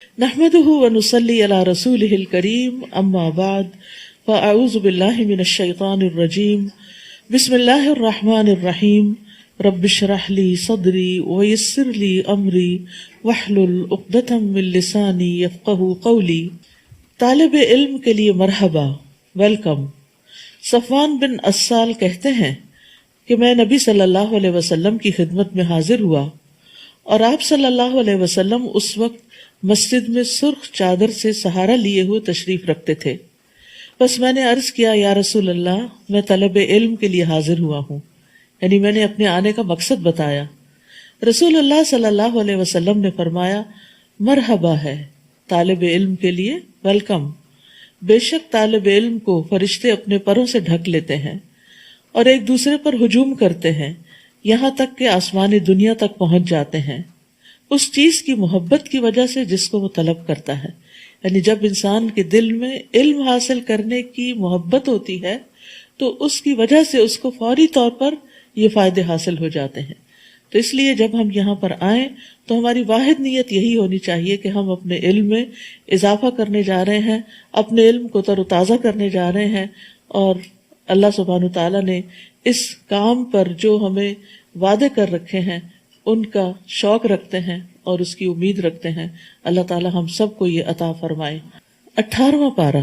نحمده ونصلي على رسوله الكريم اما بعد فاعوذ بالله من الشيطان الرجيم بسم الله الرحمن الرحيم رب اشرح لي صدري ويسر لي امري واحلل عقدة من لساني يفقهوا قولي۔ طالب علم کے لیے مرحبا، ویلکم۔ صفوان بن اسال کہتے ہیں کہ میں نبی صلی اللہ علیہ وسلم کی خدمت میں حاضر ہوا اور آپ صلی اللہ علیہ وسلم اس وقت مسجد میں سرخ چادر سے سہارا لیے ہوئے تشریف رکھتے تھے۔ بس میں نے عرض کیا، یا رسول اللہ، میں طلب علم کے لیے حاضر ہوا ہوں، یعنی میں نے اپنے آنے کا مقصد بتایا۔ رسول اللہ صلی اللہ علیہ وسلم نے فرمایا، مرحبا ہے، طالب علم کے لیے ویلکم۔ بے شک طالب علم کو فرشتے اپنے پروں سے ڈھک لیتے ہیں اور ایک دوسرے پر ہجوم کرتے ہیں، یہاں تک کہ آسمان دنیا تک پہنچ جاتے ہیں اس چیز کی محبت کی وجہ سے جس کو وہ طلب کرتا ہے۔ یعنی جب انسان کے دل میں علم حاصل کرنے کی محبت ہوتی ہے تو اس کی وجہ سے اس کو فوری طور پر یہ فائدے حاصل ہو جاتے ہیں۔ تو اس لیے جب ہم یہاں پر آئیں تو ہماری واحد نیت یہی ہونی چاہیے کہ ہم اپنے علم میں اضافہ کرنے جا رہے ہیں، اپنے علم کو تر و تازہ کرنے جا رہے ہیں، اور اللہ سبحانہ وتعالیٰ نے اس کام پر جو ہمیں وعدے کر رکھے ہیں ان کا شوق رکھتے ہیں اور اس کی امید رکھتے ہیں۔ اللہ تعالیٰ ہم سب کو یہ عطا فرمائے۔ 18واں پارہ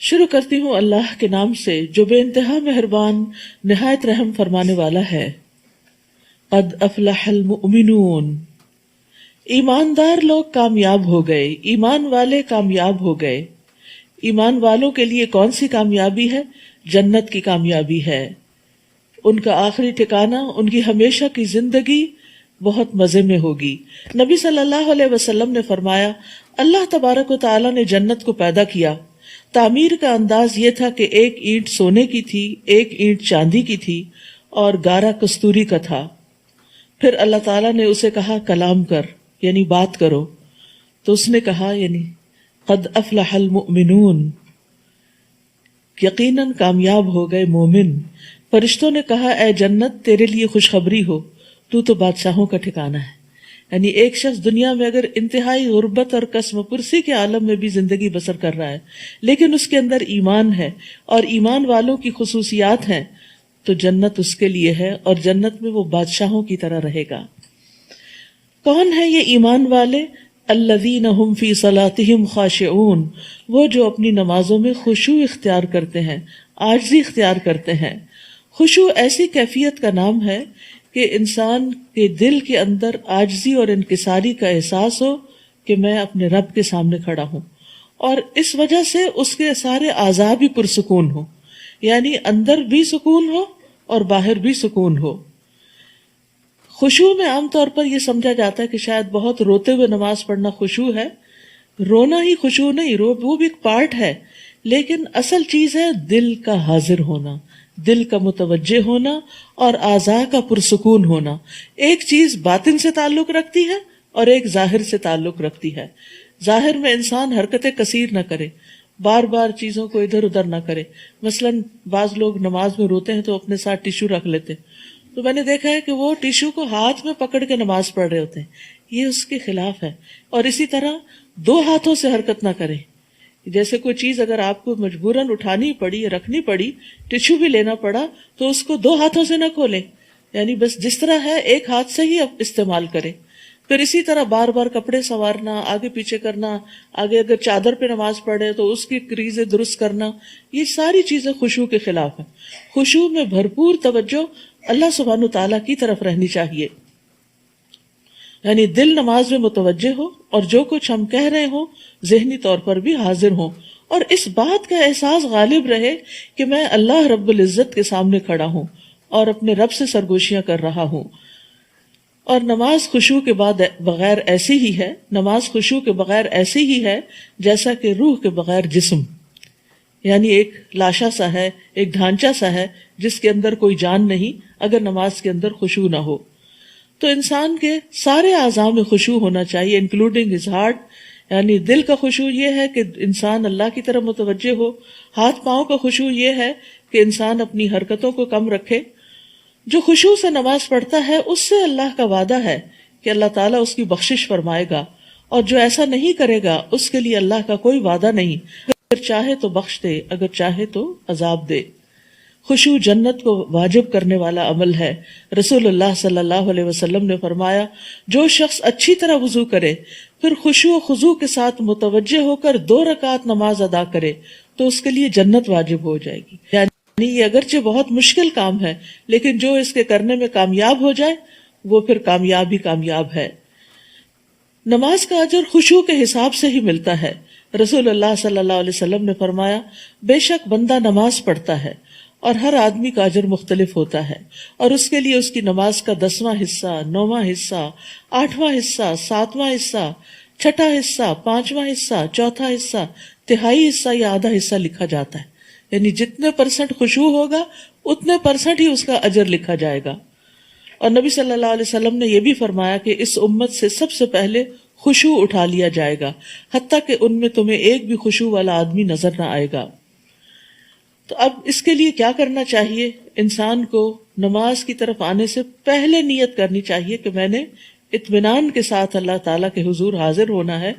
شروع کرتی ہوں اللہ کے نام سے جو بے انتہا مہربان نہایت رحم فرمانے والا ہے۔ قد افلح المؤمنون، ایماندار لوگ کامیاب ہو گئے، ایمان والے کامیاب ہو گئے۔ ایمان والوں کے لیے کون سی کامیابی ہے؟ جنت کی کامیابی ہے، ان کا آخری ٹھکانہ، ان کی ہمیشہ کی زندگی بہت مزے میں ہوگی۔ نبی صلی اللہ علیہ وسلم نے فرمایا، اللہ تبارک و تعالیٰ نے جنت کو پیدا کیا، تعمیر کا انداز یہ تھا کہ ایک اینٹ سونے کی تھی، ایک اینٹ چاندی کی تھی اور گارا کستوری کا تھا۔ پھر اللہ تعالیٰ نے اسے کہا کلام کر، یعنی بات کرو، تو اس نے کہا، یعنی قد افلح المؤمنون، یقیناً کامیاب ہو گئے مومن۔ فرشتوں نے کہا، اے جنت تیرے لیے خوشخبری ہو، تو بادشاہوں کا ٹھکانہ ہے۔ یعنی ایک شخص دنیا میں اگر انتہائی غربت اور قسم پرسی کے عالم میں بھی زندگی بسر کر رہا ہے لیکن اس کے اندر ایمان ہے اور ایمان والوں کی خصوصیات ہیں تو جنت اس کے لیے ہے، اور جنت میں وہ بادشاہوں کی طرح رہے گا۔ کون ہے یہ ایمان والے؟ الذین هم فی صلاتہم خاشعون، وہ جو اپنی نمازوں میں خشوع اختیار کرتے ہیں، عاجزی اختیار کرتے ہیں۔ خشوع ایسی کیفیت کا نام ہے کہ انسان کے دل کے اندر عاجزی اور انکساری کا احساس ہو کہ میں اپنے رب کے سامنے کھڑا ہوں، اور اس وجہ سے اس کے سارے اعضاء بھی پرسکون ہو، یعنی اندر بھی سکون ہو اور باہر بھی سکون ہو۔ خشوع میں عام طور پر یہ سمجھا جاتا ہے کہ شاید بہت روتے ہوئے نماز پڑھنا خشوع ہے۔ رونا ہی خشوع نہیں، وہ بھی ایک پارٹ ہے، لیکن اصل چیز ہے دل کا حاضر ہونا، دل کا متوجہ ہونا اور اعضاء کا پرسکون ہونا۔ ایک چیز باطن سے تعلق رکھتی ہے اور ایک ظاہر سے تعلق رکھتی ہے۔ ظاہر میں انسان حرکتیں کثیر نہ کرے، بار بار چیزوں کو ادھر ادھر نہ کرے۔ مثلا بعض لوگ نماز میں روتے ہیں تو اپنے ساتھ ٹیشو رکھ لیتے ہیں، تو میں نے دیکھا ہے کہ وہ ٹیشو کو ہاتھ میں پکڑ کے نماز پڑھ رہے ہوتے ہیں، یہ اس کے خلاف ہے۔ اور اسی طرح دو ہاتھوں سے حرکت نہ کرے، جیسے کوئی چیز اگر آپ کو مجبوراً اٹھانی پڑی، رکھنی پڑی، ٹیشو بھی لینا پڑا تو اس کو دو ہاتھوں سے نہ کھولے، یعنی بس جس طرح ہے ایک ہاتھ سے ہی استعمال کرے۔ پھر اسی طرح بار بار کپڑے سنوارنا، آگے پیچھے کرنا، آگے اگر چادر پہ نماز پڑھے تو اس کی کریزیں درست کرنا، یہ ساری چیزیں خشوع کے خلاف ہیں۔ خشوع میں بھرپور توجہ اللہ سبحانہ تعالیٰ کی طرف رہنی چاہیے، یعنی دل نماز میں متوجہ ہو اور جو کچھ ہم کہہ رہے ہوں ذہنی طور پر بھی حاضر ہوں، اور اس بات کا احساس غالب رہے کہ میں اللہ رب العزت کے سامنے کھڑا ہوں اور اپنے رب سے سرگوشیاں کر رہا ہوں۔ اور نماز خشوع کے بعد بغیر ایسی ہی ہے، نماز خشوع کے بغیر ایسی ہی ہے جیسا کہ روح کے بغیر جسم، یعنی ایک لاشا سا ہے، ایک ڈھانچہ سا ہے جس کے اندر کوئی جان نہیں اگر نماز کے اندر خشوع نہ ہو۔ تو انسان کے سارے اعضاء میں خشوع ہونا چاہیے، انکلوڈنگ ہز ہارٹ، یعنی دل کا خشوع یہ ہے کہ انسان اللہ کی طرف متوجہ ہو، ہاتھ پاؤں کا خشوع یہ ہے کہ انسان اپنی حرکتوں کو کم رکھے۔ جو خشوع سے نماز پڑھتا ہے اس سے اللہ کا وعدہ ہے کہ اللہ تعالیٰ اس کی بخشش فرمائے گا اور جو ایسا نہیں کرے گا اس کے لیے اللہ کا کوئی وعدہ نہیں، اگر چاہے تو بخش دے، اگر چاہے تو عذاب دے۔ خشوع جنت کو واجب کرنے والا عمل ہے۔ رسول اللہ صلی اللہ علیہ وسلم نے فرمایا، جو شخص اچھی طرح وضو کرے پھر خشوع و خضوع کے ساتھ متوجہ ہو کر 2 رکعت نماز ادا کرے تو اس کے لیے جنت واجب ہو جائے گی۔ یعنی یہ اگرچہ بہت مشکل کام ہے، لیکن جو اس کے کرنے میں کامیاب ہو جائے وہ پھر کامیاب ہی کامیاب ہے۔ نماز کا اجر خشوع کے حساب سے ہی ملتا ہے۔ رسول اللہ صلی اللہ علیہ وسلم نے فرمایا، بے شک بندہ نماز پڑھتا ہے اور ہر آدمی کا اجر مختلف ہوتا ہے، اور اس کے لیے اس کی نماز کا 10واں حصہ، 9واں حصہ، 8واں حصہ، 7واں حصہ، 6واں حصہ، 5واں حصہ، 4تھا حصہ، تہائی حصہ یا آدھا حصہ لکھا جاتا ہے۔ یعنی جتنے % خشوع ہوگا اتنے % ہی اس کا اجر لکھا جائے گا۔ اور نبی صلی اللہ علیہ وسلم نے یہ بھی فرمایا کہ اس امت سے سب سے پہلے خشوع اٹھا لیا جائے گا، حتیٰ کہ ان میں تمہیں ایک بھی خشوع والا آدمی نظر نہ آئے گا۔ تو اب اس کے لیے کیا کرنا چاہیے؟ انسان کو نماز کی طرف آنے سے پہلے نیت کرنی چاہیے کہ میں نے اطمینان کے ساتھ اللہ تعالیٰ کے حضور حاضر ہونا ہے،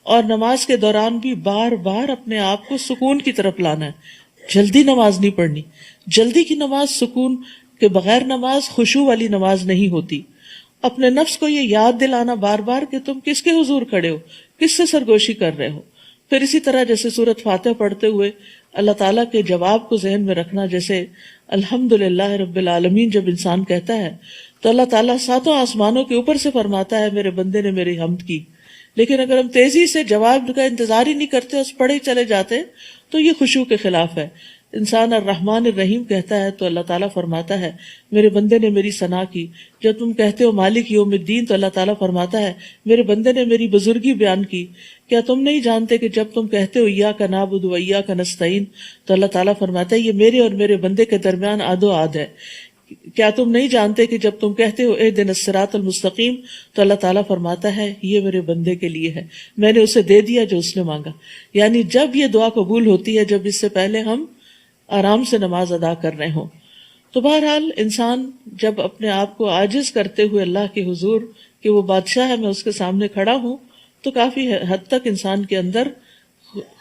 اور نماز کے دوران بھی بار بار اپنے آپ کو سکون کی طرف لانا ہے۔ جلدی نماز نہیں پڑھنی، جلدی کی نماز سکون کے بغیر نماز خشوع والی نماز نہیں ہوتی۔ اپنے نفس کو یہ یاد دلانا بار بار کہ تم کس کے حضور کھڑے ہو، کس سے سرگوشی کر رہے ہو۔ پھر اسی طرح جیسے سورۃ فاتحہ پڑھتے ہوئے اللہ تعالیٰ کے جواب کو ذہن میں رکھنا، جیسے الحمدللہ رب العالمین جب انسان کہتا ہے تو اللہ تعالیٰ 7 آسمانوں کے اوپر سے فرماتا ہے میرے بندے نے میری حمد کی۔ لیکن اگر ہم تیزی سے جواب کا انتظار ہی نہیں کرتے، اس پڑھے چلے جاتے، تو یہ خشوع کے خلاف ہے۔ انسان الرحمن الرحیم کہتا ہے تو اللہ تعالیٰ فرماتا ہے میرے بندے نے میری ثنا کی۔ جب تم کہتے ہو مالک یوم الدین تو اللہ تعالیٰ فرماتا ہے میرے بندے نے میری بزرگی بیان کی۔ کیا تم نہیں جانتے کہ جب تم کہتے ہو ایاک نعبد و ایاک نستعین تو اللہ تعالیٰ فرماتا ہے یہ میرے اور میرے بندے کے درمیان عہد و عہد ہے۔ کیا تم نہیں جانتے کہ جب تم کہتے ہو اہدنا الصراط المستقیم تو اللہ تعالیٰ فرماتا ہے یہ میرے بندے کے لیے ہے، میں نے اسے دے دیا جو اس نے مانگا۔ یعنی جب یہ دعا قبول ہوتی ہے جب اس سے پہلے ہم آرام سے نماز ادا کر رہے ہوں۔ تو بہرحال انسان جب اپنے آپ کو عاجز کرتے ہوئے اللہ کے حضور کہ وہ بادشاہ ہے میں اس کے سامنے کھڑا ہوں تو کافی حد تک انسان کے اندر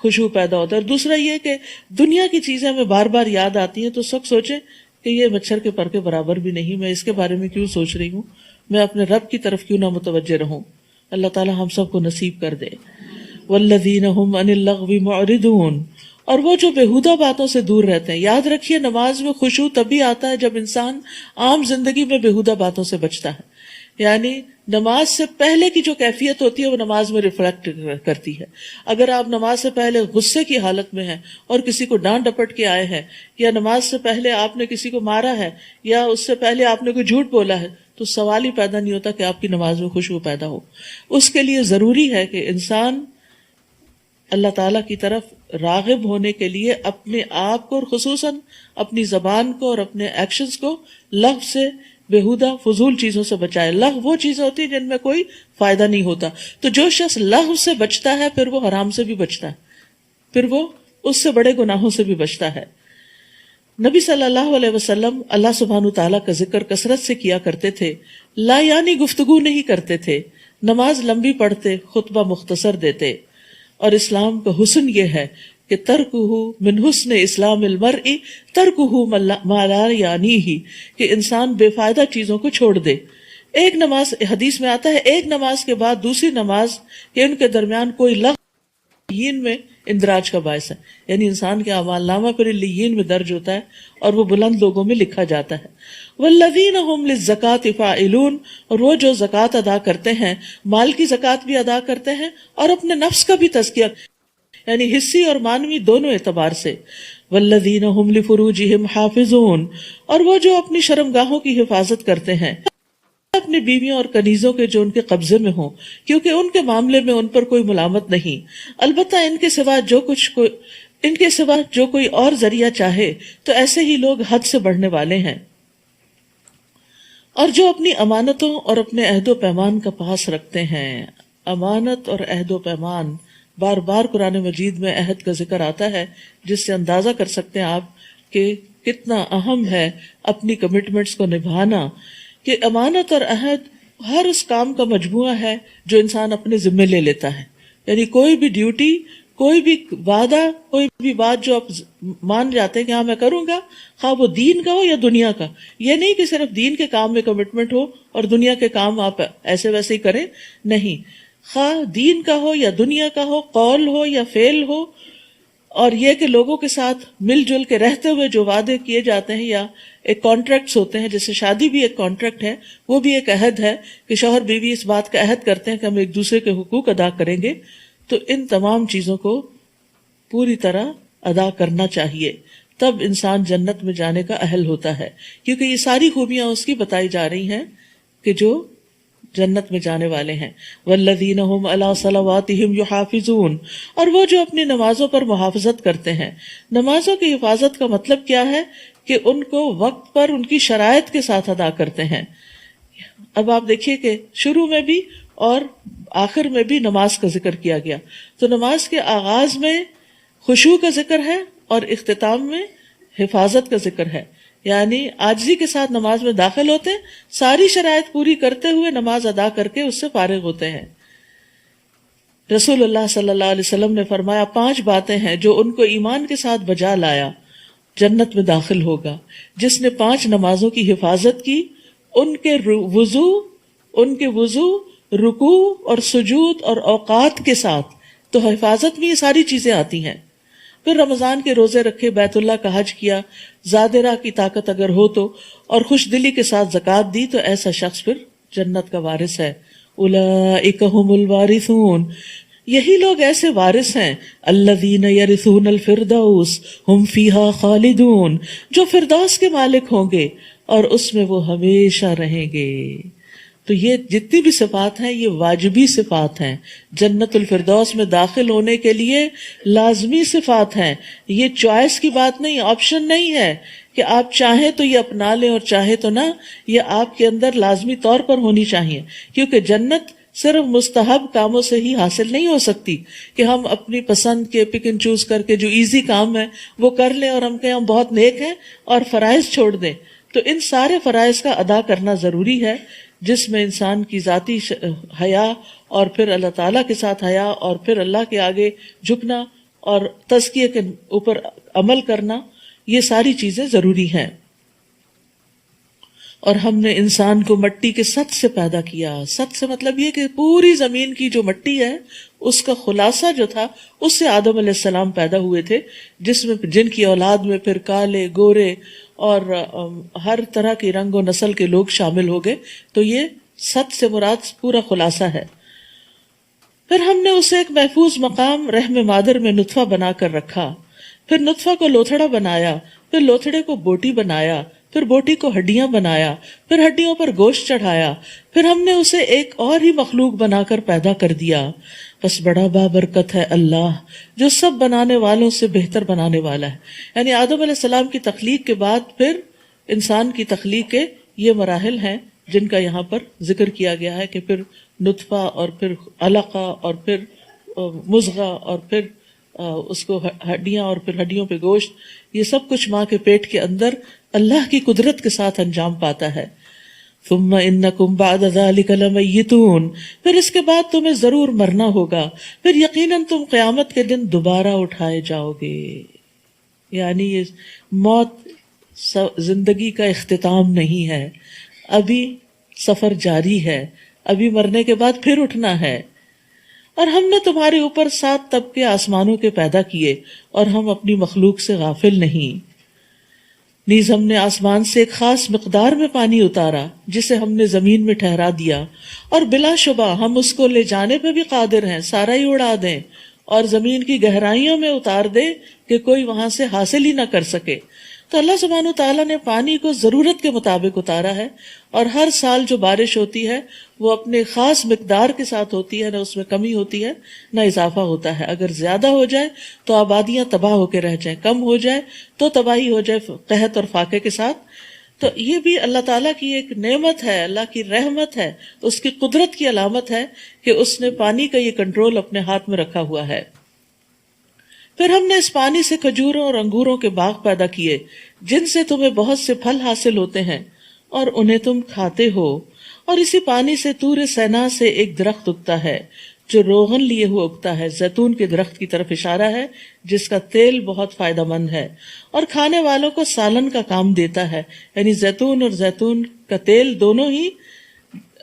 خشوع پیدا ہوتا ہے۔ اور دوسرا یہ کہ دنیا کی چیزیں ہمیں بار بار یاد آتی ہیں تو سب سوچیں کہ یہ مچھر کے پر کے برابر بھی نہیں، میں اس کے بارے میں کیوں سوچ رہی ہوں، میں اپنے رب کی طرف کیوں نہ متوجہ رہوں۔ اللہ تعالی ہم سب کو نصیب کر دے۔ والذین هم عن اللغو معرضون، اور وہ جو بےہودہ باتوں سے دور رہتے ہیں۔ یاد رکھیے نماز میں خشوع تبھی آتا ہے جب انسان عام زندگی میں بےہودہ باتوں سے بچتا ہے۔ یعنی نماز سے پہلے کی جو کیفیت ہوتی ہے وہ نماز میں ریفلیکٹ کرتی ہے۔ اگر آپ نماز سے پہلے غصے کی حالت میں ہیں اور کسی کو ڈانٹ ڈپٹ کے آئے ہیں، یا نماز سے پہلے آپ نے کسی کو مارا ہے، یا اس سے پہلے آپ نے کوئی جھوٹ بولا ہے، تو سوال ہی پیدا نہیں ہوتا کہ آپ کی نماز میں خشوع پیدا ہو۔ اس کے لیے ضروری ہے کہ انسان اللہ تعالیٰ کی طرف راغب ہونے کے لیے اپنے آپ کو اور خصوصاً اپنی زبان کو اور اپنے ایکشنز کو لغو سے، بےہودہ فضول چیزوں سے بچائے۔ لغو وہ چیزیں ہوتی ہیں جن میں کوئی فائدہ نہیں ہوتا، تو جو شخص لغو سے بچتا ہے پھر وہ حرام سے بھی بچتا ہے، پھر وہ اس سے بڑے گناہوں سے بھی بچتا ہے۔ نبی صلی اللہ علیہ وسلم اللہ سبحانہ تعالیٰ کا ذکر کثرت سے کیا کرتے تھے، لا یعنی گفتگو نہیں کرتے تھے، نماز لمبی پڑھتے، خطبہ مختصر دیتے۔ اور اسلام کا حسن یہ ہے کہ ترکہ من حسن اسلام المرء ترکہ ما لا یعنیہ، کہ انسان بے فائدہ چیزوں کو چھوڑ دے۔ ایک نماز، حدیث میں آتا ہے ایک نماز کے بعد دوسری نماز کہ ان کے درمیان کوئی لغو علیین میں اندراج کا باعث ہے، یعنی انسان کے اعمال نامہ پر علیین میں درج ہوتا ہے اور وہ بلند لوگوں میں لکھا جاتا ہے۔ والذین هم للزکاۃ فاعلون، اور وہ جو زکوٰۃ ادا کرتے ہیں، مال کی زکوٰۃ بھی ادا کرتے ہیں اور اپنے نفس کا بھی تزکیہ، یعنی حصی اور معنوی دونوں اعتبار سے۔ والذین هم لفروجہم حافظون، اور وہ جو اپنی شرمگاہوں کی حفاظت کرتے ہیں، اپنی بیویوں اور کنیزوں کے جو ان کے قبضے میں ہوں، کیونکہ ان کے معاملے میں ان پر کوئی ملامت نہیں، البتہ ان کے سوا جو کوئی اور ذریعہ چاہے تو ایسے ہی لوگ حد سے بڑھنے والے ہیں۔ اور جو اپنی امانتوں اور اپنے عہد و پیمان کا پاس رکھتے ہیں۔ امانت اور عہد و پیمان، بار بار قرآن مجید میں عہد کا ذکر آتا ہے، جس سے اندازہ کر سکتے ہیں آپ کہ کتنا اہم ہے اپنی کمٹمنٹس کو نبھانا، کہ امانت اور عہد ہر اس کام کا مجموعہ ہے جو انسان اپنے ذمے لے لیتا ہے. یعنی کوئی بھی ڈیوٹی، کوئی بھی وعدہ، کوئی بھی بات جو آپ مان جاتے ہیں کہ ہاں میں کروں گا، خواہ وہ دین کا ہو یا دنیا کا. یہ نہیں کہ صرف دین کے کام میں کمٹمنٹ ہو اور دنیا کے کام آپ ایسے ویسے ہی کریں، نہیں، خواہ دین کا ہو یا دنیا کا ہو، قول ہو یا فعل ہو. اور یہ کہ لوگوں کے ساتھ مل جل کے رہتے ہوئے جو وعدے کیے جاتے ہیں یا ایک کانٹریکٹس ہوتے ہیں، جیسے شادی بھی ایک کانٹریکٹ ہے، وہ بھی ایک عہد ہے کہ شوہر بیوی اس بات کا عہد کرتے ہیں کہ ہم ایک دوسرے کے حقوق ادا کریں گے. تو ان تمام چیزوں کو پوری طرح ادا کرنا چاہیے، تب انسان جنت میں جانے کا اہل ہوتا ہے. کیونکہ یہ ساری خوبیاں اس کی بتائی جا رہی ہیں کہ جو جنت میں جانے والے ہیں. والذین هم علی صلواتہم یحافظون، اور وہ جو اپنی نمازوں پر محافظت کرتے ہیں. نمازوں کی حفاظت کا مطلب کیا ہے؟ کہ ان کو وقت پر ان کی شرائط کے ساتھ ادا کرتے ہیں. اب آپ دیکھیے کہ شروع میں بھی اور آخر میں بھی نماز کا ذکر کیا گیا. تو نماز کے آغاز میں خشوع کا ذکر ہے اور اختتام میں حفاظت کا ذکر ہے. یعنی عاجزی کے ساتھ نماز میں داخل ہوتے ہیں، ساری شرائط پوری کرتے ہوئے نماز ادا کر کے اس سے فارغ ہوتے ہیں. رسول اللہ صلی اللہ علیہ وسلم نے فرمایا 5 باتیں ہیں جو ان کو ایمان کے ساتھ بجا لایا جنت میں داخل ہوگا. جس نے 5 نمازوں کی حفاظت کی، ان کے وضو، رکوع اور سجود اور اوقات کے ساتھ، تو حفاظت میں یہ ساری چیزیں آتی ہیں. پھر رمضان کے روزے رکھے، بیت اللہ کا حج کیا، زاد راہ کی طاقت اگر ہو تو، اور خوش دلی کے ساتھ زکوٰۃ دی، تو ایسا شخص پھر جنت کا وارث ہے. اولئک ھم الوارثون، یہی لوگ ایسے وارث ہیں. الذین یرثون الفردوس ھم فیہا خالدون، جو فردوس کے مالک ہوں گے اور اس میں وہ ہمیشہ رہیں گے. تو یہ جتنی بھی صفات ہیں یہ واجبی صفات ہیں، جنت الفردوس میں داخل ہونے کے لیے لازمی صفات ہیں. یہ چوائس کی بات نہیں، آپشن نہیں ہے کہ آپ چاہیں تو یہ اپنا لیں اور چاہیں تو نہ. یہ آپ کے اندر لازمی طور پر ہونی چاہیے، کیونکہ جنت صرف مستحب کاموں سے ہی حاصل نہیں ہو سکتی کہ ہم اپنی پسند کے پک اینڈ چوز کر کے جو ایزی کام ہے وہ کر لیں اور ہم کہیں ہم بہت نیک ہیں اور فرائض چھوڑ دیں. تو ان سارے فرائض کا ادا کرنا ضروری ہے، جس میں انسان کی ذاتی حیا اور پھر اللہ تعالیٰ کے ساتھ حیا اور پھر اللہ کے آگے جھکنا اور تزکیے کے اوپر عمل کرنا، یہ ساری چیزیں ضروری ہیں. اور ہم نے انسان کو مٹی کے سط سے پیدا کیا. سط سے مطلب یہ کہ پوری زمین کی جو مٹی ہے اس کا خلاصہ جو تھا اس سے آدم علیہ السلام پیدا ہوئے تھے، جس میں جن کی اولاد میں پھر کالے، گورے اور ہر طرح کی رنگ و نسل کے لوگ شامل ہو گئے. تو یہ سط سے مراد پورا خلاصہ ہے. پھر ہم نے اسے ایک محفوظ مقام رحم مادر میں نطفہ بنا کر رکھا، پھر نطفہ کو لوتھڑا بنایا، پھر لوتھڑے کو بوٹی بنایا، پھر بوٹی کو ہڈیاں بنایا، پھر ہڈیوں پر گوشت چڑھایا، پھر ہم نے اسے ایک اور ہی مخلوق بنا کر پیدا کر دیا. بس بڑا بابرکت ہے اللہ جو سب بنانے والوں سے بہتر بنانے والا ہے. یعنی آدم علیہ السلام کی تخلیق کے بعد پھر انسان کی تخلیق کے یہ مراحل ہیں جن کا یہاں پر ذکر کیا گیا ہے کہ پھر نطفہ اور پھر علقہ اور پھر مضغہ اور پھر اس کو ہڈیاں اور پھر ہڈیوں پہ گوشت. یہ سب کچھ ماں کے پیٹ کے اندر اللہ کی قدرت کے ساتھ انجام پاتا ہے. ثم انکم بعد ذلک لمیتون، پھر اس کے بعد تمہیں ضرور مرنا ہوگا، پھر یقیناً تم قیامت کے دن دوبارہ اٹھائے جاؤ گے. یعنی یہ موت زندگی کا اختتام نہیں ہے، ابھی سفر جاری ہے، ابھی مرنے کے بعد پھر اٹھنا ہے. اور ہم نے تمہارے اوپر 7 طبقے آسمانوں کے پیدا کیے اور ہم اپنی مخلوق سے غافل نہیں. نیز ہم نے آسمان سے ایک خاص مقدار میں پانی اتارا جسے ہم نے زمین میں ٹھہرا دیا، اور بلا شبہ ہم اس کو لے جانے پہ بھی قادر ہیں، سارا ہی اڑا دیں اور زمین کی گہرائیوں میں اتار دیں کہ کوئی وہاں سے حاصل ہی نہ کر سکے. تو اللہ سبحانہ وتعالیٰ نے پانی کو ضرورت کے مطابق اتارا ہے، اور ہر سال جو بارش ہوتی ہے وہ اپنے خاص مقدار کے ساتھ ہوتی ہے، نہ اس میں کمی ہوتی ہے نہ اضافہ ہوتا ہے. اگر زیادہ ہو جائے تو آبادیاں تباہ ہو کے رہ جائیں، کم ہو جائے تو تباہی ہو جائے قحط اور فاقے کے ساتھ. تو یہ بھی اللہ تعالیٰ کی ایک نعمت ہے، اللہ کی رحمت ہے، اس کی قدرت کی علامت ہے کہ اس نے پانی کا یہ کنٹرول اپنے ہاتھ میں رکھا ہوا ہے. پھر ہم نے اس پانی سے کھجوروں اور انگوروں کے باغ پیدا کیے جن سے تمہیں بہت سے پھل حاصل ہوتے ہیں اور انہیں تم کھاتے ہو، اور اسی پانی سے طور سینا سے ایک درخت اگتا ہے جو روغن لیے ہوئے اگتا ہے. زیتون کے درخت کی طرف اشارہ ہے جس کا تیل بہت فائدہ مند ہے اور کھانے والوں کو سالن کا کام دیتا ہے. یعنی زیتون اور زیتون کا تیل دونوں ہی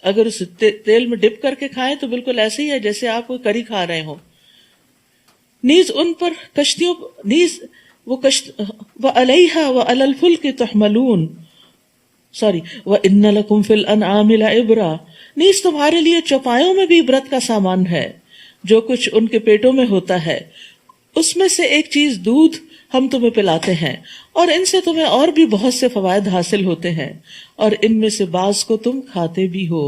اگر اس تیل میں ڈپ کر کے کھائیں تو بالکل ایسے ہی ہے جیسے آپ کوئی کری کھا رہے ہوں. نیز ان پر کشتیوں نیز وہ وَعَلَيْهَا وَعَلَى الْفُلْكِ تُحْمَلُونَ وَإِنَّ لَكُمْ فِي الْأَنْعَامِ لَعِبْرَةً. نیز تمہارے لیے چوپایوں میں بھی عبرت کا سامان ہے. جو کچھ ان کے پیٹوں میں ہوتا ہے اس میں سے ایک چیز دودھ ہم تمہیں پلاتے ہیں اور ان سے تمہیں اور بھی بہت سے فوائد حاصل ہوتے ہیں اور ان میں سے بعض کو تم کھاتے بھی ہو.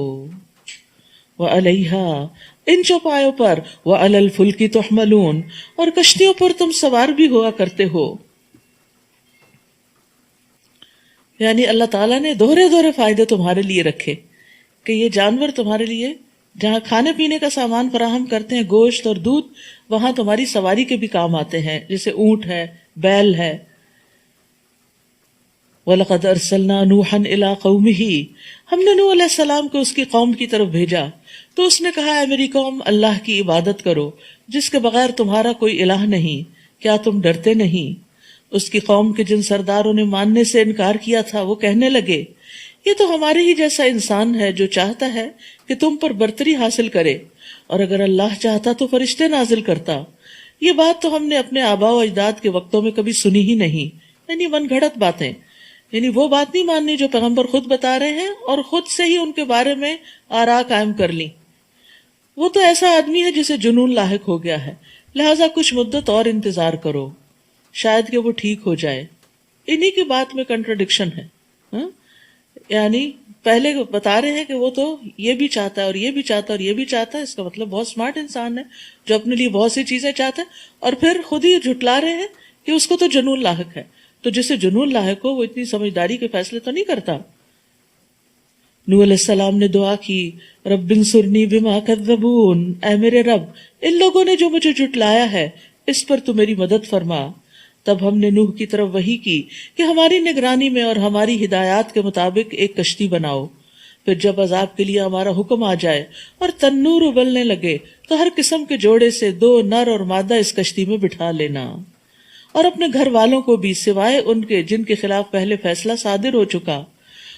وَعَلَيْهَا ان چوپایوں پر وَعَلَى الْفُلْكِ تُحْمَلُونَ اور کشتیوں پر تم سوار بھی ہوا کرتے ہو. یعنی اللہ تعالیٰ نے دوہرے دوہرے فائدے تمہارے لیے رکھے کہ یہ جانور تمہارے لیے جہاں کھانے پینے کا سامان فراہم کرتے ہیں، گوشت اور دودھ، وہاں تمہاری سواری کے بھی کام آتے ہیں، جیسے اونٹ ہے، بیل ہے. وَلَقَدْ أَرْسَلْنَا نُوحًا إِلَىٰ قَوْمِهِ ہم نے نوح علیہ السلام کو اس کی قوم کی طرف بھیجا تو اس نے کہا اے میری قوم اللہ کی عبادت کرو جس کے بغیر تمہارا کوئی الہ نہیں، کیا تم ڈرتے نہیں؟ اس کی قوم کے جن سرداروں نے ماننے سے انکار کیا تھا وہ کہنے لگے یہ تو ہمارے ہی جیسا انسان ہے جو چاہتا ہے کہ تم پر برتری حاصل کرے، اور اگر اللہ چاہتا تو فرشتے نازل کرتا. یہ بات تو ہم نے اپنے آباء و اجداد کے وقتوں میں کبھی سنی ہی نہیں. یعنی من گھڑت باتیں، یعنی وہ بات نہیں ماننی جو پیغمبر خود بتا رہے ہیں اور خود سے ہی ان کے بارے میں آراء قائم کر لی. وہ تو ایسا آدمی ہے جسے جنون لاحق ہو گیا ہے، لہٰذا کچھ مدت اور انتظار کرو، شاید کہ وہ ٹھیک ہو جائے. انہی کی بات میں کنٹراڈکشن ہے. یعنی پہلے بتا رہے ہیں کہ وہ تو یہ بھی چاہتا ہے اور یہ بھی چاہتا ہے اور یہ بھی چاہتا ہے، اس کا مطلب بہت سمارٹ انسان ہے جو اپنے لیے بہت سی چیزیں چاہتا ہے، اور پھر خود ہی جھٹلا رہے ہیں کہ اس کو تو جنون لاحق ہے. تو جسے جنون لاحق ہو وہ اتنی سمجھداری کے فیصلے تو نہیں کرتا. نوح علیہ السلام نے دعا کی رب انصرنی بما کذبون، اے میرے رب ان لوگوں نے جو مجھے جھٹلایا ہے اس پر تو میری مدد فرما. تب ہم نے نوح کی طرف وحی کی کہ ہماری نگرانی میں اور ہماری ہدایات کے مطابق ایک کشتی بناؤ. پھر جب عذاب کے لیے ہمارا حکم آ جائے اور تنور ابلنے لگے تو ہر قسم کے جوڑے سے 2 نر اور مادہ اس کشتی میں بٹھا لینا، اور اپنے گھر والوں کو بھی سوائے ان کے جن کے خلاف پہلے فیصلہ صادر ہو چکا،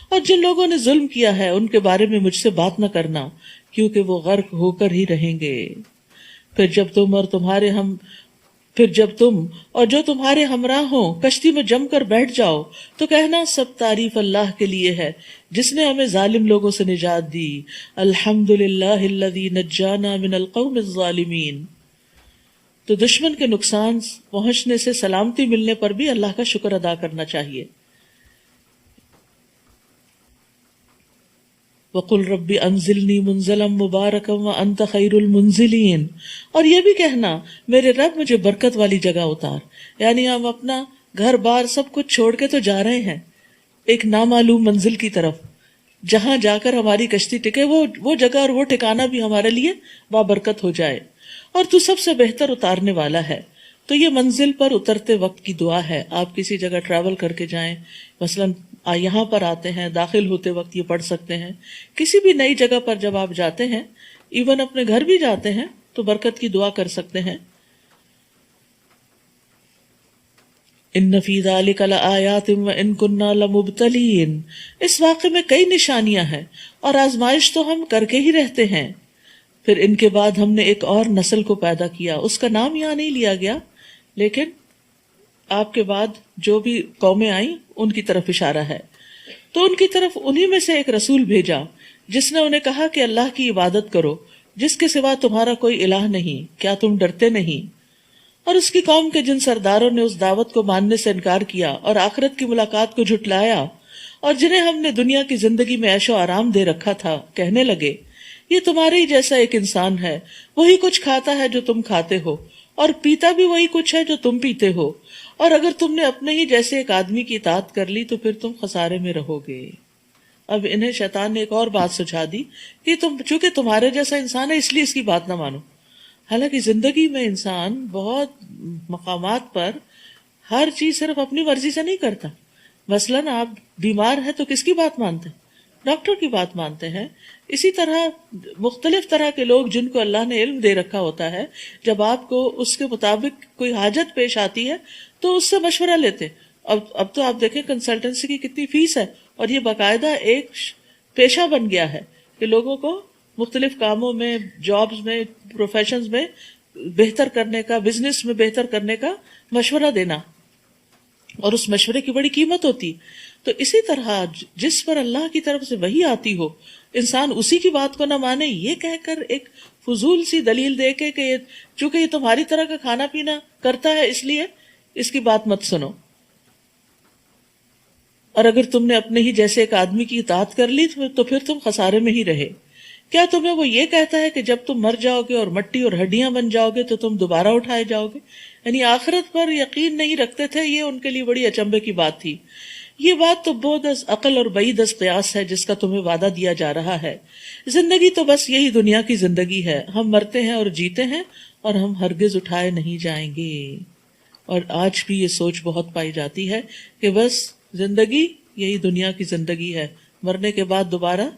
اور جن لوگوں نے ظلم کیا ہے ان کے بارے میں مجھ سے بات نہ کرنا کیونکہ وہ غرق ہو کر ہی رہیں گے. پھر جب تم اور جو تمہارے ہمراہ ہوں کشتی میں جم کر بیٹھ جاؤ تو کہنا سب تعریف اللہ کے لیے ہے جس نے ہمیں ظالم لوگوں سے نجات دی. الحمدللہ الذی نجانا من القوم الظالمین. تو دشمن کے نقصان پہنچنے سے سلامتی ملنے پر بھی اللہ کا شکر ادا کرنا چاہیے. وَقُلْ رَبِّ أَنزِلْنِي مُنزَلًا مُبَارَكًا وَأَنْتَ خَيْرُ الْمُنزِلِينَ. اور یہ بھی کہنا میرے رب مجھے برکت والی جگہ اتار. یعنی ہم اپنا گھر بار سب کچھ چھوڑ کے تو جا رہے ہیں ایک نامعلوم منزل کی طرف، جہاں جا کر ہماری کشتی ٹکے وہ جگہ اور وہ ٹھکانہ بھی ہمارے لیے بابرکت ہو جائے، اور تو سب سے بہتر اتارنے والا ہے. تو یہ منزل پر اترتے وقت کی دعا ہے. آپ کسی جگہ ٹریول کر کے جائیں، مثلاً یہاں پر آتے ہیں، داخل ہوتے وقت یہ پڑھ سکتے ہیں. کسی بھی نئی جگہ پر جب آپ جاتے ہیں، ایون اپنے گھر بھی جاتے ہیں تو برکت کی دعا کر سکتے ہیں. ان فی ذلک لآیات وان کنا لمبتلین. اس واقعے میں کئی نشانیاں ہیں اور آزمائش تو ہم کر کے ہی رہتے ہیں. پھر ان کے بعد ہم نے ایک اور نسل کو پیدا کیا، اس کا نام یہاں نہیں لیا گیا، لیکن آپ کے بعد جو بھی قومیں آئیں ان کی طرف اشارہ ہے. تو ان کی طرف انہی میں سے ایک رسول بھیجا جس نے انہیں کہا کہ اللہ کی عبادت کرو جس کے سوا تمہارا کوئی الہ نہیں، کیا تم ڈرتے نہیں؟ اور اس کی قوم کے جن سرداروں نے اس دعوت کو ماننے سے انکار کیا اور آخرت کی ملاقات کو جھٹلایا، اور جنہیں ہم نے دنیا کی زندگی میں عیش و آرام دے رکھا تھا، کہنے لگے یہ تمہارے ہی جیسا ایک انسان ہے، وہی کچھ کھاتا ہے جو تم کھاتے ہو اور پیتا بھی وہی کچھ ہے جو تم پیتے ہو، اور اگر تم نے اپنے ہی جیسے ایک آدمی کی اطاعت کر لی تو پھر تم خسارے میں رہو گے. اب انہیں شیطان نے ایک اور بات سجھا دی کہ تم چونکہ تمہارے جیسا انسان ہے اس لیے اس کی بات نہ مانو. حالانکہ زندگی میں انسان بہت مقامات پر ہر چیز صرف اپنی مرضی سے نہیں کرتا. مثلاً آپ بیمار ہیں تو کس کی بات مانتے ہیں؟ ڈاکٹر کی بات مانتے ہیں. اسی طرح مختلف طرح کے لوگ جن کو اللہ نے علم دے رکھا ہوتا ہے، جب آپ کو اس کے مطابق کوئی حاجت پیش آتی ہے تو اس سے مشورہ لیتے. اب تو آپ دیکھیں کنسلٹنسی کی کتنی فیس ہے، اور یہ باقاعدہ ایک پیشہ بن گیا ہے کہ لوگوں کو مختلف کاموں میں، جابز میں، پروفیشنز میں بہتر کرنے کا، بزنس میں بہتر کرنے کا مشورہ دینا، اور اس مشورے کی بڑی قیمت ہوتی. تو اسی طرح جس پر اللہ کی طرف سے وحی آتی ہو، انسان اسی کی بات کو نہ مانے، یہ کہہ کر ایک فضول سی دلیل دے کے کہ چونکہ یہ تمہاری طرح کا کھانا پینا کرتا ہے اس لیے اس کی بات مت سنو. اور اگر تم نے اپنے ہی جیسے ایک آدمی کی اطاعت کر لی تو پھر تم خسارے میں ہی رہے. کیا تمہیں وہ یہ کہتا ہے کہ جب تم مر جاؤ گے اور مٹی اور ہڈیاں بن جاؤ گے تو تم دوبارہ اٹھائے جاؤ گے؟ یعنی آخرت پر یقین نہیں رکھتے تھے، یہ ان کے لیے بڑی اچنبے کی بات تھی. یہ بات تو بعد از عقل اور بعید از قیاس ہے جس کا تمہیں وعدہ دیا جا رہا ہے. زندگی تو بس یہی دنیا کی زندگی ہے، ہم مرتے ہیں اور جیتے ہیں، اور ہم ہرگز اٹھائے نہیں جائیں گے. اور آج بھی یہ سوچ بہت پائی جاتی ہے کہ بس زندگی یہی دنیا کی زندگی ہے، مرنے کے بعد دوبارہ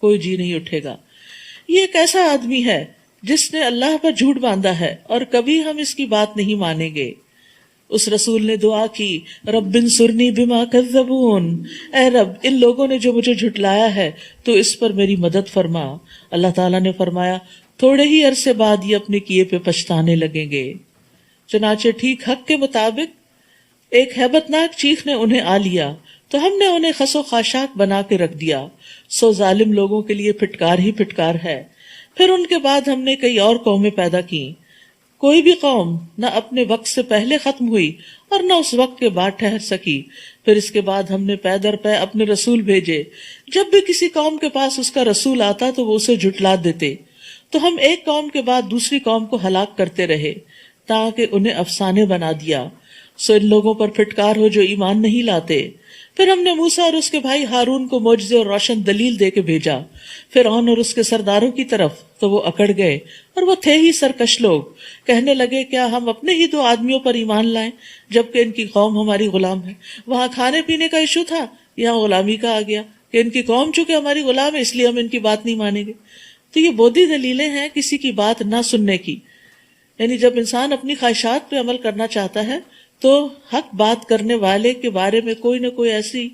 کوئی جی نہیں اٹھے گا. یہ ایک ایسا آدمی ہے جس نے اللہ پر جھوٹ باندھا ہے، اور کبھی ہم اس کی بات نہیں مانیں گے. اس رسول نے دعا کی، رب انصرنی بما کذبون، اے رب ان لوگوں نے جو مجھے جھٹلایا ہے تو اس پر میری مدد فرما. اللہ تعالیٰ نے فرمایا تھوڑے ہی عرصے بعد یہ اپنے کیے پہ پچھتانے لگیں گے. چنانچہ ٹھیک حق کے مطابق ایک ہیبت ناک چیخ نے انہیں آ لیا تو ہم نے انہیں خس و خاشاک بنا کے رکھ دیا. سو ظالم لوگوں کے لیے پھٹکار ہی پھٹکار ہے. پھر ان کے بعد ہم نے کئی اور قومیں پیدا کی. کوئی بھی قوم نہ اپنے وقت سے پہلے ختم ہوئی اور نہ اس وقت کے بعد ٹھہر سکی. پھر اس کے بعد ہم نے پے در پے اپنے رسول بھیجے. جب بھی کسی قوم کے پاس اس کا رسول آتا تو وہ اسے جھٹلا دیتے. تو ہم ایک قوم کے بعد دوسری قوم کو ہلاک کرتے رہے تاکہ انہیں افسانے بنا دیا. سو ان لوگوں پر پھٹکار ہو جو ایمان نہیں لاتے. پھر ہم نے موسیٰ اور اس کے بھائی ہارون کو معجزے اور روشن دلیل دے کے بھیجا فرعون اور اس کے سرداروں کی طرف، تو وہ اکڑ گئے اور وہ تھے ہی سرکش لوگ. کہنے لگے کیا ہم اپنے ہی 2 آدمیوں پر ایمان لائیں جبکہ ان کی قوم ہماری غلام ہے. وہاں کھانے پینے کا ایشو تھا، یہاں غلامی کا آ گیا کہ ان کی قوم چونکہ ہماری غلام ہے اس لیے ہم ان کی بات نہیں مانیں گے. تو یہ بودھی دلیلیں ہیں کسی کی بات نہ سننے کی. یعنی جب انسان اپنی خواہشات پہ عمل کرنا چاہتا ہے تو حق بات کرنے والے کے بارے میں کوئی نہ کوئی ایسی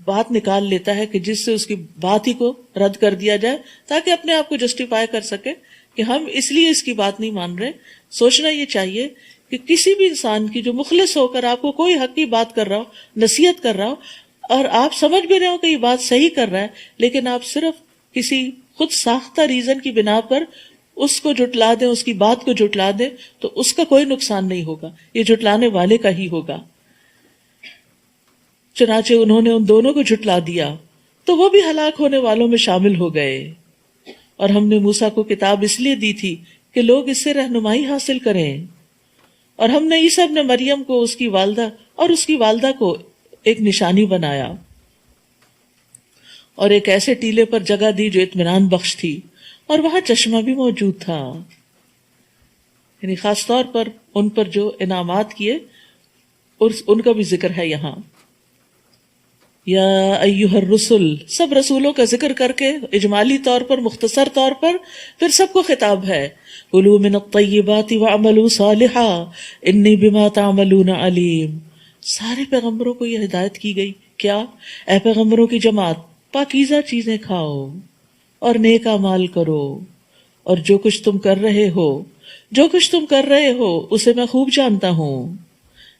بات نکال لیتا ہے کہ جس سے اس کی بات ہی کو رد کر دیا جائے تاکہ اپنے آپ کو جسٹیفائی کر سکے کہ ہم اس لیے اس کی بات نہیں مان رہے. سوچنا یہ چاہیے کہ کسی بھی انسان کی جو مخلص ہو کر آپ کو کوئی حق کی بات کر رہا ہو، نصیحت کر رہا ہو، اور آپ سمجھ بھی رہے ہو کہ یہ بات صحیح کر رہا ہے، لیکن آپ صرف کسی خود ساختہ ریزن کی بنا پر اس کو جھٹلا دیں، اس کی بات کو جھٹلا دیں، تو اس کا کوئی نقصان نہیں ہوگا، یہ جھٹلانے والے کا ہی ہوگا. چنانچہ انہوں نے ان دونوں کو جھٹلا دیا تو وہ بھی ہلاک ہونے والوں میں شامل ہو گئے. اور ہم نے موسیٰ کو کتاب اس لیے دی تھی کہ لوگ اس سے رہنمائی حاصل کریں. اور ہم نے عیسیٰ ابن مریم کو اس کی والدہ کو ایک نشانی بنایا اور ایک ایسے ٹیلے پر جگہ دی جو اطمینان بخش تھی، اور وہاں چشمہ بھی موجود تھا. یعنی خاص طور پر ان پر جو انعامات کیے اور ان کا بھی ذکر ہے یہاں. یا ایھا الرسل، سب رسولوں کا ذکر کر کے اجمالی طور پر، مختصر طور پر، پھر سب کو خطاب ہے. کلوا من الطیبات واعملوا صالحا انی بما تعملون علیم. سارے پیغمبروں کو یہ ہدایت کی گئی. کیا؟ اے پیغمبروں کی جماعت، پاکیزہ چیزیں کھاؤ اور نیک اعمال کرو، اور جو کچھ تم کر رہے ہو اسے میں خوب جانتا ہوں.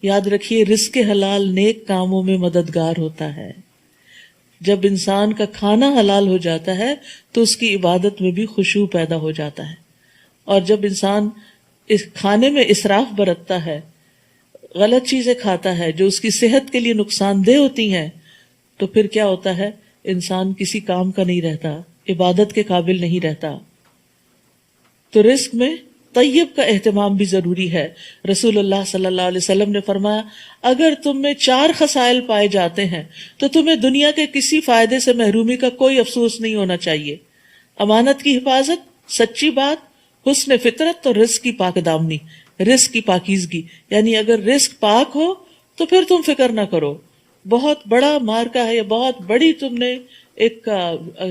یاد رکھیے رزق حلال نیک کاموں میں مددگار ہوتا ہے. جب انسان کا کھانا حلال ہو جاتا ہے تو اس کی عبادت میں بھی خشوع پیدا ہو جاتا ہے. اور جب انسان اس کھانے میں اسراف برتتا ہے، غلط چیزیں کھاتا ہے جو اس کی صحت کے لیے نقصان دہ ہوتی ہیں، تو پھر کیا ہوتا ہے؟ انسان کسی کام کا نہیں رہتا، عبادت کے قابل نہیں رہتا. تو رزق میں طیب کا اہتمام بھی ضروری ہے. رسول اللہ صلی اللہ علیہ وسلم نے فرمایا اگر تم میں 4 خصائل پائے جاتے ہیں تو تمہیں دنیا کے کسی فائدے سے محرومی کا کوئی افسوس نہیں ہونا چاہیے. امانت کی حفاظت، سچی بات، حسن فطرت اور رزق کی پاک دامنی، رزق کی پاکیزگی. یعنی اگر رزق پاک ہو تو پھر تم فکر نہ کرو. بہت بڑا مارکا ہے یا بہت بڑی تم نے ایک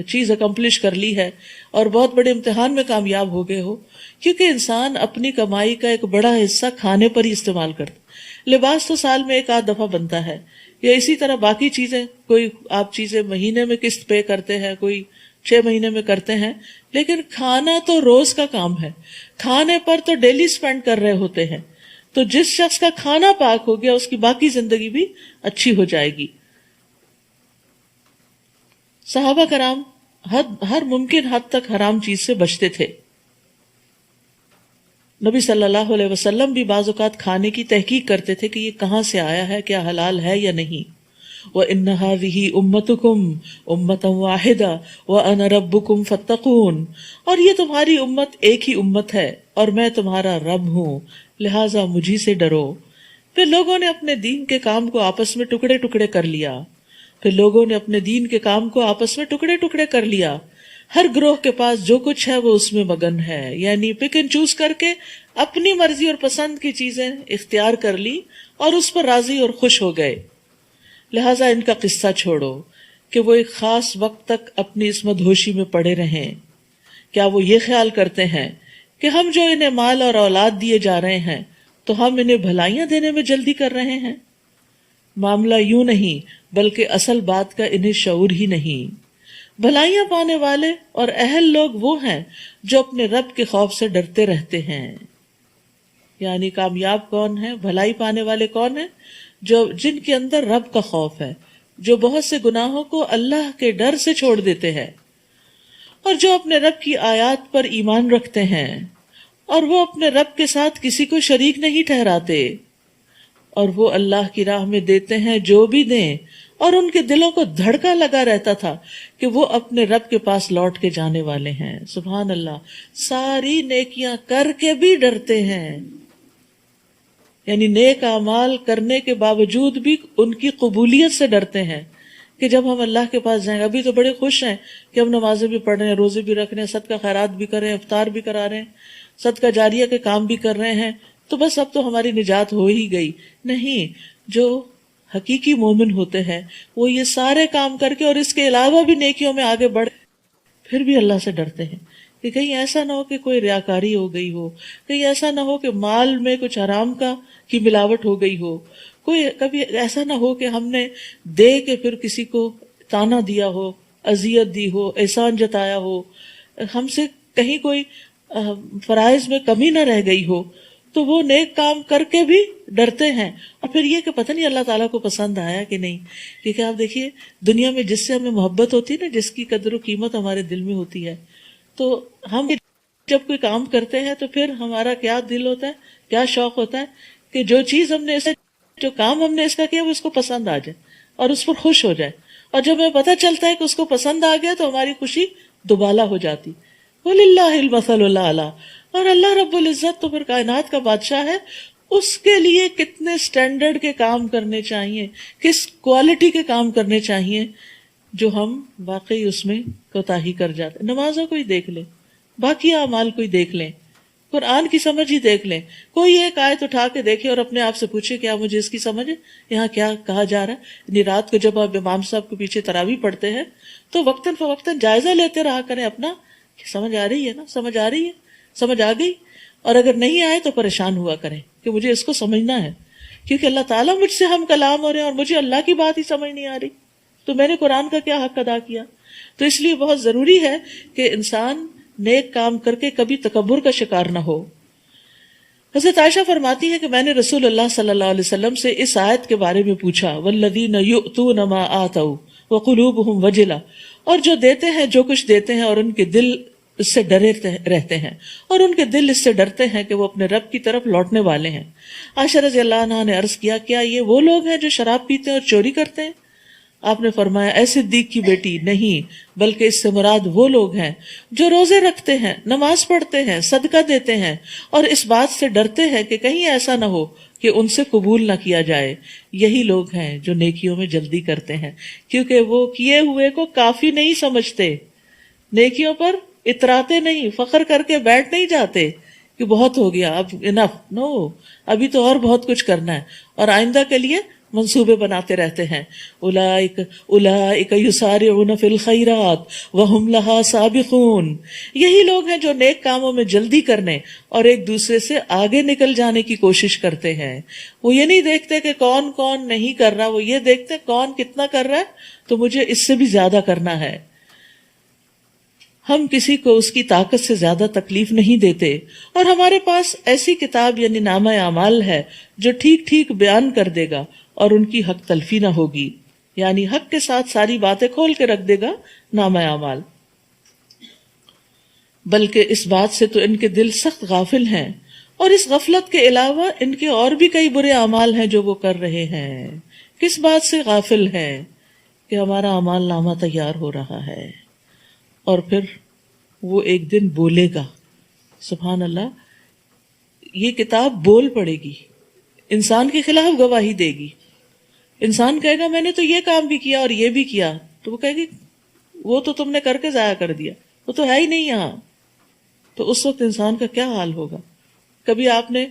چیز اکمپلش کر لی ہے اور بہت بڑے امتحان میں کامیاب ہو گئے ہو، کیونکہ انسان اپنی کمائی کا ایک بڑا حصہ کھانے پر ہی استعمال کرتا۔ لباس تو سال میں ایک آدھ دفعہ بنتا ہے، یا اسی طرح باقی چیزیں، کوئی آپ چیزیں مہینے میں قسط پے کرتے ہیں، کوئی 6 مہینے میں کرتے ہیں، لیکن کھانا تو روز کا کام ہے، کھانے پر تو ڈیلی سپینڈ کر رہے ہوتے ہیں۔ تو جس شخص کا کھانا پاک ہو گیا اس کی باقی زندگی بھی اچھی ہو جائے گی۔ صحابہ کرام ہر ممکن حد تک حرام چیز سے بچتے تھے۔ نبی صلی اللہ علیہ وسلم بھی بعض اوقات کھانے کی تحقیق کرتے تھے کہ یہ کہاں سے آیا ہے، کیا حلال ہے یا نہیں۔ وَإِنَّ هَذِهِ أُمَّتُكُمْ أُمَّةً وَاحِدَةً وَأَنَا رَبُّكُمْ فَاتَّقُونِ، اور یہ تمہاری امت ایک ہی امت ہے اور میں تمہارا رب ہوں، لہٰذا مجھی سے ڈرو۔ پھر لوگوں نے اپنے دین کے کام کو آپس میں ٹکڑے ٹکڑے کر لیا، ہر گروہ کے پاس جو کچھ ہے وہ اس میں مگن ہے، یعنی پک اینڈ چوز کر کے اپنی مرضی اور پسند کی چیزیں اختیار کر لی اور اس پر راضی اور خوش ہو گئے۔ لہٰذا ان کا قصہ چھوڑو کہ وہ ایک خاص وقت تک اپنی اس مدہوشی میں پڑے رہیں۔ کیا وہ یہ خیال کرتے ہیں کہ ہم جو انہیں مال اور اولاد دیے جا رہے ہیں تو ہم انہیں بھلائیاں دینے میں جلدی کر رہے ہیں؟ معاملہ یوں نہیں، بلکہ اصل بات کا انہیں شعور ہی نہیں۔ بھلائیاں پانے والے اور اہل لوگ وہ ہیں جو اپنے رب کے خوف سے ڈرتے رہتے ہیں۔ یعنی کامیاب کون ہے، بھلائی پانے والے کون ہیں؟ جن کے اندر رب کا خوف ہے، جو بہت سے گناہوں کو اللہ کے ڈر سے چھوڑ دیتے ہیں، اور جو اپنے رب کی آیات پر ایمان رکھتے ہیں، اور وہ اپنے رب کے ساتھ کسی کو شریک نہیں ٹھہراتے، اور وہ اللہ کی راہ میں دیتے ہیں جو بھی دیں، اور ان کے دلوں کو دھڑکا لگا رہتا تھا کہ وہ اپنے رب کے پاس لوٹ کے جانے والے ہیں۔ سبحان اللہ، ساری نیکیاں کر کے بھی ڈرتے ہیں، یعنی نیک اعمال کرنے کے باوجود بھی ان کی قبولیت سے ڈرتے ہیں کہ جب ہم اللہ کے پاس جائیں گے۔ ابھی تو بڑے خوش ہیں کہ ہم نمازیں بھی پڑھ رہے ہیں، روزے بھی رکھ رہے ہیں، صدقہ خیرات بھی کر رہے ہیں، افطار بھی کرا رہے ہیں، صدقہ جاریہ کے کام بھی کر رہے ہیں، تو بس اب تو ہماری نجات ہو ہی گئی۔ نہیں، جو حقیقی مومن ہوتے ہیں وہ یہ سارے کام کر کے اور اس کے علاوہ بھی نیکیوں میں آگے بڑھ پھر بھی اللہ سے ڈرتے ہیں کہ کہیں ایسا نہ ہو کہ کوئی ریاکاری ہو گئی ہو، کہیں ایسا نہ ہو کہ مال میں کچھ حرام کی ملاوٹ ہو گئی ہو، کبھی ایسا نہ ہو کہ ہم نے دے کے پھر کسی کو تانا دیا ہو، اذیت دی ہو، احسان جتایا ہو، ہم سے کہیں کوئی فرائض میں کمی نہ رہ گئی ہو، تو وہ نیک کام کر کے بھی ڈرتے ہیں۔ اور پھر یہ کہ پتہ نہیں اللہ تعالیٰ کو پسند آیا کہ نہیں، کیونکہ آپ دیکھیے دنیا میں جس سے ہمیں محبت ہوتی ہے نا، جس کی قدر و قیمت ہمارے دل میں ہوتی ہے، تو ہم جب کوئی کام کرتے ہیں تو پھر ہمارا کیا دل ہوتا ہے، کیا شوق ہوتا ہے کہ جو کام ہم نے اس کا کیا وہ اس کو پسند آ جائے اور اس پر خوش ہو جائے، اور جب ہمیں پتہ چلتا ہے کہ اس کو پسند آ گیا تو ہماری خوشی دوبالا ہو جاتی۔ وَلِلَّهِ الْمَثَلُ الْأَعْلَىٰ، اور اللہ رب العزت تو پھر کائنات کا بادشاہ ہے، اس کے لیے کتنے سٹینڈرڈ کے کام کرنے چاہیے، کس کوالٹی کے کام کرنے چاہیے جو ہم واقعی اس میں کوتاہی کر جاتے۔ نمازوں کو ہی دیکھ لیں، باقی اعمال کو ہی دیکھ لیں، قرآن کی سمجھ ہی دیکھ لیں، کوئی ایک آیت اٹھا کے دیکھے اور اپنے آپ سے پوچھے کیا مجھے اس کی سمجھ ہے، یہاں کیا کہا جا رہا ہے۔ یعنی رات کو جب آپ امام صاحب کے پیچھے تراویح پڑھتے ہیں تو وقتاً فوقتاً جائزہ لیتے رہا کریں اپنا، کہ سمجھ آ رہی ہے نا، سمجھ آ رہی ہے، سمجھ آ گئی، اور اگر نہیں آئے تو پریشان ہوا کریں کہ مجھے اس کو سمجھنا ہے، کیونکہ اللہ تعالیٰ مجھ سے ہم کلام ہو رہے ہیں اور مجھے اللہ کی بات ہی سمجھ نہیں آ رہی، تو میں نے قرآن کا کیا حق ادا کیا۔ تو اس لیے بہت ضروری ہے کہ انسان نیک کام کر کے کبھی تکبر کا شکار نہ ہو۔ حضرت عائشہ فرماتی ہے کہ میں نے رسول اللہ صلی اللہ علیہ وسلم سے اس آیت کے بارے میں پوچھا، والذین یؤتون ما آتوا وقلوبہم وجلہ، اور جو دیتے ہیں جو کچھ دیتے ہیں اور ان کے دل اس سے ڈرے رہتے ہیں، اور ان کے دل اس سے ڈرتے ہیں کہ وہ اپنے رب کی طرف لوٹنے والے ہیں۔ عائشہ رضی اللہ عنہا نے عرض کیا، کیا یہ وہ لوگ ہیں جو شراب پیتے ہیں اور چوری کرتے ہیں؟ آپ نے فرمایا، اے صدیق کی بیٹی، نہیں، بلکہ اس سے مراد وہ لوگ ہیں جو روزے رکھتے ہیں، نماز پڑھتے ہیں، صدقہ دیتے ہیں، اور اس بات سے ڈرتے ہیں کہ کہیں ایسا نہ ہو کہ ان سے قبول نہ کیا جائے۔ یہی لوگ ہیں جو نیکیوں میں جلدی کرتے ہیں، کیونکہ وہ کیے ہوئے کو کافی نہیں سمجھتے، نیکیوں پر اتراتے نہیں، فخر کر کے بیٹھ نہیں جاتے کہ بہت ہو گیا اب انف، نو، ابھی تو اور بہت کچھ کرنا ہے اور آئندہ کے لیے منصوبے بناتے رہتے ہیں. اولئک یسارعون فی الخیرات وہم لہا سابقون. یہی لوگ ہیں جو نیک کاموں میں جلدی کرنے اور ایک دوسرے سے آگے نکل جانے کی کوشش کرتے ہیں. وہ یہ نہیں دیکھتے کہ کون کون نہیں کر رہا، وہ یہ دیکھتے کون کتنا کر رہا ہے تو مجھے اس سے بھی زیادہ کرنا ہے. ہم کسی کو اس کی طاقت سے زیادہ تکلیف نہیں دیتے، اور ہمارے پاس ایسی کتاب یعنی نامہ اعمال ہے جو ٹھیک ٹھیک بیان کر دے گا اور ان کی حق تلفی نہ ہوگی. یعنی حق کے ساتھ ساری باتیں کھول کے رکھ دے گا نامہ اعمال. بلکہ اس بات سے تو ان کے دل سخت غافل ہیں، اور اس غفلت کے علاوہ ان کے اور بھی کئی برے اعمال ہیں جو وہ کر رہے ہیں. کس بات سے غافل ہیں؟ کہ ہمارا اعمال نامہ تیار ہو رہا ہے اور پھر وہ ایک دن بولے گا. سبحان اللہ، یہ کتاب بول پڑے گی، انسان کے خلاف گواہی دے گی. انسان کہے گا میں نے تو یہ کام بھی کیا اور یہ بھی کیا، تو وہ کہے گی وہ تو تم نے کر کے ضائع کر دیا، وہ تو ہے ہی نہیں یہاں. تو اس وقت انسان کا کیا حال ہوگا؟ کبھی آپ نے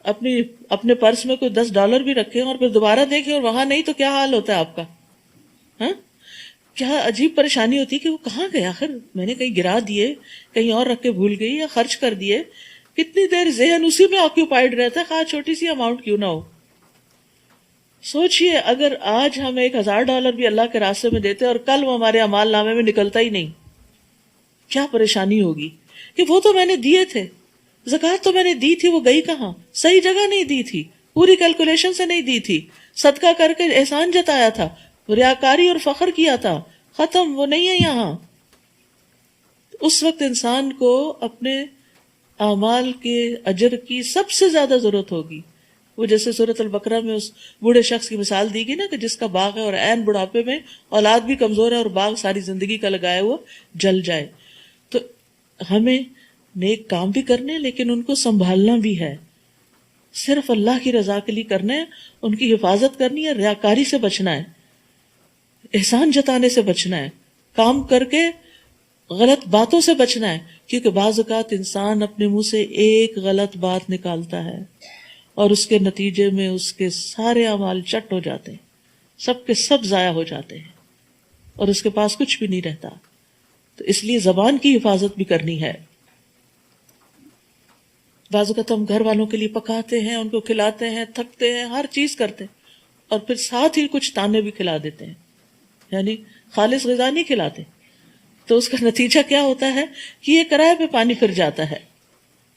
اپنے پرس میں کوئی $10 بھی رکھے اور پھر دوبارہ دیکھیں اور وہاں نہیں تو کیا حال ہوتا ہے آپ کا؟ ہاں، کیا عجیب پریشانی ہوتی ہے کہ وہ کہاں گئے آخر، میں نے کہیں گرا دیے، کہیں اور رکھ کے بھول گئی یا خرچ کر دیے. کتنی دیر ذہن اسی میں آکیوپائڈ رہتا ہے، خواہ چھوٹی سی اماؤنٹ کیوں نہ ہو. سوچئے اگر آج ہم $1000 بھی اللہ کے راستے میں دیتے اور کل وہ ہمارے اعمال نامے میں نکلتا ہی نہیں، کیا پریشانی ہوگی کہ وہ تو میں نے دیے تھے، زکوٰۃ تو میں نے دی تھی، وہ گئی کہاں؟ صحیح جگہ نہیں دی تھی، پوری کیلکولیشن سے نہیں دی تھی، صدقہ کر کے احسان جتایا تھا، ریاکاری اور فخر کیا تھا، ختم، وہ نہیں ہے یہاں. اس وقت انسان کو اپنے اعمال کے اجر کی سب سے زیادہ ضرورت ہوگی. وہ جیسے سورۃ البقرہ میں اس بوڑھے شخص کی مثال دی گئی نا کہ جس کا باغ ہے اور عین بڑھاپے میں اولاد بھی کمزور ہے اور باغ ساری زندگی کا لگایا ہوا جل جائے. تو ہمیں نیک کام بھی کرنے لیکن ان کو سنبھالنا بھی ہے، صرف اللہ کی رضا کے لیے کرنا ہے، ان کی حفاظت کرنی ہے، ریاکاری سے بچنا ہے، احسان جتانے سے بچنا ہے، کام کر کے غلط باتوں سے بچنا ہے. کیونکہ بعض اوقات انسان اپنے منہ سے ایک غلط بات نکالتا ہے اور اس کے نتیجے میں اس کے سارے اعمال چٹ ہو جاتے ہیں، سب کے سب ضائع ہو جاتے ہیں اور اس کے پاس کچھ بھی نہیں رہتا. تو اس لیے زبان کی حفاظت بھی کرنی ہے. بعض اوقات ہم گھر والوں کے لیے پکاتے ہیں، ان کو کھلاتے ہیں، تھکتے ہیں، ہر چیز کرتے ہیں، اور پھر ساتھ ہی کچھ تانے بھی کھلا دیتے ہیں، یعنی خالص غذا نہیں کھلاتے. تو اس کا نتیجہ کیا ہوتا ہے کہ یہ کرائے پہ پانی پھر جاتا ہے.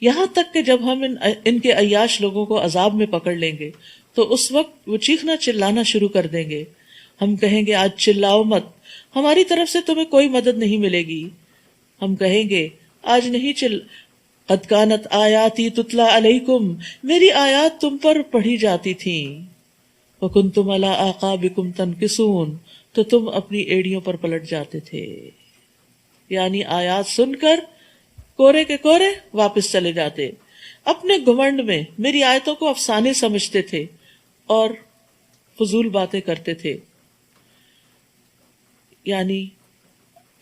یہاں تک کہ جب ہم ان کے عیاش لوگوں کو عذاب میں پکڑ لیں گے تو اس وقت وہ چیخنا چلانا شروع کر دیں گے. ہم کہیں گے آج چلاؤ مت، ہماری طرف سے تمہیں کوئی مدد نہیں ملے گی. ہم کہیں گے آج نہیں قد کانت آیاتی تتلا علیکم، میری آیات تم پر پڑھی جاتی تھیں، وکنتم علی اعقابکم تنکسون، تو تم اپنی ایڑیوں پر پلٹ جاتے تھے. یعنی آیات سن کر کورے کے کورے واپس چلے جاتے، اپنے گھمنڈ میں میری آیتوں کو افسانے سمجھتے تھے اور فضول باتیں کرتے تھے. یعنی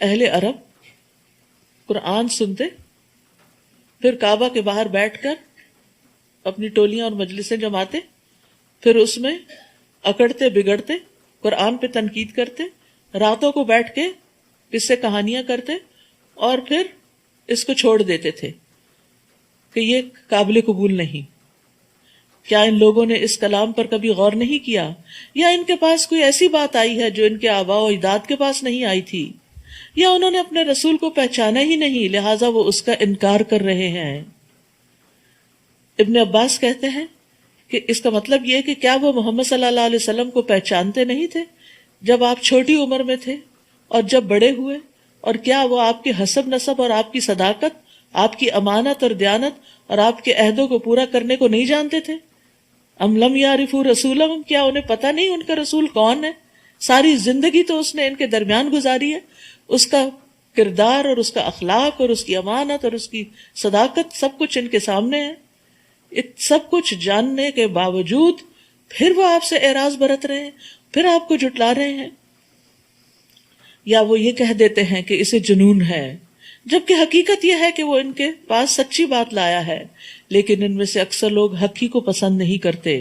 اہل عرب قرآن سنتے، پھر کعبہ کے باہر بیٹھ کر اپنی ٹولیاں اور مجلسیں جماتے، پھر اس میں اکڑتے بگڑتے، قرآن پہ تنقید کرتے، راتوں کو بیٹھ کے قصے کہانیاں کرتے، اور پھر اس کو چھوڑ دیتے تھے کہ یہ قابل قبول نہیں. کیا ان لوگوں نے اس کلام پر کبھی غور نہیں کیا؟ یا ان کے پاس کوئی ایسی بات آئی ہے جو ان کے آباء و اجداد کے پاس نہیں آئی تھی؟ یا انہوں نے اپنے رسول کو پہچانا ہی نہیں لہٰذا وہ اس کا انکار کر رہے ہیں؟ ابن عباس کہتے ہیں کہ اس کا مطلب یہ ہے کہ کیا وہ محمد صلی اللہ علیہ وسلم کو پہچانتے نہیں تھے جب آپ چھوٹی عمر میں تھے اور جب بڑے ہوئے؟ اور کیا وہ آپ کے حسب نسب اور آپ کی صداقت، آپ کی امانت اور دیانت اور آپ کے عہدوں کو پورا کرنے کو نہیں جانتے تھے؟ ام لم یعرفوا رسولہم، کیا انہیں پتہ نہیں ان کا رسول کون ہے؟ ساری زندگی تو اس نے ان کے درمیان گزاری ہے، اس کا کردار اور اس کا اخلاق اور اس کی امانت اور اس کی صداقت سب کچھ ان کے سامنے ہے. سب کچھ جاننے کے باوجود پھر وہ آپ سے اعراض برت رہے ہیں، پھر آپ کو جھٹلا رہے ہیں. یا وہ یہ کہہ دیتے ہیں کہ اسے جنون ہے، جبکہ حقیقت یہ ہے کہ وہ ان کے پاس سچی بات لایا ہے، لیکن ان میں سے اکثر لوگ حق ہی کو پسند نہیں کرتے.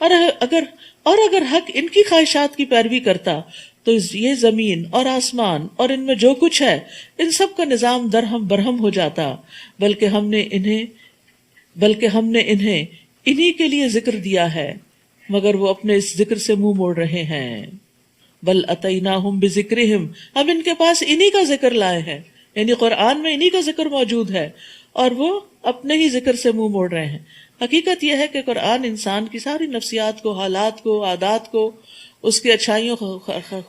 اور اگر حق ان کی خواہشات کی پیروی کرتا تو یہ زمین اور آسمان اور ان میں جو کچھ ہے ان سب کا نظام درہم برہم ہو جاتا، بلکہ ہم نے انہیں انہی کے لیے ذکر دیا ہے، مگر وہ اپنے اس ذکر سے منہ موڑ رہے ہیں۔ بل اتیناہم بذکرہم، ہم ان کے پاس انہی کا ذکر لائے ہیں، یعنی قرآن میں انہی کا ذکر موجود ہے اور وہ اپنے ہی ذکر سے منہ موڑ رہے ہیں۔ حقیقت یہ ہے کہ قرآن انسان کی ساری نفسیات کو، حالات کو، عادات کو، اس کی اچھائیوں،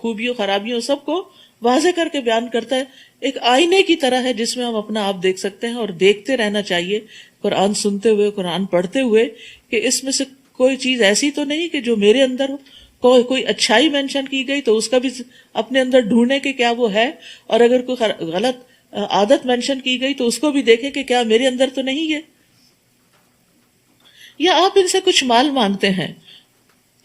خوبیوں، خرابیوں، سب کو واضح کر کے بیان کرتا ہے۔ ایک آئینے کی طرح ہے جس میں ہم اپنا آپ دیکھ سکتے ہیں، اور دیکھتے رہنا چاہیے قرآن سنتے ہوئے، قرآن پڑھتے ہوئے، کہ اس میں سے کوئی چیز ایسی تو نہیں کہ جو میرے اندر ہو، کوئی اچھائی مینشن کی گئی تو اس کا بھی اپنے اندر ڈھونڈے کہ کیا وہ ہے، اور اگر کوئی غلط عادت مینشن کی گئی تو اس کو بھی دیکھیں کہ کیا میرے اندر تو نہیں ہے۔ یا آپ ان سے کچھ مال مانگتے ہیں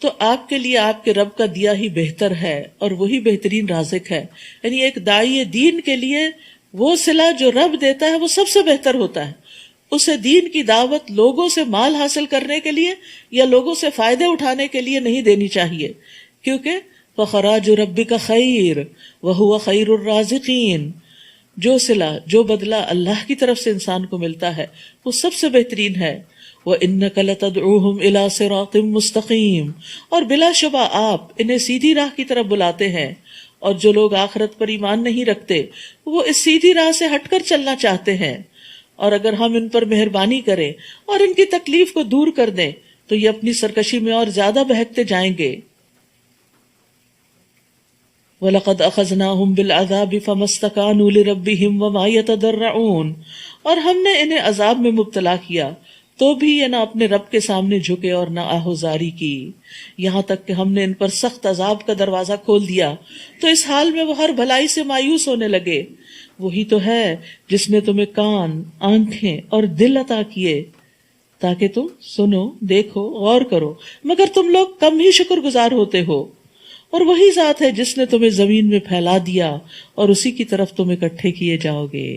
تو آپ کے لیے آپ کے رب کا دیا ہی بہتر ہے، اور وہی بہترین رازق ہے۔ یعنی ایک داعی دین کے لیے وہ صلہ جو رب دیتا ہے وہ سب سے بہتر ہوتا ہے۔ اسے دین کی دعوت لوگوں سے مال حاصل کرنے کے لیے یا لوگوں سے فائدے اٹھانے کے لیے نہیں دینی چاہیے، کیونکہ فَخَرَاجُ رَبِّكَ خَيْرٌ وَهُوَ خَيْرُ الرَّازِقِينَ، جو صلہ، جو بدلہ اللہ کی طرف سے انسان کو ملتا ہے وہ سب سے بہترین ہے۔ وَإِنَّكَ لَتَدْعُوهُمْ إِلَىٰ صِرَاطٍ مُّسْتَقِيمٍ، اور بلا شبہ آپ انہیں سیدھی راہ کی طرف بلاتے ہیں، اور جو لوگ آخرت پر ایمان نہیں رکھتے وہ اس سیدھی راہ سے ہٹ کر چلنا چاہتے ہیں، اور اگر ہم ان پر مہربانی کریں اور ان کی تکلیف کو دور کر دیں تو یہ اپنی سرکشی میں اور زیادہ بہکتے جائیں گے۔ وَلَقَدْ أَخَذْنَاهُمْ بِالْعَذَابِ فَمَا اسْتَكَانُوا لِرَبِّهِمْ وَمَا يَتَضَرَّعُونَ، اور ہم نے انہیں عذاب میں مبتلا کیا تو بھی یہ نہ اپنے رب کے سامنے جھکے اور نہ آہوزاری کی، یہاں تک کہ ہم نے ان پر سخت عذاب کا دروازہ کھول دیا تو اس حال میں وہ ہر بھلائی سے مایوس ہونے لگے۔ وہی تو ہے جس نے تمہیں کان، آنکھیں اور دل عطا کیے تاکہ تم سنو، دیکھو، غور کرو، مگر تم لوگ کم ہی شکر گزار ہوتے ہو۔ اور وہی ذات ہے جس نے تمہیں زمین میں پھیلا دیا اور اسی کی طرف تم اکٹھے کیے جاؤ گے۔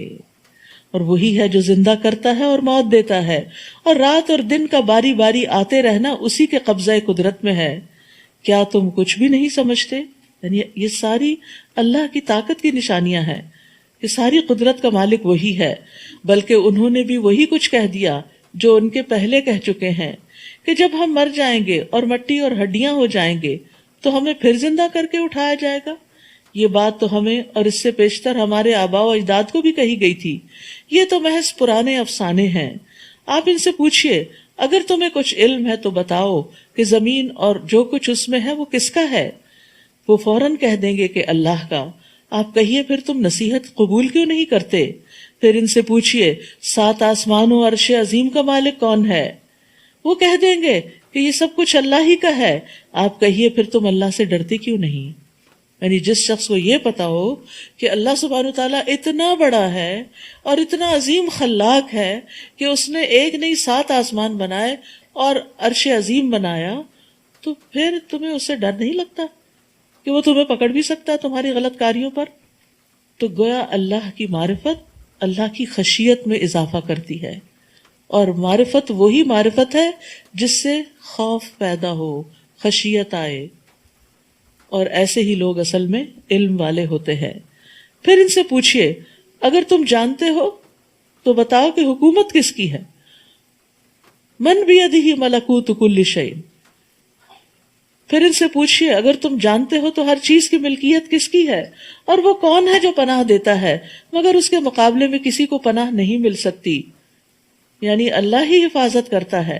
اور وہی ہے جو زندہ کرتا ہے اور موت دیتا ہے، اور رات اور دن کا باری باری آتے رہنا اسی کے قبضہ قدرت میں ہے۔ کیا تم کچھ بھی نہیں سمجھتے؟ یعنی یہ ساری اللہ کی طاقت کی نشانیاں ہیں کہ ساری قدرت کا مالک وہی ہے، بلکہ انہوں نے بھی وہی کچھ کہہ دیا جو ان کے پہلے کہہ چکے ہیں کہ جب ہم مر جائیں گے اور مٹی اور ہڈیاں ہو جائیں گے تو ہمیں پھر زندہ کر کے اٹھایا جائے گا۔ یہ بات تو ہمیں اور اس سے پیشتر ہمارے آباء و اجداد کو بھی کہی گئی تھی، یہ تو محض پرانے افسانے ہیں۔ آپ ان سے پوچھئے اگر تمہیں کچھ علم ہے تو بتاؤ کہ زمین اور جو کچھ اس میں ہے وہ کس کا ہے؟ وہ فوراً کہہ دیں گے کہ اللہ کا۔ آپ کہیے پھر تم نصیحت قبول کیوں نہیں کرتے؟ پھر ان سے پوچھئے 7 آسمانوں عرش عظیم کا مالک کون ہے؟ وہ کہہ دیں گے کہ یہ سب کچھ اللہ ہی کا ہے۔ آپ کہیے پھر تم اللہ سے ڈرتے کیوں نہیں؟ یعنی جس شخص کو یہ پتا ہو کہ اللہ سبحانہ وتعالیٰ اتنا بڑا ہے اور اتنا عظیم خلاق ہے کہ اس نے ایک نہیں 7 آسمان بنائے اور عرش عظیم بنایا، تو پھر تمہیں اس سے ڈر نہیں لگتا کہ وہ تمہیں پکڑ بھی سکتا ہے تمہاری غلط کاریوں پر؟ تو گویا اللہ کی معرفت اللہ کی خشیت میں اضافہ کرتی ہے، اور معرفت وہی معرفت ہے جس سے خوف پیدا ہو، خشیت آئے، اور ایسے ہی لوگ اصل میں علم والے ہوتے ہیں۔ پھر ان سے پوچھئے اگر تم جانتے ہو تو بتاؤ کہ حکومت کس کی ہے؟ من بیدہ ملکوت کل شیء۔ پھر ان سے پوچھئے اگر تم جانتے ہو تو ہر چیز کی ملکیت کس کی ہے، اور وہ کون ہے جو پناہ دیتا ہے مگر اس کے مقابلے میں کسی کو پناہ نہیں مل سکتی؟ یعنی اللہ ہی حفاظت کرتا ہے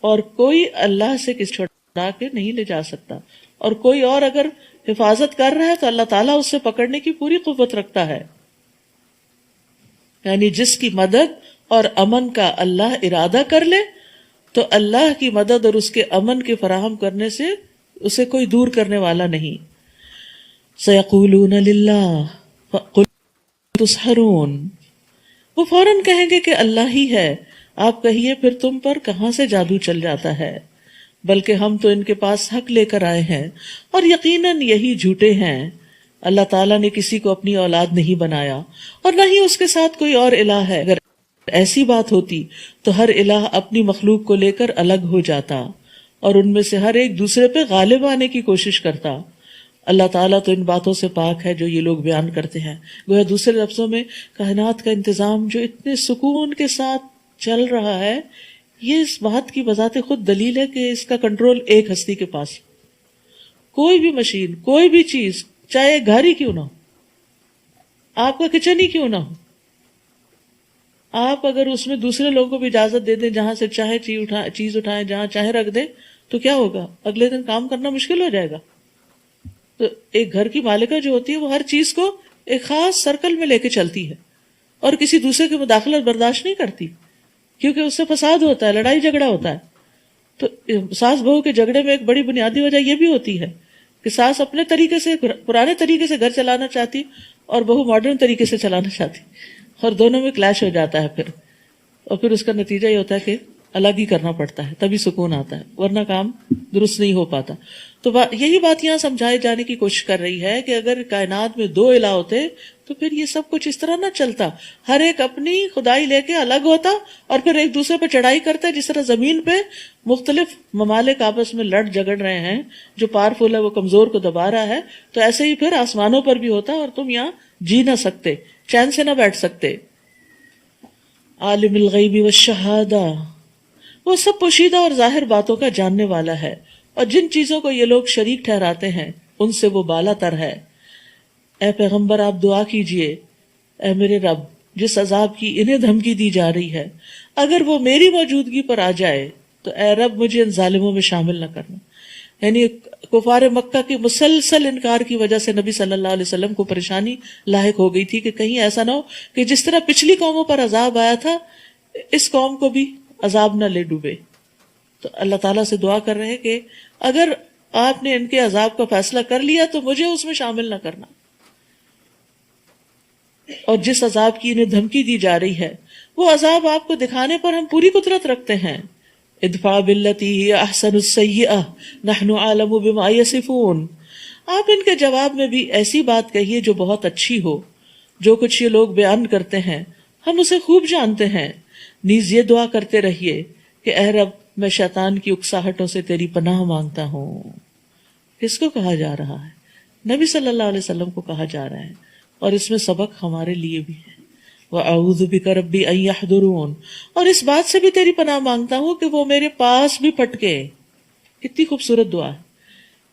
اور کوئی اللہ سے کسی چھڑا کے نہیں لے جا سکتا، اور کوئی اور اگر حفاظت کر رہا ہے تو اللہ تعالیٰ اسے پکڑنے کی پوری قوت رکھتا ہے۔ یعنی جس کی مدد اور امن کا اللہ ارادہ کر لے تو اللہ کی مدد اور اس کے امن کے فراہم کرنے سے اسے کوئی دور کرنے والا نہیں۔ سَيَقُولُونَ لِلَّهِ فَقُلْ تُسْحَرُونَ، وہ فوراً کہیں گے کہ اللہ ہی ہے۔ آپ کہیے پھر تم پر کہاں سے جادو چل جاتا ہے؟ بلکہ ہم تو ان کے پاس حق لے کر آئے ہیں اور یقیناً یہی جھوٹے ہیں۔ اللہ تعالیٰ نے کسی کو اپنی اولاد نہیں بنایا اور نہ ہی اس کے ساتھ کوئی اور الہ ہے۔ اگر ایسی بات ہوتی تو ہر الہ اپنی مخلوق کو لے کر الگ ہو جاتا، اور ان میں سے ہر ایک دوسرے پہ غالب آنے کی کوشش کرتا. اللہ تعالیٰ تو ان باتوں سے پاک ہے جو یہ لوگ بیان کرتے ہیں. گویا دوسرے لفظوں میں کائنات کا انتظام جو اتنے سکون کے ساتھ چل رہا ہے، یہ اس بات کی بذات خود دلیل ہے کہ اس کا کنٹرول ایک ہستی کے پاس. کوئی بھی مشین، کوئی بھی چیز، چاہے گھر ہی کیوں نہ ہو، آپ کا کچن ہی کیوں نہ ہو، آپ اگر اس میں دوسرے لوگوں کو بھی اجازت دے دیں جہاں سے چاہے چیز اٹھائیں، جہاں چاہے رکھ دیں، تو کیا ہوگا؟ اگلے دن کام کرنا مشکل ہو جائے گا. تو ایک گھر کی مالکہ جو ہوتی ہے وہ ہر چیز کو ایک خاص سرکل میں لے کے چلتی ہے اور کسی دوسرے کی مداخلت برداشت نہیں کرتی، کیونکہ اس سے فساد ہوتا ہے، لڑائی جھگڑا ہوتا ہے. تو ساس بہو کے جھگڑے میں ایک بڑی بنیادی وجہ یہ بھی ہوتی ہے کہ ساس اپنے طریقے سے، پرانے طریقے سے گھر چلانا چاہتی اور بہو ماڈرن طریقے سے چلانا چاہتی، اور دونوں میں کلیش ہو جاتا ہے پھر، اور پھر اس کا نتیجہ یہ ہوتا ہے کہ الگ ہی کرنا پڑتا ہے، تبھی سکون آتا ہے، ورنہ کام درست نہیں ہو پاتا. تو یہی بات یہاں سمجھائے جانے کی کوشش کر رہی ہے کہ اگر کائنات میں دو الہ ہوتے تو پھر یہ سب کچھ اس طرح نہ چلتا. ہر ایک اپنی خدائی لے کے الگ ہوتا اور پھر ایک دوسرے پہ چڑھائی کرتا ہے. جس طرح زمین پہ مختلف ممالک آپس میں لڑ جھگڑ رہے ہیں، جو پاورفل ہے وہ کمزور کو دبا رہا ہے، تو ایسے ہی پھر آسمانوں پر بھی ہوتا اور تم یہاں جی نہ سکتے، چین سے نہ بیٹھ سکتے. عالم الغیب والشہادہ، وہ سب پوشیدہ اور ظاہر باتوں کا جاننے والا ہے، اور جن چیزوں کو یہ لوگ شریک ٹھہراتے ہیں ان سے وہ بالا تر ہے. اے پیغمبر آپ دعا کیجئے، اے میرے رب جس عذاب کی انہیں دھمکی دی جا رہی ہے، اگر وہ میری موجودگی پر آ جائے تو اے رب مجھے ان ظالموں میں شامل نہ کرنا. یعنی کفار مکہ کے مسلسل انکار کی وجہ سے نبی صلی اللہ علیہ وسلم کو پریشانی لاحق ہو گئی تھی کہ کہیں ایسا نہ ہو کہ جس طرح پچھلی قوموں پر عذاب آیا تھا اس قوم کو بھی عذاب نہ لے ڈوبے. تو اللہ تعالیٰ سے دعا کر رہے ہیں کہ اگر آپ نے ان کے عذاب کا فیصلہ کر لیا تو مجھے اس میں شامل نہ کرنا. اور جس عذاب کی انہیں دھمکی دی جا رہی ہے وہ عذاب آپ کو دکھانے پر ہم پوری قدرت رکھتے ہیں. ادفع باللتی ہی احسن السیئہ نحن اعلم بما یصفون. آپ ان کے جواب میں بھی ایسی بات کہیے جو بہت اچھی ہو. جو کچھ یہ لوگ بیان کرتے ہیں ہم اسے خوب جانتے ہیں. نیز یہ دعا کرتے رہیے کہ اے رب میں شیطان کی اکساہٹوں سے تیری پناہ مانگتا ہوں. کس کو کہا جا رہا ہے؟ نبی صلی اللہ علیہ وسلم کو کہا جا رہا ہے، اور اس میں سبق ہمارے لیے بھی ہے. وَأَعُوذُ بِكَ رَبِّ أَن يَحْضُرُونَ، اور اس بات سے بھی تیری پناہ مانگتا ہوں کہ وہ میرے پاس بھی پھٹکے. کتنی خوبصورت دعا ہے.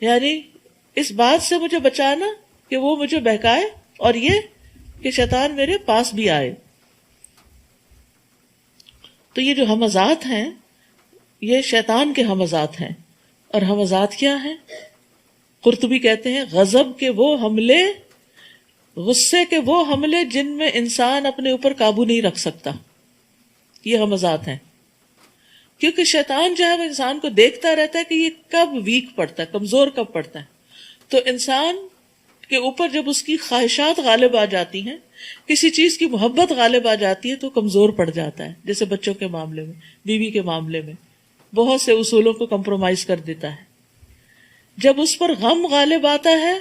یعنی اس بات سے مجھے بچانا کہ وہ مجھے بہکائے، اور یہ کہ شیطان میرے پاس بھی آئے. تو یہ جو ہمزات ہیں یہ شیطان کے ہمزات ہیں. اور ہمزات کیا ہیں؟ قرطبی کہتے ہیں غضب کے وہ حملے، غصے کے وہ حملے جن میں انسان اپنے اوپر قابو نہیں رکھ سکتا. یہ ہمزات ہیں. کیونکہ شیطان جو ہے وہ انسان کو دیکھتا رہتا ہے کہ یہ کب ویک پڑتا ہے، کمزور کب پڑتا ہے. تو انسان کے اوپر جب اس کی خواہشات غالب آ جاتی ہیں، کسی چیز کی محبت غالب آ جاتی ہے تو کمزور پڑ جاتا ہے. جیسے بچوں کے معاملے میں، بیوی کے معاملے میں بہت سے اصولوں کو کمپرومائز کر دیتا ہے. جب اس پر غم غالب آتا ہے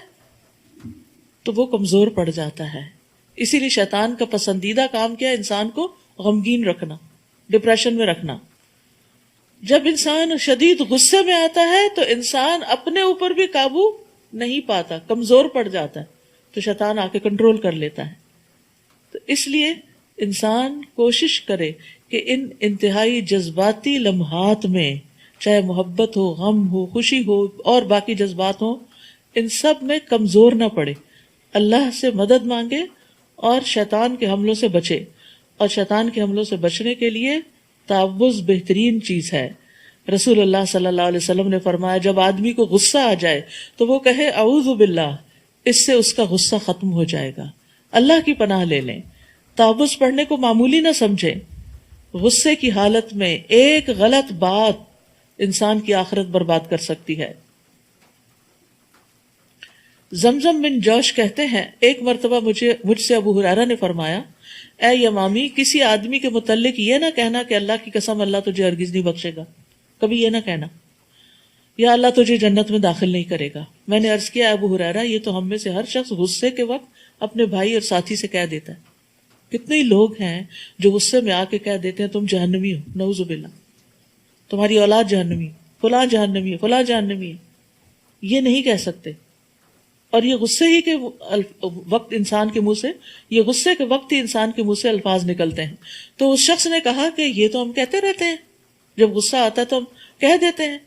تو وہ کمزور پڑ جاتا ہے. اسی لیے شیطان کا پسندیدہ کام کیا ہے؟ انسان کو غمگین رکھنا، ڈپریشن میں رکھنا. جب انسان شدید غصے میں آتا ہے تو انسان اپنے اوپر بھی قابو نہیں پاتا، کمزور پڑ جاتا ہے، تو شیطان آ کے کنٹرول کر لیتا ہے. تو اس لیے انسان کوشش کرے کہ ان انتہائی جذباتی لمحات میں، چاہے محبت ہو، غم ہو، خوشی ہو اور باقی جذبات ہوں، ان سب میں کمزور نہ پڑے. اللہ سے مدد مانگے اور شیطان کے حملوں سے بچے. اور شیطان کے حملوں سے بچنے کے لیے تعوذ بہترین چیز ہے. رسول اللہ صلی اللہ علیہ وسلم نے فرمایا جب آدمی کو غصہ آ جائے تو وہ کہے اعوذ باللہ، اس سے اس کا غصہ ختم ہو جائے گا. اللہ کی پناہ لے لیں. تعوذ پڑھنے کو معمولی نہ سمجھیں. غصے کی حالت میں ایک غلط بات انسان کی آخرت برباد کر سکتی ہے. زمزم بن جوش کہتے ہیں ایک مرتبہ مجھ سے ابو ہریرہ نے فرمایا اے یمامی، کسی آدمی کے متعلق یہ نہ کہنا کہ اللہ کی قسم اللہ تجھے ہرگز نہیں بخشے گا. کبھی یہ نہ کہنا یا اللہ تجھے جنت میں داخل نہیں کرے گا. میں نے عرض کیا ابو ہریرہ یہ تو ہم میں سے ہر شخص غصے کے وقت اپنے بھائی اور ساتھی سے کہہ دیتا ہے. کتنے ہی لوگ ہیں جو غصے میں آ کے کہہ دیتے ہیں تم جہنمی ہو، نعوذ باللہ، تمہاری اولاد جہنمی. فلاں جہنمی ہے، فلاں جہنمی ہے، یہ نہیں کہہ سکتے. اور یہ غصے ہی کے وقت انسان کے منہ سے، یہ غصے کے وقت ہی انسان کے منہ سے الفاظ نکلتے ہیں. تو اس شخص نے کہا کہ یہ تو ہم کہتے رہتے ہیں، جب غصہ آتا ہے تو ہم کہہ دیتے ہیں.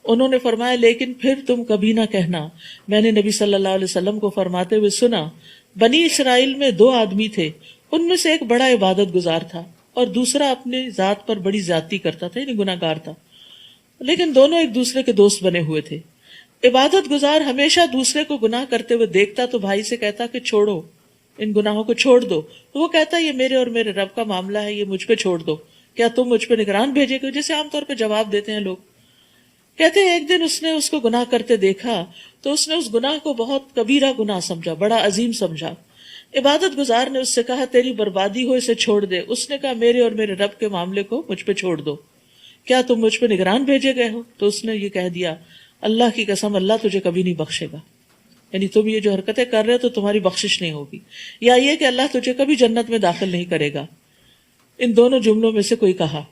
انہوں نے فرمایا لیکن پھر تم کبھی نہ کہنا. میں نے نبی صلی اللہ علیہ وسلم کو فرماتے ہوئے سنا، بنی اسرائیل میں 2 آدمی تھے، ان میں سے ایک بڑا عبادت گزار تھا اور دوسرا اپنی ذات پر بڑی زیادتی کرتا تھا، یعنی گناہ گار تھا، لیکن دونوں ایک دوسرے کے دوست بنے ہوئے تھے. عبادت گزار ہمیشہ دوسرے کو گناہ کرتے ہوئے دیکھتا تو بھائی سے کہتا کہ چھوڑو، ان گناہوں کو چھوڑ دو. تو وہ کہتا یہ میرے اور میرے رب کا معاملہ ہے، یہ مجھ پہ چھوڑ دو، کیا تم مجھ پہ نگران بھیجے گے؟ جیسے عام طور پہ جواب دیتے ہیں لوگ. کہتے ہیں ایک دن اس نے اس کو گناہ کرتے دیکھا تو اس نے اس گناہ کو بہت کبیرہ گناہ سمجھا، بڑا عظیم سمجھا. عبادت گزار نے اس سے کہا تیری بربادی ہو، اسے چھوڑ دے. اس نے کہا میرے اور میرے رب کے معاملے کو مجھ پہ چھوڑ دو، کیا تم مجھ پہ نگران بھیجے گئے ہو؟ تو اس نے یہ کہہ دیا اللہ کی قسم اللہ تجھے کبھی نہیں بخشے گا، یعنی تم یہ جو حرکتیں کر رہے ہو تو تمہاری بخشش نہیں ہوگی، یا یہ کہ اللہ تجھے کبھی جنت میں داخل نہیں کرے گا. ان دونوں جملوں میں سے کوئی کہا.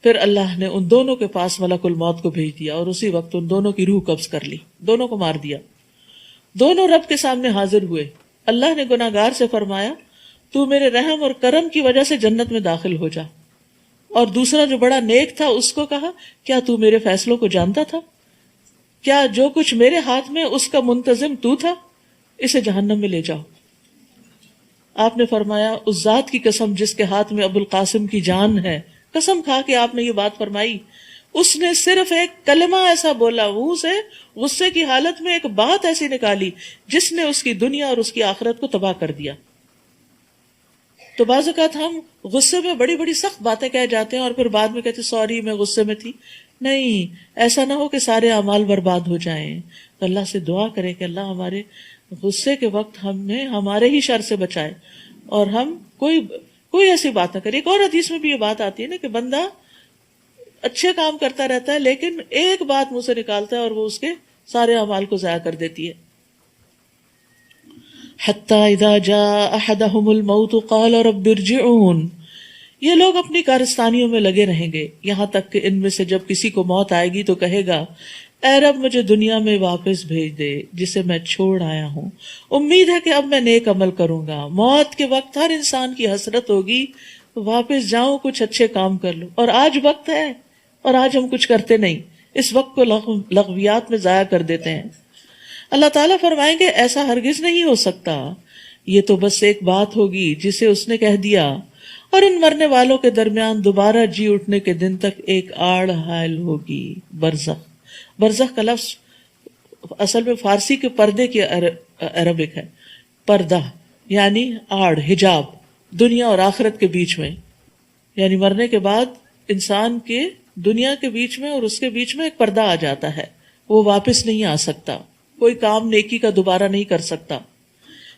پھر اللہ نے ان دونوں کے پاس ملک الموت کو بھیج دیا اور اسی وقت ان دونوں کی روح قبض کر لی، دونوں کو مار دیا. دونوں رب کے سامنے حاضر ہوئے. اللہ نے گناہ گار سے فرمایا تو میرے رحم اور کرم کی وجہ سے جنت میں داخل ہو جا. اور دوسرا جو بڑا نیک تھا اس کو کہا کیا تو میرے فیصلوں کو جانتا تھا؟ کیا جو کچھ میرے ہاتھ میں اس کا منتظم تو تھا؟ اسے جہنم میں لے جاؤ. آپ نے فرمایا اس ذات کی قسم جس کے ہاتھ میں ابو القاسم کی جان ہے، قسم کھا کے آپ نے یہ بات فرمائی. اس نے صرف ایک کلمہ ایسا بولا، منہ سے غصے کی حالت میں ایک بات ایسی نکالی جس نے اس کی دنیا اور اس کی آخرت کو تباہ کر دیا. تو بعض اوقات ہم غصے میں بڑی بڑی سخت باتیں کہہ جاتے ہیں اور پھر بعد میں کہتے سوری میں غصے میں تھی. نہیں، ایسا نہ ہو کہ سارے اعمال برباد ہو جائیں. تو اللہ سے دعا کرے کہ اللہ ہمارے غصے کے وقت ہمیں ہمارے ہی شر سے بچائے اور ہم کوئی ایسی بات نہ کرے. ایک اور حدیث میں بھی یہ بات آتی ہے نا کہ بندہ اچھے کام کرتا رہتا ہے لیکن ایک بات منہ سے نکالتا ہے اور وہ اس کے سارے اعمال کو ضائع کر دیتی ہے. حتی اذا جاء احدهم الموت قال رب ارجعون. یہ لوگ اپنی کارستانیوں میں لگے رہیں گے یہاں تک کہ ان میں سے جب کسی کو موت آئے گی تو کہے گا اے رب مجھے دنیا میں واپس بھیج دے جسے میں چھوڑ آیا ہوں، امید ہے کہ اب میں نیک عمل کروں گا. موت کے وقت ہر انسان کی حسرت ہوگی واپس جاؤں، کچھ اچھے کام کر لوں. اور آج وقت ہے اور آج ہم کچھ کرتے نہیں، اس وقت کو لغویات میں ضائع کر دیتے ہیں. اللہ تعالیٰ فرمائیں گے ایسا ہرگز نہیں ہو سکتا، یہ تو بس ایک بات ہوگی جسے اس نے کہہ دیا. اور ان مرنے والوں کے درمیان دوبارہ جی اٹھنے کے دن تک ایک آڑ حائل ہوگی. برزخ، برزخ کا لفظ اصل میں فارسی کے پردے کی عربک ہے. پردہ یعنی آڑ، حجاب، دنیا اور آخرت کے بیچ میں، یعنی مرنے کے بعد انسان کے دنیا کے بیچ میں اور اس کے بیچ میں ایک پردہ آ جاتا ہے، وہ واپس نہیں آ سکتا، کوئی کام نیکی کا دوبارہ نہیں کر سکتا.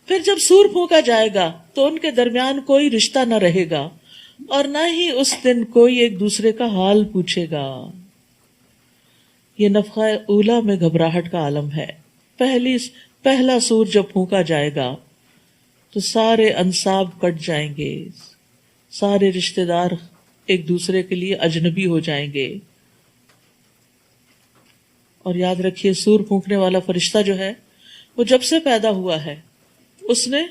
پھر جب سور پھونکا جائے گا تو ان کے درمیان کوئی رشتہ نہ رہے گا اور نہ ہی اس دن کوئی ایک دوسرے کا حال پوچھے گا. یہ نفخہ اولا میں گھبراہٹ کا عالم ہے. پہلا سور جب پھونکا جائے گا تو سارے انساب کٹ جائیں گے، سارے رشتہ دار ایک دوسرے کے لیے اجنبی ہو جائیں گے. اور یاد رکھیے سور پھونکنے والا فرشتہ جو ہے وہ جب سے پیدا ہوا ہے اس نے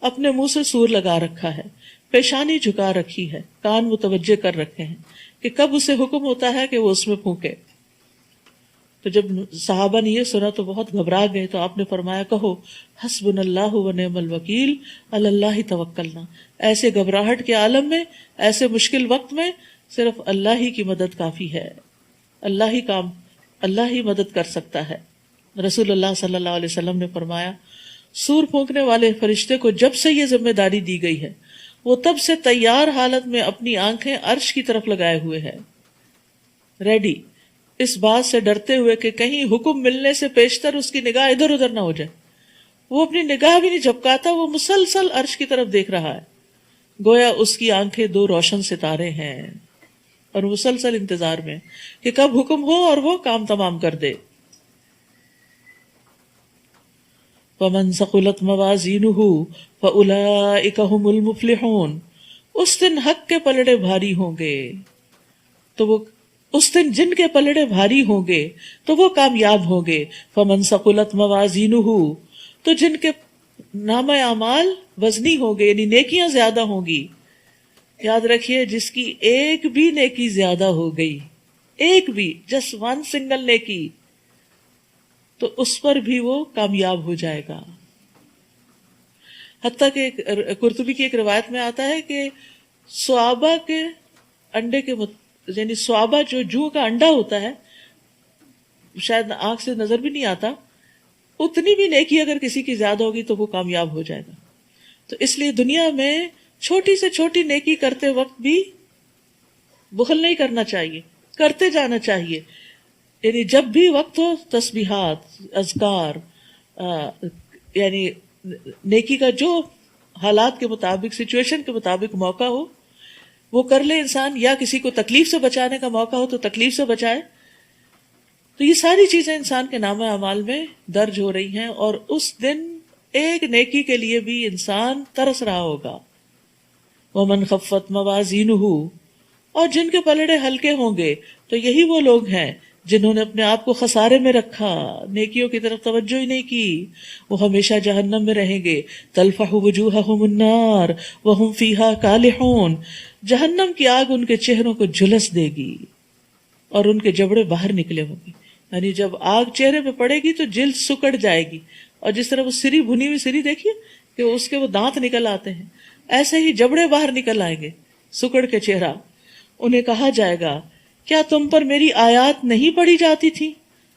اپنے منہ سے سور لگا رکھا ہے، پیشانی جھکا رکھی ہے، کان متوجہ کر رکھے ہیں کہ کب اسے حکم ہوتا ہے کہ وہ اس میں پھونکے. تو جب صحابہ نے یہ سنا تو بہت گھبرا گئے. تو آپ نے فرمایا کہو حسبنا اللہ و نعم الوکیل علی اللہ توکلنا. ایسے گھبراہٹ کے عالم میں، ایسے مشکل وقت میں صرف اللہ ہی کی مدد کافی ہے، اللہ ہی مدد کر سکتا ہے. رسول اللہ صلی اللہ علیہ وسلم نے فرمایا سور پھونکنے والے فرشتے کو جب سے یہ ذمہ داری دی گئی ہے وہ تب سے تیار حالت میں اپنی آنکھیں عرش کی طرف لگائے ہوئے ہے، ریڈی، اس بات سے ڈرتے ہوئے کہ کہیں حکم ملنے سے پیشتر اس کی نگاہ ادھر ادھر نہ ہو جائے. وہ اپنی نگاہ بھی نہیں جھپکاتا، وہ مسلسل عرش کی طرف دیکھ رہا ہے، گویا اس کی آنکھیں 2 روشن ستارے ہیں اور مسلسل انتظار میں کہ کب حکم ہو اور وہ کام تمام کر دے. وَمَن ثَقُلَتْ مَوَازِينُهُ فَأُولَئِكَ هُمُ الْمُفْلِحُونَ. اس دن حق کے پلڑے بھاری ہوں گے تو وہ اس دن جن کے پلڑے بھاری ہوں گے تو وہ کامیاب ہوں گے. فمن ثقلت موازینہ، تو جن کے نامہ اعمال وزنی ہوں گے یعنی نیکیاں زیادہ ہوں گی. یاد رکھیے جس کی ایک بھی نیکی زیادہ ہو گئی، ایک بھی، جسٹ ون سنگل نیکی، تو اس پر بھی وہ کامیاب ہو جائے گا. حتیٰ کہ قرطبی کی ایک روایت میں آتا ہے کہ صوابہ کے انڈے کے یعنی صوابہ جو جوہ کا انڈا ہوتا ہے، شاید آنکھ سے نظر بھی نہیں آتا، اتنی بھی نیکی اگر کسی کی زیادہ ہوگی تو وہ کامیاب ہو جائے گا. تو اس لیے دنیا میں چھوٹی سے چھوٹی نیکی کرتے وقت بھی بخل نہیں کرنا چاہیے، کرتے جانا چاہیے. یعنی جب بھی وقت ہو تسبیحات، اذکار، یعنی نیکی کا جو حالات کے مطابق، سچویشن کے مطابق موقع ہو وہ کر لے انسان، یا کسی کو تکلیف سے بچانے کا موقع ہو تو تکلیف سے بچائے. تو یہ ساری چیزیں انسان کے نامہ اعمال میں درج ہو رہی ہیں، اور اس دن ایک نیکی کے لیے بھی انسان ترس رہا ہوگا. وَمَنْ خَفَّتْ مَوَازِينُهُ، اور جن کے پلڑے ہلکے ہوں گے تو یہی وہ لوگ ہیں جنہوں نے اپنے آپ کو خسارے میں رکھا، نیکیوں کی طرف توجہ ہی نہیں کی، وہ ہمیشہ جہنم میں رہیں گے. تلفح وجوہہم النار وہم فیہا کالحون، جہنم کی آگ ان کے چہروں کو جھلس دے گی اور ان کے جبڑے باہر نکلے ہوں گے. یعنی جب آگ چہرے پہ پڑے گی تو جلد سکڑ جائے گی، اور جس طرح وہ سری، بھنی ہوئی سری دیکھیے کہ اس کے وہ دانت نکل آتے ہیں، ایسے ہی جبڑے باہر نکل آئیں گے سکڑ کے چہرہ. انہیں کہا جائے گا کیا تم پر میری آیات نہیں پڑھی جاتی تھی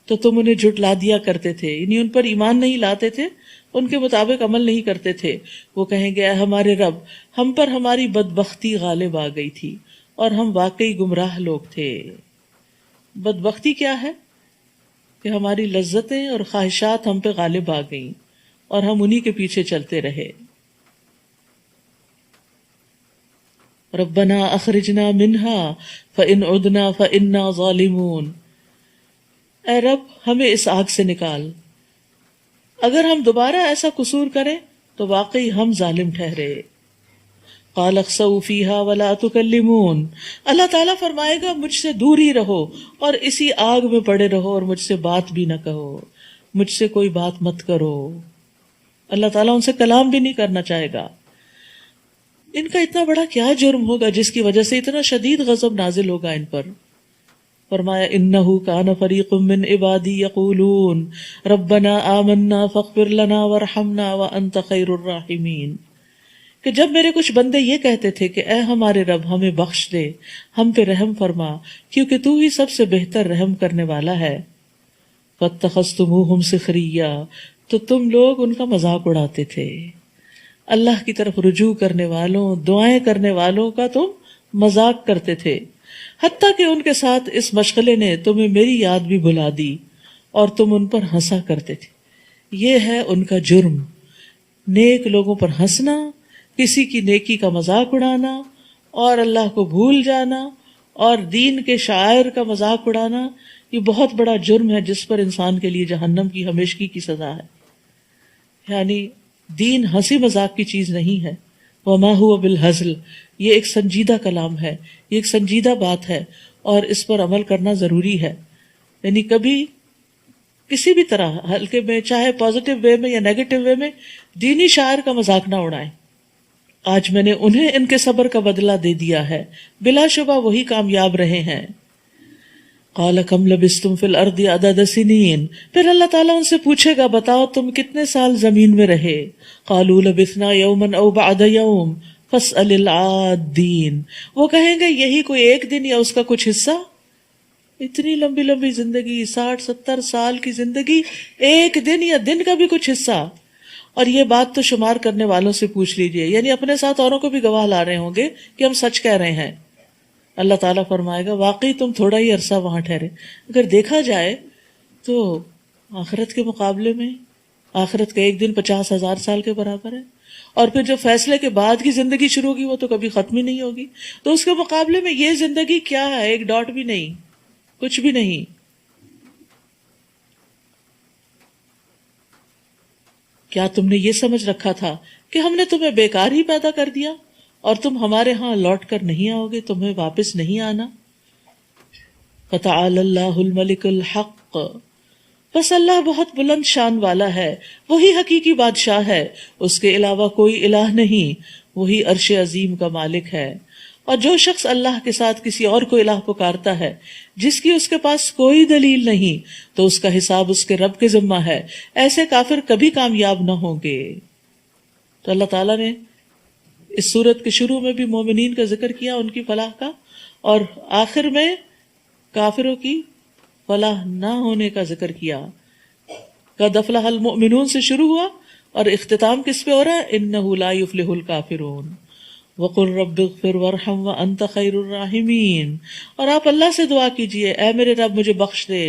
تو تم انہیں جھٹلا دیا کرتے تھے، یعنی ان پر ایمان نہیں لاتے تھے، ان کے مطابق عمل نہیں کرتے تھے. وہ کہیں گے اے ہمارے رب، ہم پر ہماری بدبختی غالب آ گئی تھی اور ہم واقعی گمراہ لوگ تھے. بدبختی کیا ہے؟ کہ ہماری لذتیں اور خواہشات ہم پہ غالب آ گئیں اور ہم انہی کے پیچھے چلتے رہے. ربنا اخرجنا منہا فإن عدنا فإنا ظالمون، اے رب ہمیں اس آگ سے نکال، اگر ہم دوبارہ ایسا قصور کریں تو واقعی ہم ظالم ٹھہرے. قال اخسؤوا فیہا ولا تکلمون، اللہ تعالیٰ فرمائے گا مجھ سے دور ہی رہو اور اسی آگ میں پڑے رہو اور مجھ سے بات بھی نہ کہو، مجھ سے کوئی بات مت کرو. اللہ تعالیٰ ان سے کلام بھی نہیں کرنا چاہے گا. ان کا اتنا بڑا کیا جرم ہوگا جس کی وجہ سے اتنا شدید غضب نازل ہوگا ان پر. فرمایا انہو کان فریق من عبادی یقولون ربنا آمنا فاغفر لنا وارحمنا وانت خیر الراحمین، کہ جب میرے کچھ بندے یہ کہتے تھے کہ اے ہمارے رب ہمیں بخش دے، ہم پہ رحم فرما کیونکہ تو ہی سب سے بہتر رحم کرنے والا ہے. فاتخذتموہم سخریا، تو تم لوگ ان کا مذاق اڑاتے تھے. اللہ کی طرف رجوع کرنے والوں، دعائیں کرنے والوں کا تم مذاق کرتے تھے، حتیٰ کہ ان کے ساتھ اس مشغلے نے تمہیں میری یاد بھی بھلا دی اور تم ان پر ہنسا کرتے تھے. یہ ہے ان کا جرم، نیک لوگوں پر ہنسنا، کسی کی نیکی کا مذاق اڑانا اور اللہ کو بھول جانا اور دین کے شاعر کا مذاق اڑانا. یہ بہت بڑا جرم ہے جس پر انسان کے لیے جہنم کی ہمیشگی کی سزا ہے. یعنی دین ہنسی مذاق کی چیز نہیں ہے. وما هو بالہزل، یہ ایک سنجیدہ کلام ہے، یہ ایک سنجیدہ بات ہے اور اس پر عمل کرنا ضروری ہے. یعنی کبھی کسی بھی طرح ہلکے میں، چاہے پازیٹیو وے میں یا نیگیٹو وے میں، دینی شاعر کا مذاق نہ اڑائیں. آج میں نے انہیں ان کے صبر کا بدلہ دے دیا ہے، بلا شبہ وہی کامیاب رہے ہیں. قال کم لبثتم فی الارض عدد سنین، پھر اللہ تعالیٰ ان سے پوچھے گا بتاؤ تم کتنے سال زمین میں رہے. قالوا لبثنا یوما او بعد یوم فاسأل العادین، وہ کہیں گے یہی کوئی ایک دن یا اس کا کچھ حصہ. اتنی لمبی لمبی زندگی، 60-70 سال کی زندگی، ایک دن یا دن کا بھی کچھ حصہ. اور یہ بات تو شمار کرنے والوں سے پوچھ لیجئے، یعنی اپنے ساتھ اوروں کو بھی گواہ لا رہے ہوں گے کہ ہم سچ کہہ رہے ہیں. اللہ تعالیٰ فرمائے گا واقعی تم تھوڑا ہی عرصہ وہاں ٹھہرے. اگر دیکھا جائے تو آخرت کے مقابلے میں آخرت کا ایک دن 50,000 سال کے برابر ہے، اور پھر جو فیصلے کے بعد کی زندگی شروع ہوگی وہ تو کبھی ختم ہی نہیں ہوگی. تو اس کے مقابلے میں یہ زندگی کیا ہے؟ ایک ڈاٹ بھی نہیں، کچھ بھی نہیں. کیا تم نے یہ سمجھ رکھا تھا کہ ہم نے تمہیں بیکار ہی پیدا کر دیا اور تم ہمارے ہاں لوٹ کر نہیں آؤ گے، تمہیں واپس نہیں آنا؟ فتعالی اللہ الملک الحق، بس اللہ بہت بلند شان والا ہے، وہی حقیقی بادشاہ ہے، اس کے علاوہ کوئی الہ نہیں، وہی عرش عظیم کا مالک ہے۔ اور جو شخص اللہ کے ساتھ کسی اور کو الہ پکارتا ہے جس کی اس کے پاس کوئی دلیل نہیں، تو اس کا حساب اس کے رب کے ذمہ ہے، ایسے کافر کبھی کامیاب نہ ہوں گے۔ تو اللہ تعالیٰ نے اس سورت کے شروع میں بھی مومنین کا ذکر کیا، ان کی فلاح کا، اور آخر میں کافروں کی فلاح نہ ہونے کا ذکر کیا۔ قد افلح المؤمنون سے شروع ہوا اور اختتام کس پہ ہو رہا ہے؟ انہ لا یفلح الکافرون وقل رب اغفر وارحم وانت خیر الراحمین، اور آپ اللہ سے دعا کیجئے، اے میرے رب مجھے بخش دے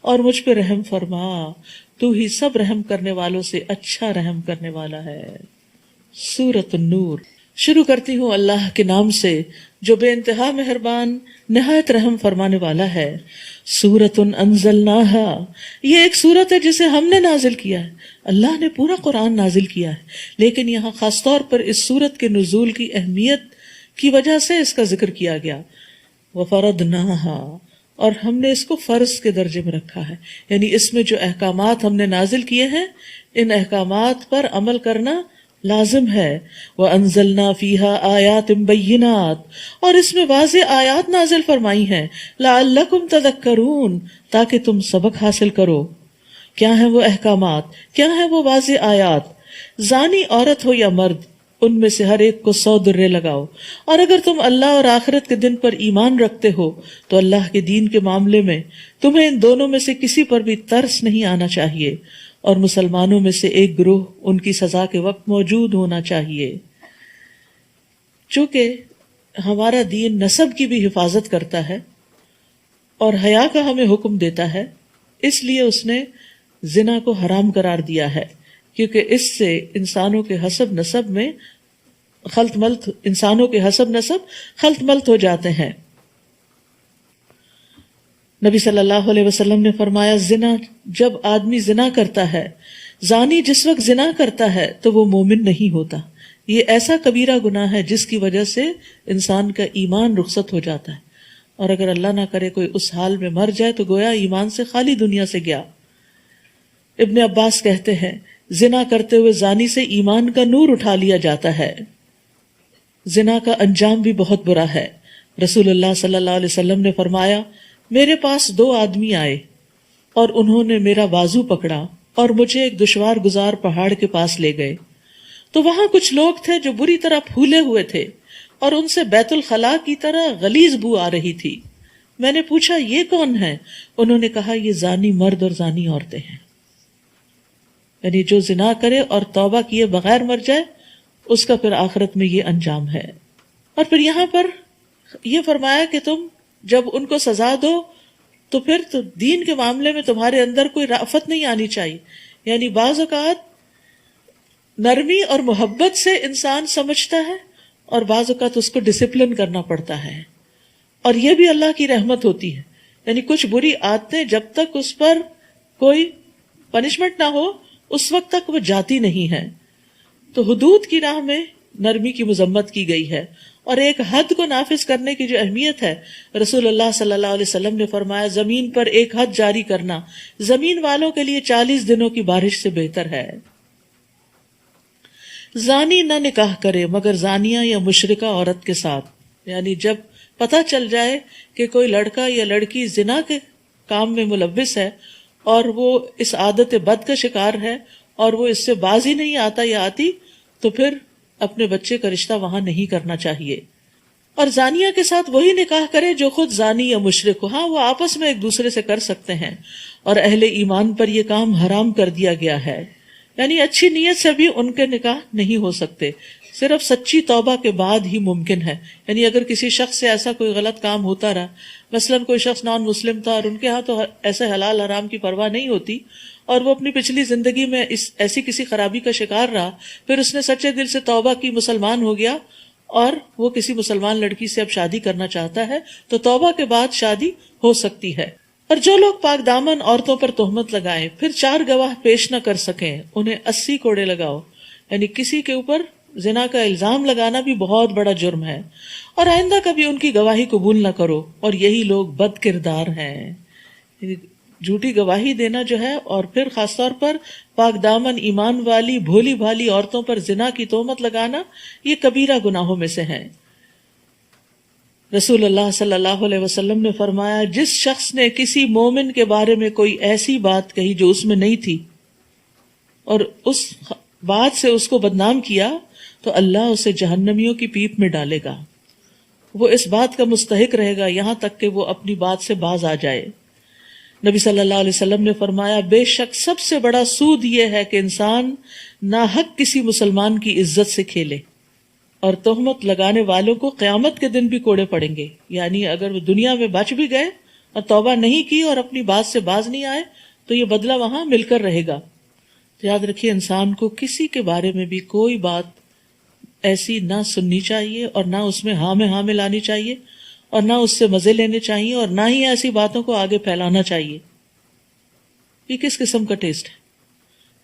اور مجھ پہ رحم فرما، تو ہی سب رحم کرنے والوں سے اچھا رحم کرنے والا ہے۔ سورۃ النور۔ شروع کرتی ہوں اللہ کے نام سے جو بے انتہا مہربان نہایت رحم فرمانے والا ہے۔ سورۃ انزلناہا، یہ ایک سورت ہے جسے ہم نے نازل کیا ہے۔ اللہ نے پورا قرآن نازل کیا ہے، لیکن یہاں خاص طور پر اس سورت کے نزول کی اہمیت کی وجہ سے اس کا ذکر کیا گیا۔ وفرضناہا، اور ہم نے اس کو فرض کے درجے میں رکھا ہے، یعنی اس میں جو احکامات ہم نے نازل کیے ہیں ان احکامات پر عمل کرنا لازم ہے۔ وَأَنزَلْنَا فِيهَا آيَاتٍ بَيِّنَاتٍ، اور اس میں واضح آیات نازل فرمائی ہیں، لَعَلَّكُمْ تَذَكَّرُونَ، تاکہ تم سبق حاصل کرو۔ کیا ہیں وہ احکامات، کیا ہیں وہ واضح آیات؟ زانی عورت ہو یا مرد، ان میں سے ہر ایک کو 100 درے لگاؤ، اور اگر تم اللہ اور آخرت کے دن پر ایمان رکھتے ہو تو اللہ کے دین کے معاملے میں تمہیں ان دونوں میں سے کسی پر بھی ترس نہیں آنا چاہیے، اور مسلمانوں میں سے ایک گروہ ان کی سزا کے وقت موجود ہونا چاہیے۔ چونکہ ہمارا دین نسب کی بھی حفاظت کرتا ہے اور حیا کا ہمیں حکم دیتا ہے، اس لیے اس نے زنا کو حرام قرار دیا ہے، کیونکہ اس سے انسانوں کے حسب نسب میں خلط ملط ہو جاتے ہیں۔ نبی صلی اللہ علیہ وسلم نے فرمایا، زنا جب آدمی زنا کرتا ہے، زانی جس وقت زنا کرتا ہے تو وہ مومن نہیں ہوتا۔ یہ ایسا کبیرہ گناہ ہے جس کی وجہ سے انسان کا ایمان رخصت ہو جاتا ہے، اور اگر اللہ نہ کرے کوئی اس حال میں مر جائے تو گویا ایمان سے خالی دنیا سے گیا۔ ابن عباس کہتے ہیں، زنا کرتے ہوئے زانی سے ایمان کا نور اٹھا لیا جاتا ہے۔ زنا کا انجام بھی بہت برا ہے۔ رسول اللہ صلی اللہ علیہ وسلم نے فرمایا، میرے پاس 2 آدمی آئے اور انہوں نے میرا بازو پکڑا اور مجھے ایک دشوار گزار پہاڑ کے پاس لے گئے، تو وہاں کچھ لوگ تھے جو بری طرح پھولے ہوئے تھے اور ان سے بیت الخلاء کی طرح غلیظ بو آ رہی تھی۔ میں نے پوچھا، یہ کون ہیں؟ انہوں نے کہا، یہ زانی مرد اور زانی عورتیں ہیں۔ یعنی جو زنا کرے اور توبہ کیے بغیر مر جائے، اس کا پھر آخرت میں یہ انجام ہے۔ اور پھر یہاں پر یہ فرمایا کہ تم جب ان کو سزا دو تو پھر تو دین کے معاملے میں تمہارے اندر کوئی رأفت نہیں آنی چاہیے، یعنی بعض اوقات نرمی اور محبت سے انسان سمجھتا ہے اور بعض اوقات اس کو ڈسپلن کرنا پڑتا ہے، اور یہ بھی اللہ کی رحمت ہوتی ہے۔ یعنی کچھ بری عادتیں جب تک اس پر کوئی پنشمنٹ نہ ہو اس وقت تک وہ جاتی نہیں ہے، تو حدود کی راہ میں نرمی کی مذمت کی گئی ہے، اور ایک حد کو نافذ کرنے کی جو اہمیت ہے، رسول اللہ صلی اللہ علیہ وسلم نے فرمایا، زمین پر ایک حد جاری کرنا زمین والوں کے لیے 40 دنوں کی بارش سے بہتر ہے۔ زانی نہ نکاح کرے مگر زانیہ یا مشرکہ عورت کے ساتھ، یعنی جب پتہ چل جائے کہ کوئی لڑکا یا لڑکی زنا کے کام میں ملوث ہے اور وہ اس عادت بد کا شکار ہے اور وہ اس سے باز ہی نہیں آتا یا آتی، تو پھر اپنے بچے کا رشتہ وہاں نہیں کرنا چاہیے۔ اور زانیہ کے ساتھ وہی نکاح کرے جو خود زانی یا مشرک ہو، ہاں وہ آپس میں ایک دوسرے سے کر سکتے ہیں، اور اہل ایمان پر یہ کام حرام کر دیا گیا ہے، یعنی اچھی نیت سے بھی ان کے نکاح نہیں ہو سکتے، صرف سچی توبہ کے بعد ہی ممکن ہے۔ یعنی اگر کسی شخص سے ایسا کوئی غلط کام ہوتا رہا، مثلاً کوئی شخص نان مسلم تھا اور ان کے ہاں تو ایسے حلال حرام کی پرواہ نہیں ہوتی، اور وہ اپنی پچھلی زندگی میں ایسی کسی خرابی کا شکار رہا، پھر اس نے سچے دل سے توبہ کی، مسلمان ہو گیا، اور وہ کسی مسلمان لڑکی سے اب شادی کرنا چاہتا ہے، تو توبہ کے بعد شادی ہو سکتی ہے۔ اور جو لوگ پاک دامن عورتوں پر تہمت لگائیں پھر 4 گواہ پیش نہ کر سکیں، انہیں 80 کوڑے لگاؤ، یعنی کسی کے اوپر زنا کا الزام لگانا بھی بہت بڑا جرم ہے، اور آئندہ کبھی ان کی گواہی قبول نہ کرو، اور یہی لوگ بد کردار ہیں۔ جھوٹی گواہی دینا جو ہے، اور پھر خاص طور پر پاک دامن ایمان والی بھولی بھالی عورتوں پر زنا کی تہمت لگانا، یہ کبیرہ گناہوں میں سے ہیں۔ رسول اللہ صلی اللہ علیہ وسلم نے فرمایا، جس شخص نے کسی مومن کے بارے میں کوئی ایسی بات کہی جو اس میں نہیں تھی اور اس بات سے اس کو بدنام کیا، تو اللہ اسے جہنمیوں کی پیپ میں ڈالے گا۔ وہ اس بات کا مستحق رہے گا یہاں تک کہ وہ اپنی بات سے باز آ جائے۔ نبی صلی اللہ علیہ وسلم نے فرمایا، بے شک سب سے بڑا سود یہ ہے کہ انسان ناحق کسی مسلمان کی عزت سے کھیلے، اور تہمت لگانے والوں کو قیامت کے دن بھی کوڑے پڑیں گے۔ یعنی اگر وہ دنیا میں بچ بھی گئے اور توبہ نہیں کی اور اپنی بات سے باز نہیں آئے تو یہ بدلہ وہاں مل کر رہے گا۔ تو یاد رکھیے، انسان کو کسی کے بارے میں بھی کوئی بات ایسی نہ سننی چاہیے، اور نہ اس میں ہاں میں ہاں ملانی چاہیے، اور نہ اس سے مزے لینے چاہیے، اور نہ ہی ایسی باتوں کو آگے پھیلانا چاہیے۔ یہ کس قسم کا ٹیسٹ ہے؟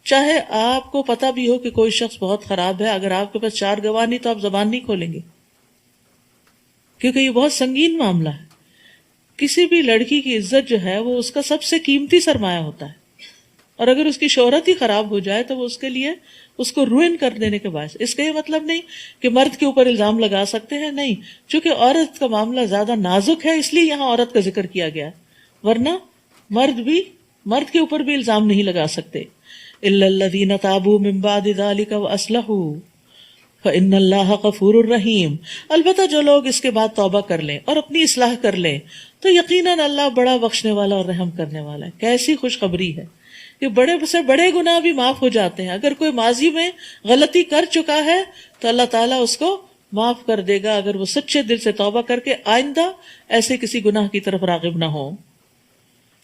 چاہے آپ کو پتا بھی ہو کہ کوئی شخص بہت خراب ہے، اگر آپ کے پاس 4 گواہ نہیں تو آپ زبان نہیں کھولیں گے، کیونکہ یہ بہت سنگین معاملہ ہے۔ کسی بھی لڑکی کی عزت جو ہے وہ اس کا سب سے قیمتی سرمایہ ہوتا ہے، اور اگر اس کی شہرت ہی خراب ہو جائے تو وہ اس کے لیے اس کو روئن کر دینے کے باعث۔ اس کا یہ مطلب نہیں کہ مرد کے اوپر الزام لگا سکتے ہیں، نہیں، چونکہ عورت کا معاملہ زیادہ نازک ہے اس لیے یہاں عورت کا ذکر کیا گیا، ورنہ مرد کے اوپر بھی الزام نہیں لگا سکتے۔ الا الذین تابوا من بعد ذلک واصلحوا فإن اللہ غفور الرحیم، البتہ جو لوگ اس کے بعد توبہ کر لیں اور اپنی اصلاح کر لیں تو یقیناً اللہ بڑا بخشنے والا اور رحم کرنے والا ہے۔ کیسی خوشخبری ہے کہ بڑے سے بڑے گناہ بھی معاف ہو جاتے ہیں۔ اگر کوئی ماضی میں غلطی کر چکا ہے تو اللہ تعالیٰ اس کو معاف کر دے گا، اگر وہ سچے دل سے توبہ کر کے آئندہ ایسے کسی گناہ کی طرف راغب نہ ہو۔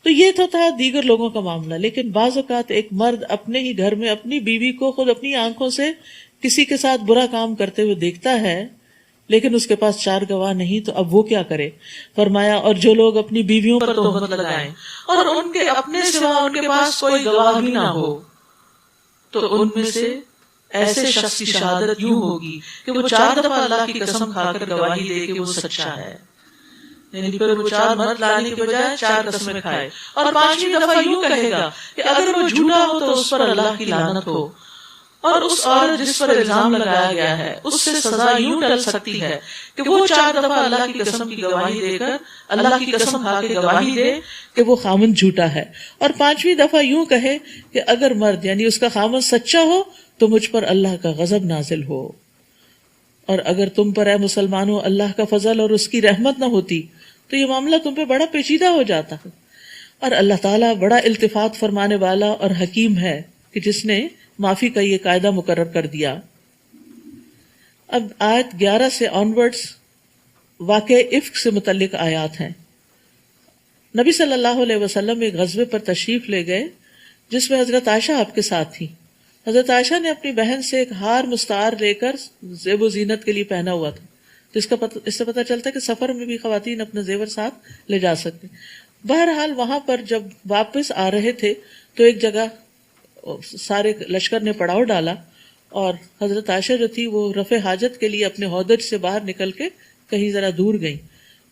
تو یہ تو تھا دیگر لوگوں کا معاملہ، لیکن بعض اوقات ایک مرد اپنے ہی گھر میں اپنی بیوی کو خود اپنی آنکھوں سے کسی کے ساتھ برا کام کرتے ہوئے دیکھتا ہے، لیکن اس کے پاس 4 گواہ نہیں، تو اب وہ کیا کرے؟ فرمایا، اور جو لوگ اپنی بیویوں پر تہمت لگائیں اور ان کے اپنے سوا ان کے پاس کوئی گواہ بھی نہ ہو، تو ان میں سے ایسے شخص کی شہادت یوں ہوگی کہ وہ 4 دفعہ اللہ کی قسم کھا کر گواہی دے کہ وہ سچا ہے۔ یعنی پھر وہ 4 مرد لانے کے بجائے 4 قسمیں کھائے، اور 5ویں دفعہ یوں کہے گا کہ اگر وہ جھوٹا ہو تو اس پر اللہ کی لعنت ہو، اور اس عورت جس پر الزام لگایا گیا ہے اس سے سزا یوں ٹل سکتی ہے کہ وہ 4 دفعہ اللہ کی قسم کی گواہی دے کر اللہ کی قسم کھا کے گواہی دے کہ وہ خامند جھوٹا ہے، اور 5ویں دفعہ یوں کہے کہ اگر مرد یعنی اس کا خامند سچا ہو تو مجھ پر اللہ کا غضب نازل ہو، اور اگر تم پر اے مسلمانوں اللہ کا فضل اور اس کی رحمت نہ ہوتی تو یہ معاملہ تم پہ بڑا پیچیدہ ہو جاتا ہے۔ اور اللہ تعالیٰ بڑا التفات فرمانے والا اور حکیم ہے کہ جس نے معافی کا یہ قاعدہ مقرر کر دیا۔ اب آیت 11 سے آنورڈز واقع افک سے متعلق آیات ہیں۔ نبی صلی اللہ علیہ وسلم ایک غزوے پر تشریف لے گئے جس میں حضرت عائشہ آپ کے ساتھ تھی۔ حضرت عائشہ نے اپنی بہن سے ایک ہار مستعار لے کر زیب و زینت کے لیے پہنا ہوا تھا، تو اس سے پتہ چلتا ہے کہ سفر میں بھی خواتین اپنا زیور ساتھ لے جا سکتے۔ بہرحال وہاں پر جب واپس آ رہے تھے تو ایک جگہ سارے لشکر نے پڑاؤ ڈالا، اور حضرت عائشہ جو تھی وہ رفع حاجت کے لیے اپنے ہودج سے باہر نکل کے کہیں ذرا دور گئیں،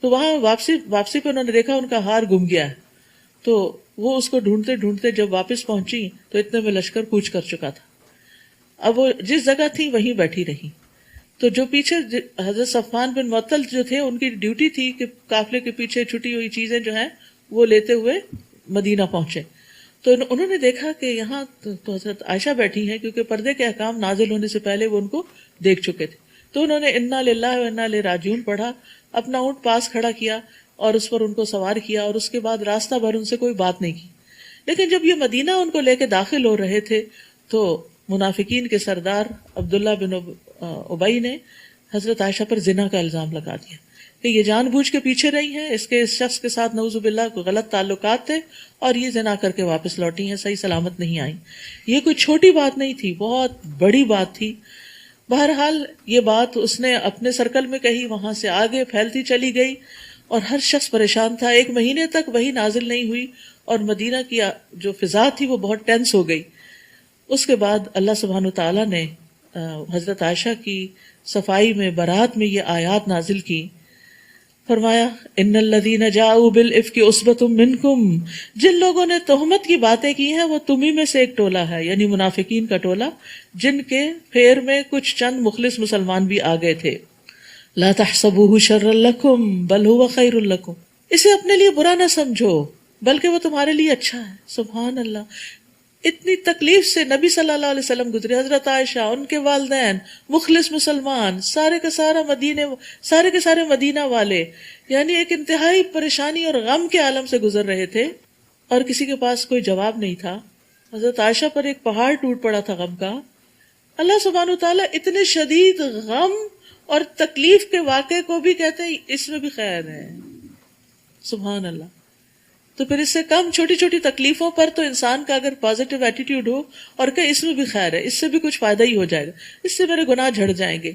تو وہاں واپسی پہ انہوں نے دیکھا ان کا ہار گم گیا ہے، تو وہ اس کو ڈھونڈتے ڈھونڈتے جب واپس پہنچی تو اتنے میں لشکر کوچ کر چکا تھا۔ اب وہ جس جگہ تھی وہیں بیٹھی رہی، تو جو پیچھے حضرت صفوان بن معطل جو تھے ان کی ڈیوٹی تھی کہ قافلے کے پیچھے چھٹی ہوئی چیزیں جو ہیں وہ لیتے ہوئے مدینہ پہنچے، تو انہوں نے دیکھا کہ یہاں تو حضرت عائشہ بیٹھی ہیں، کیونکہ پردے کے احکام نازل ہونے سے پہلے وہ ان کو دیکھ چکے تھے، تو انہوں نے انا للہ و انا الیہ راجعون پڑھا، اپنا اونٹ پاس کھڑا کیا اور اس پر ان کو سوار کیا، اور اس کے بعد راستہ بھر ان سے کوئی بات نہیں کی۔ لیکن جب یہ مدینہ ان کو لے کے داخل ہو رہے تھے تو منافقین کے سردار عبداللہ بن ابی نے حضرت عائشہ پر زنا کا الزام لگا دیا کہ یہ جان بوجھ کے پیچھے رہی ہیں، اس شخص کے ساتھ نعوذ باللہ کو غلط تعلقات تھے اور یہ زنا کر کے واپس لوٹی ہیں، صحیح سلامت نہیں آئی۔ یہ کوئی چھوٹی بات نہیں تھی، بہت بڑی بات تھی۔ بہرحال یہ بات اس نے اپنے سرکل میں کہی، وہاں سے آگے پھیلتی چلی گئی اور ہر شخص پریشان تھا۔ 1 مہینے تک وہی نازل نہیں ہوئی اور مدینہ کی جو فضا تھی وہ بہت ٹینس ہو گئی۔ اس کے بعد اللہ سبحانہ تعالیٰ نے حضرت عائشہ کی صفائی میں، برات میں یہ آیات نازل کی. فرمایا ان الذین جاؤوا بالافک عصبۃ منکم، جن لوگوں نے تہمت کی باتیں کی ہیں وہ تمہیں میں سے ایک ٹولہ ہے، یعنی منافقین کا ٹولہ، جن کے پھیر میں کچھ چند مخلص مسلمان بھی آ گئے تھے. لا تحسبوه شرا لکم بل هو خیر لکم، اسے اپنے لیے برا نہ سمجھو بلکہ وہ تمہارے لیے اچھا ہے. سبحان اللہ، اتنی تکلیف سے نبی صلی اللہ علیہ وسلم گزرے، حضرت عائشہ، ان کے والدین، مخلص مسلمان، سارے کے سارے مدینہ والے، یعنی ایک انتہائی پریشانی اور غم کے عالم سے گزر رہے تھے، اور کسی کے پاس کوئی جواب نہیں تھا. حضرت عائشہ پر ایک پہاڑ ٹوٹ پڑا تھا غم کا. اللہ سبحانہ وتعالیٰ اتنے شدید غم اور تکلیف کے واقعے کو بھی کہتے ہیں اس میں بھی خیر ہے. سبحان اللہ. تو پھر اس سے کم چھوٹی چھوٹی تکلیفوں پر تو انسان کا اگر پازیٹیو ایٹیٹیوڈ ہو اور کہ اس میں بھی خیر ہے، اس سے بھی کچھ فائدہ ہی ہو جائے گا، اس سے میرے گناہ جھڑ جائیں گے،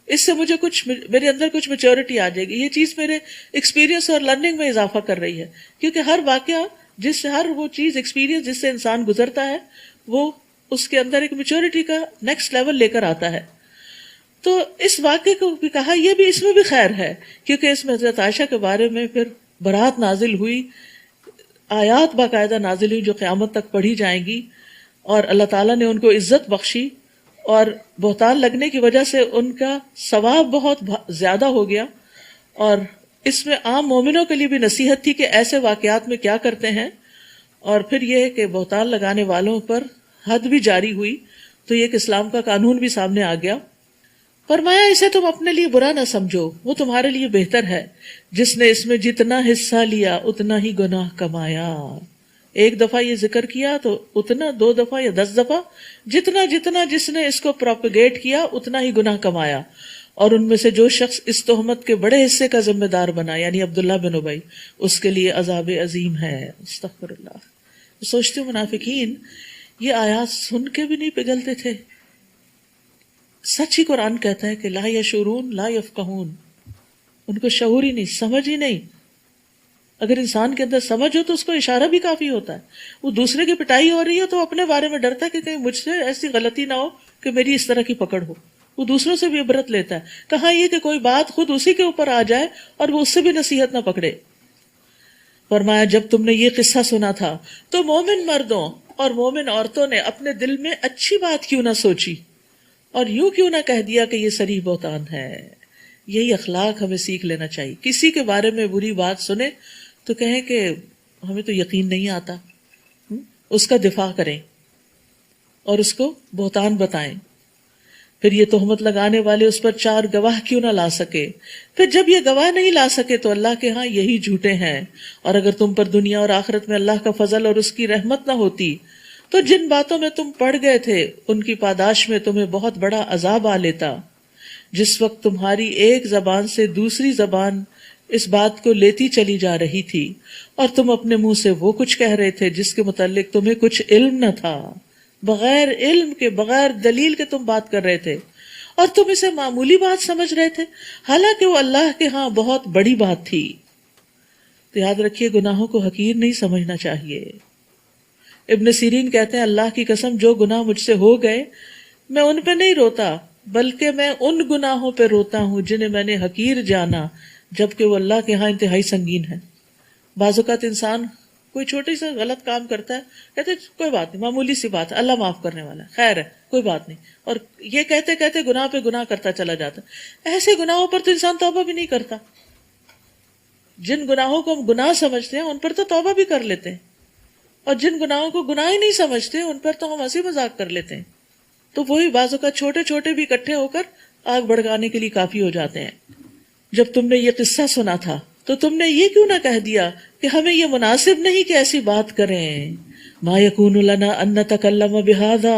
اس سے مجھے میرے اندر کچھ میچورٹی آ جائے گی، یہ چیز میرے ایکسپیرینس اور لرننگ میں اضافہ کر رہی ہے. کیونکہ ہر واقعہ ہر وہ چیز ایکسپیرینس جس سے انسان گزرتا ہے وہ اس کے اندر ایک میچورٹی کا نیکسٹ لیول لے کر آتا ہے. تو اس واقعے کو بھی کہا یہ بھی اس میں بھی خیر ہے، کیونکہ اس میں حضرت عائشہ کے بارے میں پھر برات نازل ہوئی، آیات باقاعدہ نازل ہوئی جو قیامت تک پڑھی جائیں گی، اور اللہ تعالیٰ نے ان کو عزت بخشی، اور بہتان لگنے کی وجہ سے ان کا ثواب بہت زیادہ ہو گیا. اور اس میں عام مومنوں کے لیے بھی نصیحت تھی کہ ایسے واقعات میں کیا کرتے ہیں. اور پھر یہ کہ بہتان لگانے والوں پر حد بھی جاری ہوئی، تو یہ کہ اسلام کا قانون بھی سامنے آ گیا. فرمایا اسے تم اپنے لیے برا نہ سمجھو، وہ تمہارے لیے بہتر ہے. جس نے اس میں جتنا حصہ لیا اتنا ہی گناہ کمایا. ایک دفعہ یہ ذکر کیا تو اتنا، 2 دفعہ یا 10 دفعہ، جتنا جس نے اس کو پروپیگیٹ کیا اتنا ہی گناہ کمایا. اور ان میں سے جو شخص اس تہمت کے بڑے حصے کا ذمہ دار بنا، یعنی عبداللہ بن ابی، اس کے لیے عذاب عظیم ہے. استغفر اللہ. سوچتے ہو منافقین یہ آیات سن کے بھی نہیں پگھلتے تھے. سچ ہی قرآن کہتا ہے کہ لا یشعرون لا یفقہون، ان کو شعور ہی نہیں، سمجھ ہی نہیں. اگر انسان کے اندر سمجھ ہو تو اس کو اشارہ بھی کافی ہوتا ہے. وہ دوسرے کی پٹائی ہو رہی ہے تو اپنے بارے میں ڈرتا ہے کہ کہیں مجھ سے ایسی غلطی نہ ہو کہ میری اس طرح کی پکڑ ہو. وہ دوسروں سے بھی عبرت لیتا ہے. کہاں یہ کہ کوئی بات خود اسی کے اوپر آ جائے اور وہ اس سے بھی نصیحت نہ پکڑے. فرمایا جب تم نے یہ قصہ سنا تھا تو مومن مردوں اور مومن عورتوں نے اپنے دل میں اچھی بات کیوں نہ سوچی اور یوں کیوں نہ کہہ دیا کہ یہ صریح بہتان ہے. یہی اخلاق ہمیں سیکھ لینا چاہیے. کسی کے بارے میں بری بات سنیں تو کہیں کہ ہمیں تو یقین نہیں آتا، اس کا دفاع کریں اور اس کو بہتان بتائیں. پھر یہ تہمت لگانے والے اس پر 4 گواہ کیوں نہ لا سکے. پھر جب یہ گواہ نہیں لا سکے تو اللہ کے ہاں یہی جھوٹے ہیں. اور اگر تم پر دنیا اور آخرت میں اللہ کا فضل اور اس کی رحمت نہ ہوتی تو جن باتوں میں تم پڑ گئے تھے ان کی پاداش میں تمہیں بہت بڑا عذاب آ لیتا. جس وقت تمہاری ایک زبان سے دوسری زبان اس بات کو لیتی چلی جا رہی تھی اور تم اپنے منہ سے وہ کچھ کہہ رہے تھے جس کے متعلق تمہیں کچھ علم نہ تھا. بغیر علم کے، بغیر دلیل کے تم بات کر رہے تھے اور تم اسے معمولی بات سمجھ رہے تھے، حالانکہ وہ اللہ کے ہاں بہت بڑی بات تھی. تو یاد رکھیے گناہوں کو حقیر نہیں سمجھنا چاہیے. ابن سیرین کہتے ہیں اللہ کی قسم جو گناہ مجھ سے ہو گئے میں ان پہ نہیں روتا بلکہ میں ان گناہوں پہ روتا ہوں جنہیں میں نے حقیر جانا جبکہ وہ اللہ کے ہاں انتہائی سنگین ہے. بعض اوقات انسان کوئی چھوٹی سا غلط کام کرتا ہے، کہتے کوئی بات نہیں، معمولی سی بات ہے، اللہ معاف کرنے والا ہے، خیر ہے، کوئی بات نہیں، اور یہ کہتے کہتے گناہ پہ گناہ کرتا چلا جاتا. ایسے گناہوں پر تو انسان توبہ بھی نہیں کرتا. جن گناہوں کو ہم گناہ سمجھتے ہیں ان پر تو توبہ بھی کر لیتے ہیں، اور جن گناہوں کو گناہ ہی نہیں سمجھتے ان پر تو ہم ہنسی مذاق کر لیتے ہیں. تو وہی بعضوں کا چھوٹے چھوٹے بھی اکٹھے ہو کر آگ بھڑکانے کے لیے کافی ہو جاتے ہیں. جب تم نے یہ قصہ سنا تھا تو تم نے یہ کیوں نہ کہہ دیا کہ ہمیں یہ مناسب نہیں کہ ایسی بات کریں. ما یکون لنا ان نتکلم بہذا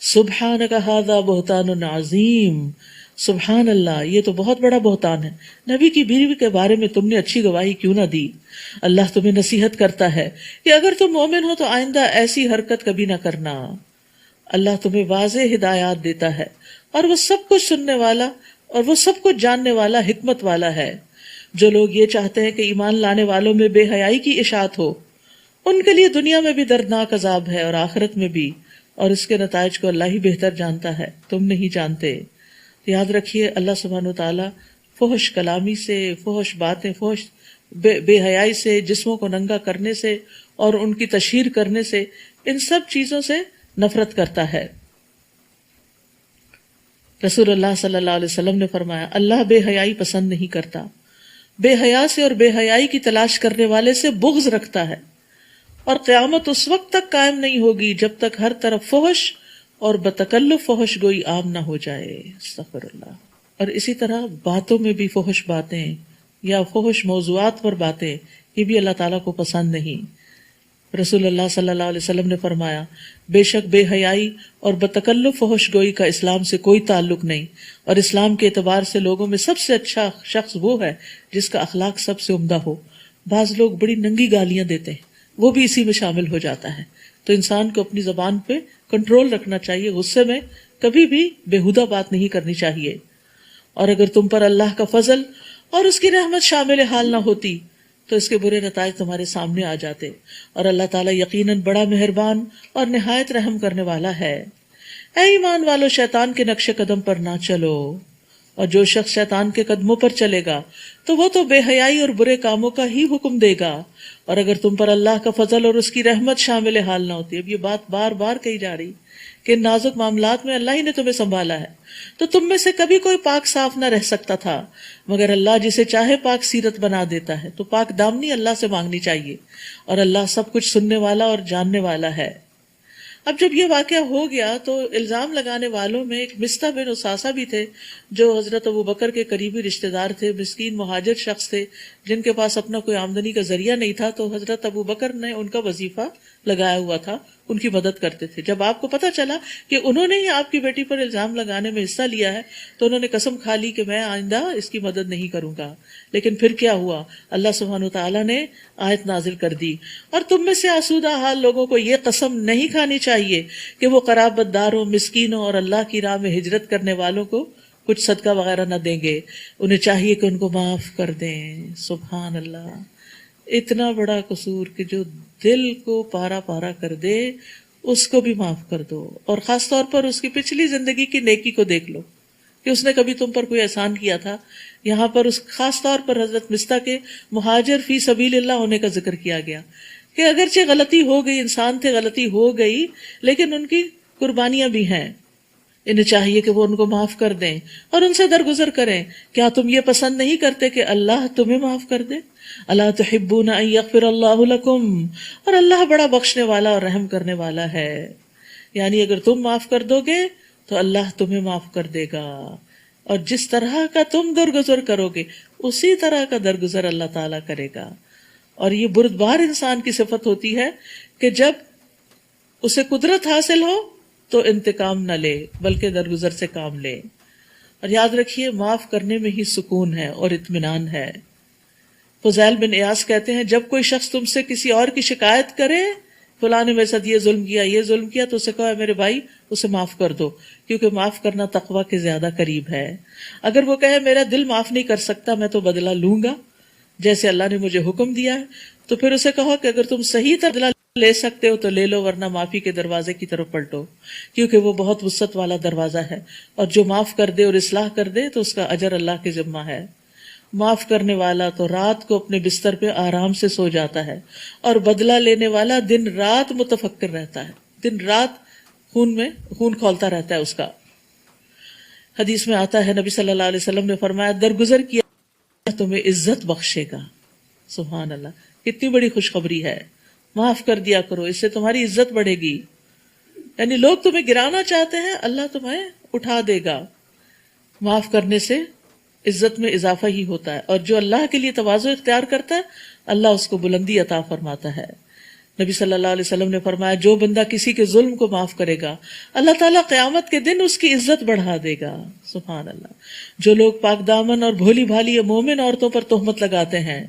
سبحانک ھذا بہتان عظیم. سبحان اللہ، یہ تو بہت بڑا بہتان ہے. نبی کی بیوی کے بارے میں تم نے اچھی گواہی کیوں نہ دی. اللہ تمہیں نصیحت کرتا ہے کہ اگر تم مومن ہو تو آئندہ ایسی حرکت کبھی نہ کرنا. اللہ تمہیں واضح ہدایات دیتا ہے اور وہ سب کچھ سننے والا اور وہ سب کچھ جاننے والا، حکمت والا ہے. جو لوگ یہ چاہتے ہیں کہ ایمان لانے والوں میں بے حیائی کی اشاعت ہو ان کے لیے دنیا میں بھی دردناک عذاب ہے اور آخرت میں بھی. اور اس کے نتائج کو اللہ ہی بہتر جانتا ہے، تم نہیں جانتے۔ یاد رکھیے اللہ سبحانہ وتعالیٰ فحش کلامی سے، فحش باتیں، فحش بے حیائی سے، جسموں کو ننگا کرنے سے اور ان کی تشہیر کرنے سے، ان سب چیزوں سے نفرت کرتا ہے۔ رسول اللہ صلی اللہ علیہ وسلم نے فرمایا اللہ بے حیائی پسند نہیں کرتا، بے حیا سے اور بے حیائی کی تلاش کرنے والے سے بغض رکھتا ہے، اور قیامت اس وقت تک قائم نہیں ہوگی جب تک ہر طرف فحش اور بتکلف فحش گوئی عام نہ ہو جائے۔ استغفر اللہ۔ اور اسی طرح باتوں میں بھی فحش باتیں یا فحش موضوعات پر باتیں، یہ بھی اللہ تعالیٰ کو پسند نہیں۔ رسول اللہ صلی اللہ علیہ وسلم نے فرمایا بے شک بے حیائی اور بتکلف فحش گوئی کا اسلام سے کوئی تعلق نہیں، اور اسلام کے اعتبار سے لوگوں میں سب سے اچھا شخص وہ ہے جس کا اخلاق سب سے عمدہ ہو۔ بعض لوگ بڑی ننگی گالیاں دیتے ہیں، وہ بھی اسی میں شامل ہو جاتا ہے۔ تو انسان کو اپنی زبان پہ کنٹرول رکھنا چاہیے، غصے میں کبھی بھی بےہودہ بات نہیں کرنی چاہیے۔ اور اگر تم پر اللہ کا فضل اور اس کی رحمت شامل حال نہ ہوتی تو اس کے برے نتائج تمہارے سامنے آ جاتے، اور اللہ تعالیٰ یقیناً بڑا مہربان اور نہایت رحم کرنے والا ہے۔ اے ایمان والو، شیطان کے نقش قدم پر نہ چلو، اور جو شخص شیطان کے قدموں پر چلے گا تو وہ تو بے حیائی اور برے کاموں کا ہی حکم دے گا، اور اگر تم پر اللہ کا فضل اور اس کی رحمت شامل حال نہ ہوتی۔ اب یہ بات بار بار کہی جا رہی کہ نازک معاملات میں اللہ ہی نے تمہیں سنبھالا ہے، تو تم میں سے کبھی کوئی پاک صاف نہ رہ سکتا تھا، مگر اللہ جسے چاہے پاک سیرت بنا دیتا ہے۔ تو پاک دامنی اللہ سے مانگنی چاہیے، اور اللہ سب کچھ سننے والا اور جاننے والا ہے۔ اب جب یہ واقعہ ہو گیا تو الزام لگانے والوں میں ایک مصطح بن اساسہ بھی تھے، جو حضرت ابوبکر کے قریبی رشتہ دار تھے، مسکین مہاجر شخص تھے جن کے پاس اپنا کوئی آمدنی کا ذریعہ نہیں تھا، تو حضرت ابوبکر نے ان کا وظیفہ لگایا ہوا تھا، ان کی مدد کرتے تھے۔ جب آپ کو پتہ چلا کہ انہوں نے ہی آپ کی بیٹی پر الزام لگانے میں حصہ لیا ہے تو انہوں نے قسم کھا لی کہ میں آئندہ اس کی مدد نہیں کروں گا۔ لیکن پھر کیا ہوا؟ اللہ سبحانہ وتعالیٰ نے آیت نازل کر دی، اور تم میں سے آسودہ حال لوگوں کو یہ قسم نہیں کھانی چاہیے کہ وہ قرابت داروں، مسکینوں اور اللہ کی راہ میں ہجرت کرنے والوں کو کچھ صدقہ وغیرہ نہ دیں گے، انہیں چاہیے کہ ان کو معاف کر دیں۔ سبحان اللہ، اتنا بڑا قصور کہ جو دل کو پارا پارا کر دے اس کو بھی معاف کر دو، اور خاص طور پر اس کی پچھلی زندگی کی نیکی کو دیکھ لو کہ اس نے کبھی تم پر کوئی احسان کیا تھا۔ یہاں پر اس خاص طور پر حضرت مصطح کے مہاجر فی سبیل اللہ ہونے کا ذکر کیا گیا کہ اگرچہ غلطی ہو گئی، انسان تھے، غلطی ہو گئی، لیکن ان کی قربانیاں بھی ہیں، انہیں چاہیے کہ وہ ان کو معاف کر دیں اور ان سے درگزر کریں۔ کیا تم یہ پسند نہیں کرتے کہ اللہ تمہیں معاف کر دے؟ الا تحبون ان یغفر اللہ لکم، اور اللہ بڑا بخشنے والا اور رحم کرنے والا ہے۔ یعنی اگر تم معاف کر دو گے تو اللہ تمہیں معاف کر دے گا، اور جس طرح کا تم درگزر کرو گے اسی طرح کا درگزر اللہ تعالیٰ کرے گا۔ اور یہ بردبار انسان کی صفت ہوتی ہے کہ جب اسے قدرت حاصل ہو تو انتقام نہ لے بلکہ درگزر سے کام لے۔ اور یاد رکھیے معاف کرنے میں ہی سکون ہے اور اطمینان ہے۔ فضیل بن ایاس کہتے ہیں جب کوئی شخص تم سے کسی اور کی شکایت کرے، فلاں نے میرے ساتھ یہ ظلم کیا، یہ ظلم کیا، تو اسے کہو میرے بھائی اسے معاف کر دو، کیونکہ معاف کرنا تقویٰ کے زیادہ قریب ہے۔ اگر وہ کہے میرا دل معاف نہیں کر سکتا، میں تو بدلہ لوں گا جیسے اللہ نے مجھے حکم دیا ہے، تو پھر اسے کہو کہ اگر تم صحیح بدلہ لے سکتے ہو تو لے لو، ورنہ معافی کے دروازے کی طرف پلٹو، کیونکہ وہ بہت وسعت والا دروازہ ہے، اور جو معاف کر دے اور اصلاح کر دے تو اس کا اجر اللہ کے ذمہ ہے۔ معاف کرنے والا تو رات کو اپنے بستر پہ آرام سے سو جاتا ہے، اور بدلہ لینے والا دن رات متفکر رہتا ہے، دن رات خون کھولتا رہتا ہے اس کا۔ حدیث میں آتا ہے نبی صلی اللہ علیہ وسلم نے فرمایا درگزر کیا تمہیں عزت بخشے گا۔ سبحان اللہ، کتنی بڑی خوشخبری ہے۔ معاف کر دیا کرو، اس سے تمہاری عزت بڑھے گی۔ یعنی لوگ تمہیں گرانا چاہتے ہیں، اللہ تمہیں اٹھا دے گا۔ معاف کرنے سے عزت میں اضافہ ہی ہوتا ہے، اور جو اللہ کے لیے تواضع اختیار کرتا ہے اللہ اس کو بلندی عطا فرماتا ہے۔ نبی صلی اللہ علیہ وسلم نے فرمایا جو بندہ کسی کے ظلم کو معاف کرے گا اللہ تعالیٰ قیامت کے دن اس کی عزت بڑھا دے گا۔ سبحان اللہ۔ جو لوگ پاک دامن اور بھولی بھالی مومن عورتوں پر تہمت لگاتے ہیں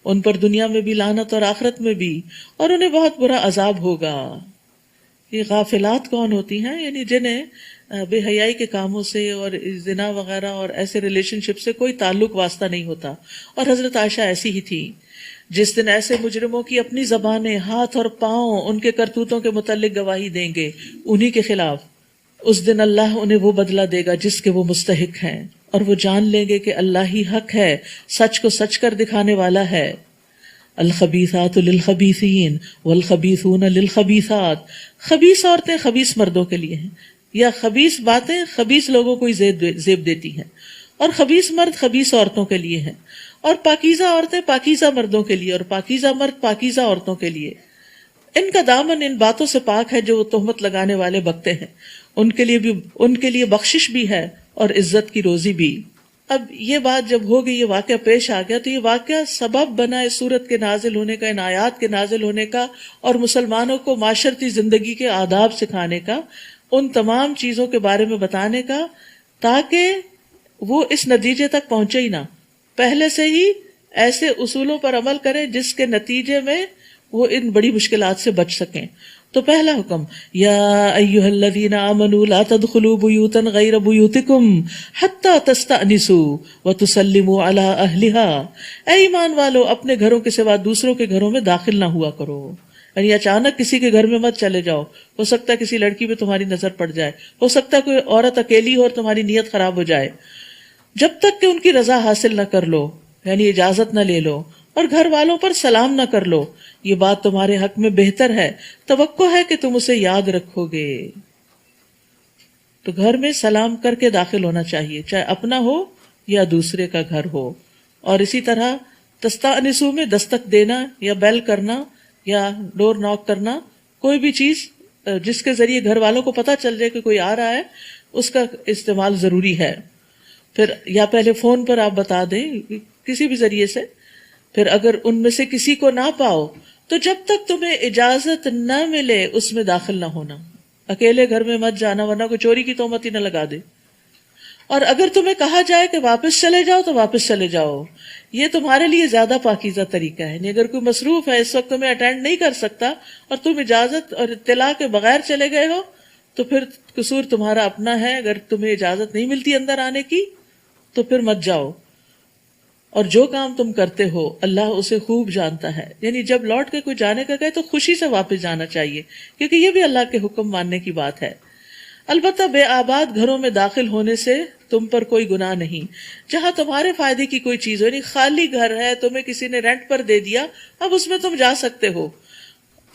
ان پر دنیا میں بھی لعنت اور آخرت میں بھی، اور انہیں بہت برا عذاب ہوگا۔ یہ غافلات کون ہوتی ہیں؟ یعنی جنہیں بے حیائی کے کاموں سے اور زنا وغیرہ اور ایسے ریلیشن شپ سے کوئی تعلق واسطہ نہیں ہوتا، اور حضرت عائشہ ایسی ہی تھی۔ جس دن ایسے مجرموں کی اپنی زبانیں، ہاتھ اور پاؤں ان کے کرتوتوں کے متعلق گواہی دیں گے انہی کے خلاف، اس دن اللہ انہیں وہ بدلہ دے گا جس کے وہ مستحق ہیں، اور وہ جان لیں گے کہ اللہ ہی حق ہے، سچ کو سچ کر دکھانے والا ہے۔ الخبیثات للخبیثین والخبیثون للخبیثات، خبیث عورتیں خبیث مردوں کے لیے ہیں، یا خبیث باتیں خبیث لوگوں کو ہی زیب دیتی ہیں، اور خبیث مرد خبیث عورتوں کے لیے ہیں، اور پاکیزہ عورتیں پاکیزہ مردوں کے لیے، اور پاکیزہ مرد پاکیزہ عورتوں کے لیے۔ ان کا دامن ان باتوں سے پاک ہے جو وہ تہمت لگانے والے بکتے ہیں، ان کے لیے بخشش بھی ہے اور عزت کی روزی بھی۔ اب یہ بات جب ہو گئی، یہ واقعہ پیش آ گیا، تو یہ واقعہ سبب بنا اس سورت کے نازل ہونے کا، ان آیات کے نازل ہونے کا، اور مسلمانوں کو معاشرتی زندگی کے آداب سکھانے کا، ان تمام چیزوں کے بارے میں بتانے کا، تاکہ وہ اس نتیجے تک پہنچے ہی نہ، پہلے سے ہی ایسے اصولوں پر عمل کریں جس کے نتیجے میں وہ ان بڑی مشکلات سے بچ سکیں۔ تو پہلا حکم، یا ایھا الذین آمنوا لا تدخلوا بیوتا غیر بیوتکم حتی تستأنسوا وتسلموا علی اہلها، اے ایمان والو اپنے گھروں کے سوا دوسروں کے گھروں میں داخل نہ ہوا کرو، یعنی اچانک کسی کے گھر میں مت چلے جاؤ، ہو سکتا ہے کسی لڑکی پہ تمہاری نظر پڑ جائے، ہو سکتا ہے کوئی عورت اکیلی ہو اور تمہاری نیت خراب ہو جائے، جب تک کہ ان کی رضا حاصل نہ کر لو، یعنی اجازت نہ لے لو، اور گھر والوں پر سلام نہ کر لو، یہ بات تمہارے حق میں بہتر ہے، توقع ہے کہ تم اسے یاد رکھو گے۔ تو گھر میں سلام کر کے داخل ہونا چاہیے، چاہے اپنا ہو یا دوسرے کا گھر ہو۔ اور اسی طرح تستأنسوا میں دستک دینا یا بیل کرنا یا ڈور ناک کرنا، کوئی بھی چیز جس کے ذریعے گھر والوں کو پتہ چل جائے کہ کوئی آ رہا ہے، اس کا استعمال ضروری ہے۔ پھر یا پہلے فون پر آپ بتا دیں کسی بھی ذریعے سے، پھر اگر ان میں سے کسی کو نہ پاؤ تو جب تک تمہیں اجازت نہ ملے اس میں داخل نہ ہونا، اکیلے گھر میں مت جانا ورنہ کوئی چوری کی تہمت ہی نہ لگا دے۔ اور اگر تمہیں کہا جائے کہ واپس چلے جاؤ تو واپس چلے جاؤ، یہ تمہارے لیے زیادہ پاکیزہ طریقہ ہے، یعنی اگر کوئی مصروف ہے اس وقت تمہیں اٹینڈ نہیں کر سکتا اور تم اجازت اور اطلاع کے بغیر چلے گئے ہو تو پھر قصور تمہارا اپنا ہے، اگر تمہیں اجازت نہیں ملتی اندر آنے کی تو پھر مت جاؤ۔ اور جو کام تم کرتے ہو اللہ اسے خوب جانتا ہے، یعنی جب لوٹ کے کوئی جانے کا کہے تو خوشی سے واپس جانا چاہیے، کیونکہ یہ بھی اللہ کے حکم ماننے کی بات ہے۔ البتہ بے آباد گھروں میں داخل ہونے سے تم پر کوئی گناہ نہیں، جہاں تمہارے فائدے کی کوئی چیز ہو، یعنی خالی گھر ہے تمہیں کسی نے رینٹ پر دے دیا، اب اس میں تم جا سکتے ہو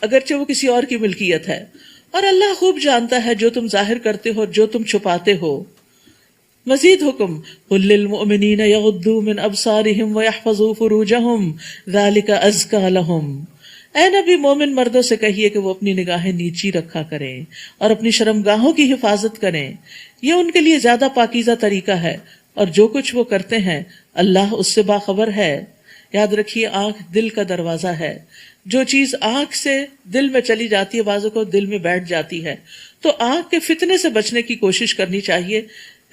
اگرچہ وہ کسی اور کی ملکیت ہے، اور اللہ خوب جانتا ہے جو تم ظاہر کرتے ہو اور جو تم چھپاتے ہو۔ مزید حکم، قل للمؤمنین یغضوا من ابصارہم ویحفظوا فروجہم ذلک ازکی لہم، اے نبی مومن مردوں سے کہیے کہ وہ اپنی نگاہیں نیچی رکھا کریں اور اپنی شرمگاہوں کی حفاظت کریں، یہ ان کے لیے زیادہ پاکیزہ طریقہ ہے، اور جو کچھ وہ کرتے ہیں اللہ اس سے باخبر ہے۔ یاد رکھیے آنکھ دل کا دروازہ ہے، جو چیز آنکھ سے دل میں چلی جاتی ہے بعضوں کو دل میں بیٹھ جاتی ہے، تو آنکھ کے فتنے سے بچنے کی کوشش کرنی چاہیے،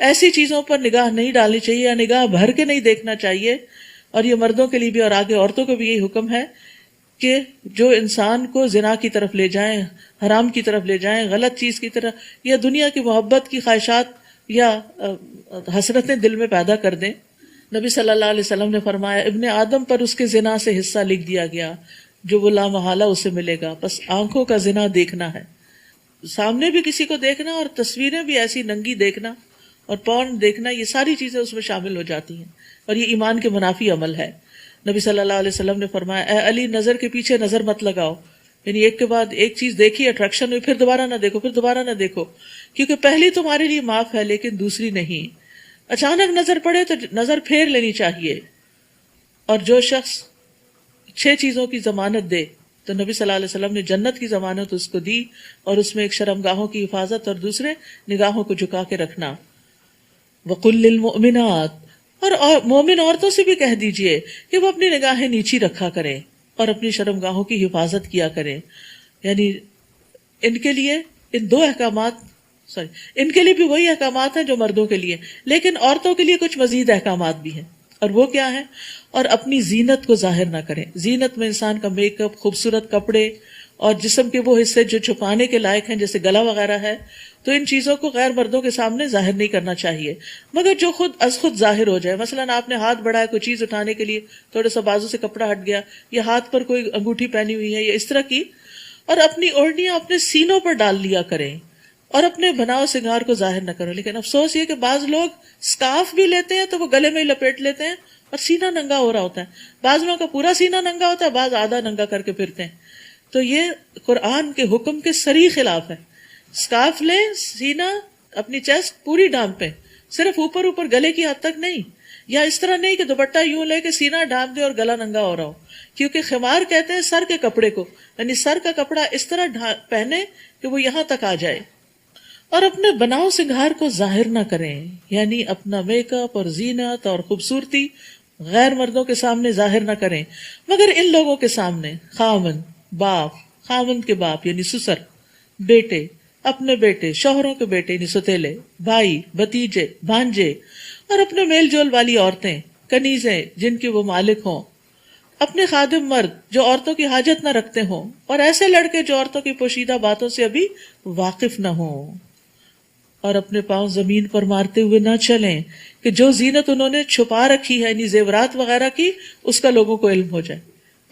ایسی چیزوں پر نگاہ نہیں ڈالنی چاہیے یا نگاہ بھر کے نہیں دیکھنا چاہیے۔ اور یہ مردوں کے لیے بھی اور آگے عورتوں کو بھی یہی حکم ہے کہ جو انسان کو زنا کی طرف لے جائیں، حرام کی طرف لے جائیں، غلط چیز کی طرف، یا دنیا کی محبت کی خواہشات یا حسرتیں دل میں پیدا کر دیں۔ نبی صلی اللہ علیہ وسلم نے فرمایا ابن آدم پر اس کے زنا سے حصہ لکھ دیا گیا جو وہ لامحالہ اسے ملے گا، بس آنکھوں کا زنا دیکھنا ہے، سامنے بھی کسی کو دیکھنا اور تصویریں بھی ایسی ننگی دیکھنا اور پورن دیکھنا، یہ ساری چیزیں اس میں شامل ہو جاتی ہیں، اور یہ ایمان کے منافی عمل ہے۔ نبی صلی اللہ علیہ وسلم نے فرمایا اے علی نظر کے پیچھے نظر مت لگاؤ، یعنی ایک کے بعد ایک چیز دیکھی، اٹریکشن ہوئی، پھر دوبارہ نہ دیکھو، پھر دوبارہ نہ دیکھو، کیونکہ پہلی تمہارے لیے معاف ہے لیکن دوسری نہیں۔ اچانک نظر پڑے تو نظر پھیر لینی چاہیے۔ اور جو شخص 6 چیزوں کی ضمانت دے تو نبی صلی اللہ علیہ وسلم نے جنت کی ضمانت اس کو دی، اور اس میں ایک شرمگاہوں کی حفاظت اور دوسرے نگاہوں کو جھکا کے رکھنا۔ وَقُلْ لِلْمُؤْمِنَاتِ، اور مومن عورتوں سے بھی کہہ دیجئے کہ وہ اپنی نگاہیں نیچی رکھا کریں اور اپنی شرمگاہوں کی حفاظت کیا کریں، یعنی ان کے لیے ان کے لیے بھی وہی احکامات ہیں جو مردوں کے لیے، لیکن عورتوں کے لیے کچھ مزید احکامات بھی ہیں، اور وہ کیا ہیں؟ اور اپنی زینت کو ظاہر نہ کریں۔ زینت میں انسان کا میک اپ، خوبصورت کپڑے اور جسم کے وہ حصے جو چھپانے کے لائق ہیں جیسے گلا وغیرہ ہے، تو ان چیزوں کو غیر مردوں کے سامنے ظاہر نہیں کرنا چاہیے، مگر جو خود از خود ظاہر ہو جائے. مثلاً آپ نے ہاتھ بڑھایا کوئی چیز اٹھانے کے لیے، تھوڑا سا بازو سے کپڑا ہٹ گیا، یا ہاتھ پر کوئی انگوٹھی پہنی ہوئی ہے یا اس طرح کی، اور اپنی اوڑھنیاں اپنے سینوں پر ڈال لیا کریں اور اپنے بناؤ سنگار کو ظاہر نہ کریں. لیکن افسوس یہ کہ بعض لوگ سکارف بھی لیتے ہیں تو وہ گلے میں ہی لپیٹ لیتے ہیں اور سینہ ننگا ہو رہا ہوتا ہے. بعض لوگوں کا پورا سینہ ننگا ہوتا ہے، بعض آدھا ننگا کر کے پھرتے ہیں. تو یہ قرآن کے حکم کے صریح خلاف ہے. سکارف لیں، سینہ اپنی چیسٹ پوری ڈھانپ پہ، صرف اوپر اوپر گلے کی حد تک نہیں، یا اس طرح نہیں کہ دوپٹہ یوں لے کے سینہ ڈھانپ دے اور گلا ننگا ہو رہا ہو. کیونکہ خمار کہتے ہیں سر کے کپڑے کو، یعنی سر کا کپڑا اس طرح پہنے کہ وہ یہاں تک آ جائے. اور اپنے بناؤ سنگھار کو ظاہر نہ کریں، یعنی اپنا میک اپ اور زینت اور خوبصورتی غیر مردوں کے سامنے ظاہر نہ کریں، مگر ان لوگوں کے سامنے: خاوند، باپ، خاوند کے باپ یعنی سسر، بیٹے، اپنے بیٹے، شوہروں کے بیٹے یعنی ستیلے، بھائی، بھتیجے، بھانجے، اور اپنے میل جول والی عورتیں، کنیزیں جن کے وہ مالک ہوں، اپنے خادم مرد جو عورتوں کی حاجت نہ رکھتے ہوں، اور ایسے لڑکے جو عورتوں کی پوشیدہ باتوں سے ابھی واقف نہ ہوں. اور اپنے پاؤں زمین پر مارتے ہوئے نہ چلیں کہ جو زینت انہوں نے چھپا رکھی ہے یعنی زیورات وغیرہ کی، اس کا لوگوں کو علم ہو جائے.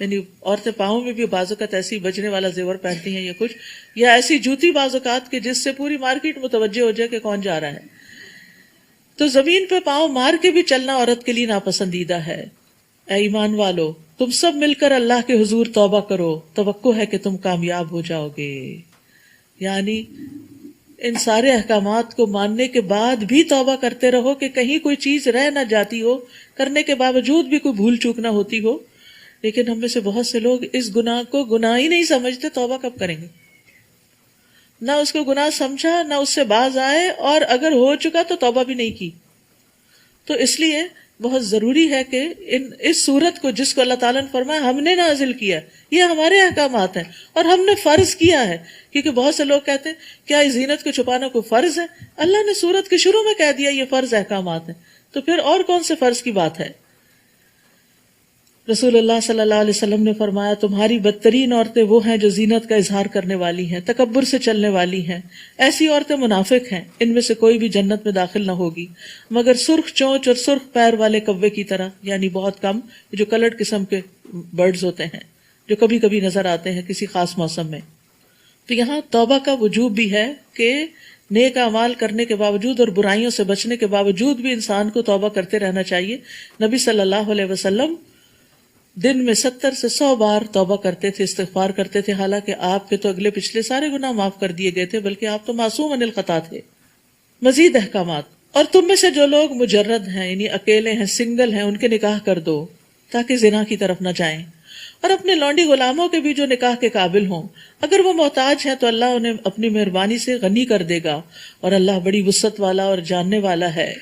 یعنی عورتیں پاؤں میں بھی بعض اوقات ایسی بجنے والا زیور پہنتی ہیں یا کچھ، یا ایسی جوتی بعض اوقات کہ جس سے پوری مارکیٹ متوجہ ہو جائے کہ کون جا رہا ہے. تو زمین پہ پاؤں مار کے بھی چلنا عورت کے لیے ناپسندیدہ ہے. اے ایمان والو، تم سب مل کر اللہ کے حضور توبہ کرو، توقع ہے کہ تم کامیاب ہو جاؤ گے. یعنی ان سارے احکامات کو ماننے کے بعد بھی توبہ کرتے رہو کہ کہیں کوئی چیز رہ نہ جاتی ہو، کرنے کے باوجود بھی کوئی بھول چوک نہ ہوتی ہو. لیکن ہم میں سے بہت سے لوگ اس گناہ کو گناہ ہی نہیں سمجھتے. توبہ کب کریں گے؟ نہ اس کو گناہ سمجھا، نہ اس سے باز آئے، اور اگر ہو چکا تو توبہ بھی نہیں کی. تو اس لیے بہت ضروری ہے کہ اس صورت کو، جس کو اللہ تعالیٰ نے فرمایا ہم نے نازل کیا، یہ ہمارے احکامات ہیں اور ہم نے فرض کیا ہے. کیونکہ بہت سے لوگ کہتے ہیں کیا اس زینت کو چھپانا کوئی فرض ہے؟ اللہ نے سورت کے شروع میں کہہ دیا یہ فرض احکامات ہیں، تو پھر اور کون سے فرض کی بات ہے؟ رسول اللہ صلی اللہ علیہ وسلم نے فرمایا تمہاری بدترین عورتیں وہ ہیں جو زینت کا اظہار کرنے والی ہیں، تکبر سے چلنے والی ہیں. ایسی عورتیں منافق ہیں، ان میں سے کوئی بھی جنت میں داخل نہ ہوگی مگر سرخ چونچ اور سرخ پیر والے کوے کی طرح، یعنی بہت کم، جو کلرڈ قسم کے برڈز ہوتے ہیں جو کبھی کبھی نظر آتے ہیں کسی خاص موسم میں. تو یہاں توبہ کا وجوب بھی ہے کہ نیک اعمال کرنے کے باوجود اور برائیوں سے بچنے کے باوجود بھی انسان کو توبہ کرتے رہنا چاہیے. نبی صلی اللہ علیہ وسلم دن میں 70 سے 100 بار توبہ کرتے تھے، استغفار کرتے تھے. حالانکہ آپ کے تو اگلے پچھلے سارے گناہ معاف کر دیے گئے تھے، بلکہ آپ تو معصوم عن الخطا تھے. مزید احکامات: اور تم میں سے جو لوگ مجرد ہیں یعنی اکیلے ہیں، سنگل ہیں، ان کے نکاح کر دو تاکہ زنا کی طرف نہ جائیں. اور اپنے لونڈی غلاموں کے بھی جو نکاح کے قابل ہوں، اگر وہ محتاج ہیں تو اللہ انہیں اپنی مہربانی سے غنی کر دے گا، اور اللہ بڑی وسعت والا اور جاننے والا ہے.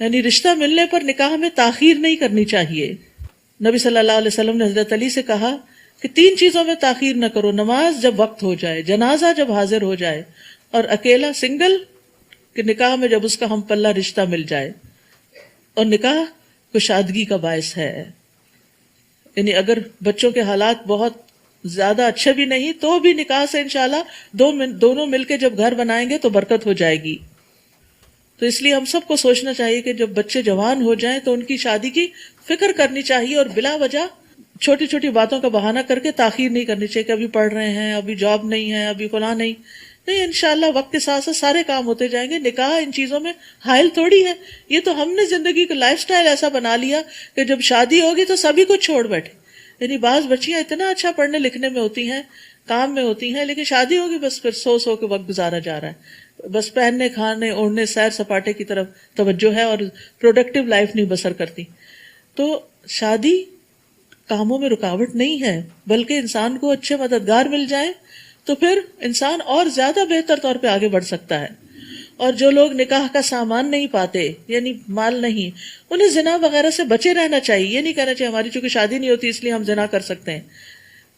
یعنی رشتہ ملنے پر نکاح میں تاخیر نہیں کرنی چاہیے. نبی صلی اللہ علیہ وسلم نے حضرت علی سے کہا کہ 3 چیزوں میں تاخیر نہ کرو: نماز جب وقت ہو جائے، جنازہ جب حاضر ہو جائے، اور اکیلا سنگل کہ نکاح میں جب اس کا ہم پلہ رشتہ مل جائے. اور نکاح کشادگی کا باعث ہے. یعنی اگر بچوں کے حالات بہت زیادہ اچھے بھی نہیں تو بھی نکاح سے انشاءاللہ دونوں مل کے جب گھر بنائیں گے تو برکت ہو جائے گی. تو اس لیے ہم سب کو سوچنا چاہیے کہ جب بچے جوان ہو جائیں تو ان کی شادی کی فکر کرنی چاہیے، اور بلا وجہ چھوٹی چھوٹی باتوں کا بہانہ کر کے تاخیر نہیں کرنی چاہیے کہ ابھی پڑھ رہے ہیں، ابھی جاب نہیں ہے، ابھی فلاں نہیں. انشاءاللہ وقت کے ساتھ ساتھ سارے کام ہوتے جائیں گے. نکاح ان چیزوں میں حائل تھوڑی ہے. یہ تو ہم نے زندگی کا لائف سٹائل ایسا بنا لیا کہ جب شادی ہوگی تو سبھی کچھ چھوڑ بیٹھے. یعنی بعض بچیاں اتنا اچھا پڑھنے لکھنے میں ہوتی ہیں، کام میں ہوتی ہیں، لیکن شادی ہوگی بس پھر سو کے وقت گزارا جا رہا ہے. بس پہننے، کھانے، اوڑھنے، سیر سپاٹے کی طرف توجہ ہے اور پروڈکٹیو لائف نہیں بسر کرتی. تو شادی کاموں میں رکاوٹ نہیں ہے، بلکہ انسان کو اچھے مددگار مل جائیں تو پھر انسان اور زیادہ بہتر طور پہ آگے بڑھ سکتا ہے. اور جو لوگ نکاح کا سامان نہیں پاتے، یعنی مال نہیں، انہیں زنا وغیرہ سے بچے رہنا چاہیے. یہ نہیں کہنا چاہیے ہماری چونکہ شادی نہیں ہوتی اس لیے ہم زنا کر سکتے ہیں.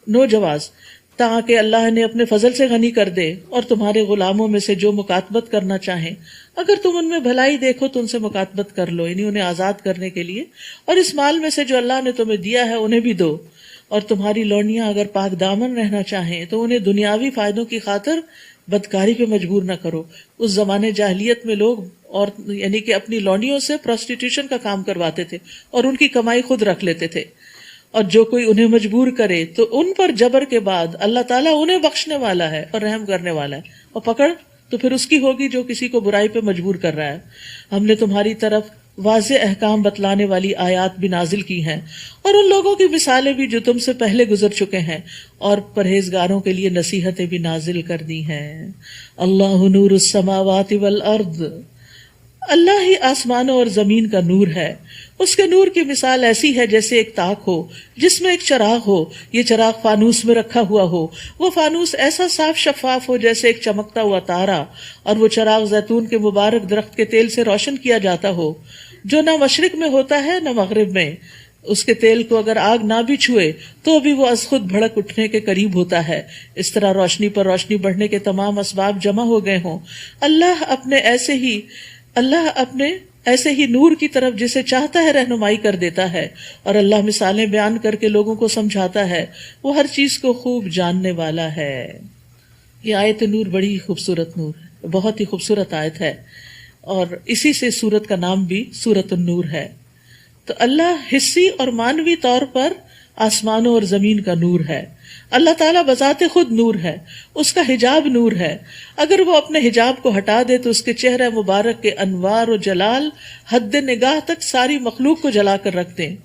نو جواز، تاکہ اللہ نے اپنے فضل سے غنی کر دے. اور تمہارے غلاموں میں سے جو مکاتبت کرنا چاہیں، اگر تم ان میں بھلائی دیکھو تو ان سے مکاتبت کر لو، یعنی انہیں آزاد کرنے کے لیے. اور اس مال میں سے جو اللہ نے تمہیں دیا ہے انہیں بھی دو. اور تمہاری لونیاں اگر پاک دامن رہنا چاہیں تو انہیں دنیاوی فائدوں کی خاطر بدکاری پہ مجبور نہ کرو. اس زمانے جاہلیت میں لوگ اور یعنی کہ اپنی لونیوں سے پروسٹیٹیوشن کا کام کرواتے تھے اور ان کی کمائی خود رکھ لیتے تھے. اور جو کوئی انہیں مجبور کرے تو ان پر جبر کے بعد اللہ تعالیٰ انہیں بخشنے والا ہے اور رحم کرنے والا ہے. اور پکڑ تو پھر اس کی ہوگی جو کسی کو برائی پہ مجبور کر رہا ہے. ہم نے تمہاری طرف واضح احکام بتلانے والی آیات بھی نازل کی ہیں اور ان لوگوں کی مثالیں بھی جو تم سے پہلے گزر چکے ہیں اور پرہیزگاروں کے لیے نصیحتیں بھی نازل کر دی ہیں. اللہ نور السماوات والارض، اللہ ہی آسمانوں اور زمین کا نور ہے. اس کے نور کی مثال ایسی ہے جیسے ایک تاک ہو جس میں ایک چراغ ہو. یہ چراغ فانوس میں رکھا ہوا ہو. وہ فانوس ایسا صاف شفاف ہو جیسے ایک چمکتا ہوا تارا، اور وہ چراغ زیتون کے مبارک درخت کے تیل سے روشن کیا جاتا ہو جو نہ مشرق میں ہوتا ہے نہ مغرب میں. اس کے تیل کو اگر آگ نہ بھی چھوئے تو بھی وہ از خود بھڑک اٹھنے کے قریب ہوتا ہے. اس طرح روشنی پر روشنی بڑھنے کے تمام اسباب جمع ہو گئے ہوں. اللہ اپنے ایسے ہی نور کی طرف جسے چاہتا ہے رہنمائی کر دیتا ہے، اور اللہ مثالیں بیان کر کے لوگوں کو سمجھاتا ہے. وہ ہر چیز کو خوب جاننے والا ہے. یہ آیت نور بڑی خوبصورت نور ہے، بہت ہی خوبصورت آیت ہے، اور اسی سے سورت کا نام بھی سورت النور ہے. تو اللہ حسی اور معنوی طور پر آسمانوں اور زمین کا نور ہے. اللہ تعالیٰ بذات خود نور ہے، اس کا حجاب نور ہے. اگر وہ اپنے حجاب کو ہٹا دے تو اس کے چہرہ مبارک کے انوار و جلال حد نگاہ تک ساری مخلوق کو جلا کر رکھ دیں.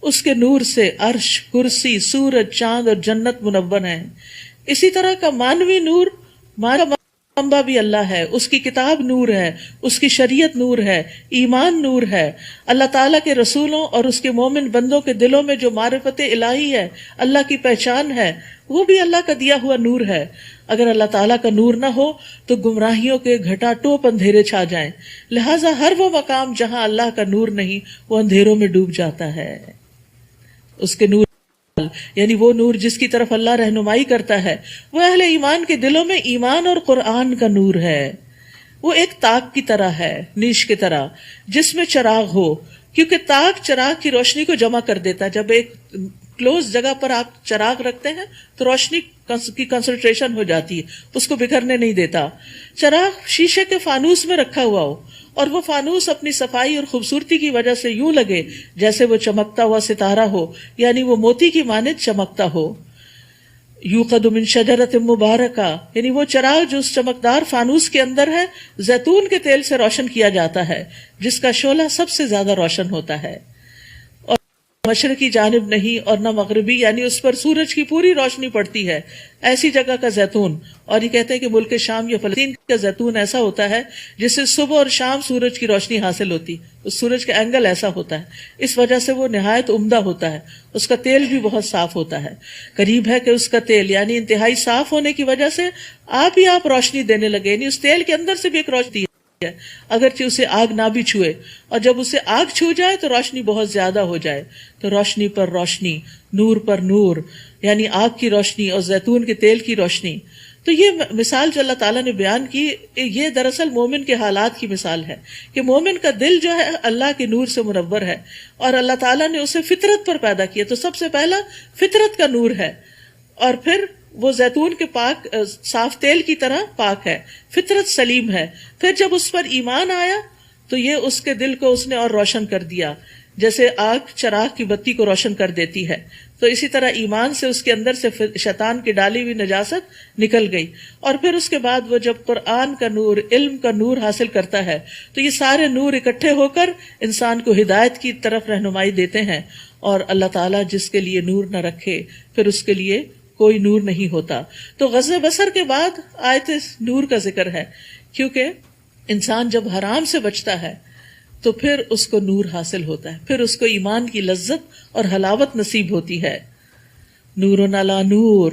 اس کے نور سے عرش، کرسی، سورج، چاند اور جنت منور ہیں. اسی طرح کا معنوی نور منبع بھی اللہ ہے. اس کی کتاب نور ہے، اس کی شریعت نور ہے، ایمان نور ہے. اللہ تعالیٰ کے رسولوں اور اس کے مومن بندوں کے دلوں میں جو معرفت الہی ہے، اللہ کی پہچان ہے، وہ بھی اللہ کا دیا ہوا نور ہے. اگر اللہ تعالیٰ کا نور نہ ہو تو گمراہیوں کے گھٹا ٹوپ اندھیرے چھا جائیں. لہٰذا ہر وہ مقام جہاں اللہ کا نور نہیں وہ اندھیروں میں ڈوب جاتا ہے. اس کے نور یعنی وہ نور جس کی طرف اللہ رہنمائی کرتا ہے، وہ اہل ایمان کے دلوں میں ایمان اور قرآن کا نور ہے. وہ ایک تاک کی طرح ہے، نیش کی طرح، جس میں چراغ ہو، کیونکہ تاک چراغ کی روشنی کو جمع کر دیتا ہے. جب ایک کلوز جگہ پر آپ چراغ رکھتے ہیں تو روشنی کی کنسنٹریشن ہو جاتی ہے، اس کو بکھرنے نہیں دیتا. چراغ شیشے کے فانوس میں رکھا ہوا ہو اور وہ فانوس اپنی صفائی اور خوبصورتی کی وجہ سے یوں لگے جیسے وہ چمکتا ہوا ستارہ ہو، یعنی وہ موتی کی مانند چمکتا ہو. یوقد من شجرۃ مبارکہ، یعنی وہ چراغ جو اس چمکدار فانوس کے اندر ہے زیتون کے تیل سے روشن کیا جاتا ہے، جس کا شعلہ سب سے زیادہ روشن ہوتا ہے، اور مشرقی جانب نہیں اور نہ مغربی، یعنی اس پر سورج کی پوری روشنی پڑتی ہے. ایسی جگہ کا زیتون. اور یہ کہتے ہیں کہ ملک شام یا فلسطین کا زیتون ایسا ہوتا ہے جس سے صبح اور شام سورج کی روشنی حاصل ہوتی. اس سورج کا اینگل ایسا ہوتا ہے، اس وجہ سے وہ نہایت عمدہ ہوتا ہے. اس کا تیل بھی بہت صاف ہوتا ہے. قریب ہے کہ اس کا تیل یعنی انتہائی صاف ہونے کی وجہ سے آپ روشنی دینے لگے، یعنی اس تیل کے اندر سے بھی ایک روشنی ہے اگرچہ اسے آگ نہ بھی چھوئے، اور جب اسے آگ چھو جائے تو روشنی بہت زیادہ ہو جائے. تو روشنی پر روشنی، نور پر نور، یعنی آگ کی روشنی اور زیتون کے تیل کی روشنی. تو یہ مثال جو اللہ تعالیٰ نے بیان کی، یہ دراصل مومن کے حالات کی مثال ہے کہ مومن کا دل جو ہے اللہ کے نور سے منور ہے، اور اللہ تعالیٰ نے اسے فطرت پر پیدا کیا. تو سب سے پہلا فطرت کا نور ہے، اور پھر وہ زیتون کے پاک صاف تیل کی طرح پاک ہے، فطرت سلیم ہے. پھر جب اس پر ایمان آیا تو یہ اس کے دل کو اس نے اور روشن کر دیا، جیسے آگ چراغ کی بتی کو روشن کر دیتی ہے. تو اسی طرح ایمان سے اس کے اندر سے شیطان کی ڈالی ہوئی نجاست نکل گئی. اور پھر اس کے بعد وہ جب قرآن کا نور، علم کا نور حاصل کرتا ہے تو یہ سارے نور اکٹھے ہو کر انسان کو ہدایت کی طرف رہنمائی دیتے ہیں. اور اللہ تعالیٰ جس کے لیے نور نہ رکھے پھر اس کے لیے کوئی نور نہیں ہوتا. تو غض بصر کے بعد آیت نور کا ذکر ہے، کیونکہ انسان جب حرام سے بچتا ہے تو پھر اس کو نور حاصل ہوتا ہے، پھر اس کو ایمان کی لذت اور حلاوت نصیب ہوتی ہے. نور علی نور،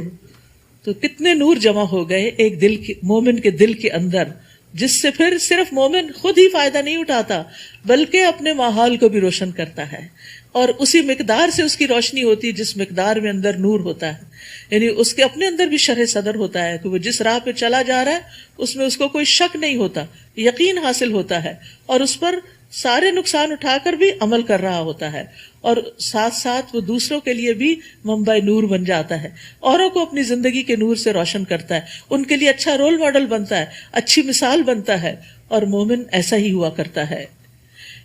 تو کتنے نور جمع ہو گئے ایک دل کے، مومن کے دل کے اندر، جس سے پھر صرف مومن خود ہی فائدہ نہیں اٹھاتا بلکہ اپنے ماحول کو بھی روشن کرتا ہے. اور اسی مقدار سے اس کی روشنی ہوتی ہے جس مقدار میں اندر نور ہوتا ہے. یعنی اس کے اپنے اندر بھی شرح صدر ہوتا ہے کہ وہ جس راہ پہ چلا جا رہا ہے اس میں اس کو کوئی شک نہیں ہوتا، یقین حاصل ہوتا ہے، اور اس پر سارے نقصان اٹھا کر بھی عمل کر رہا ہوتا ہے، اور ساتھ ساتھ وہ دوسروں کے لیے بھی منبع نور بن جاتا ہے، اوروں کو اپنی زندگی کے نور سے روشن کرتا ہے، ان کے لیے اچھا رول ماڈل بنتا ہے، اچھی مثال بنتا ہے. اور مومن ایسا ہی ہوا کرتا ہے.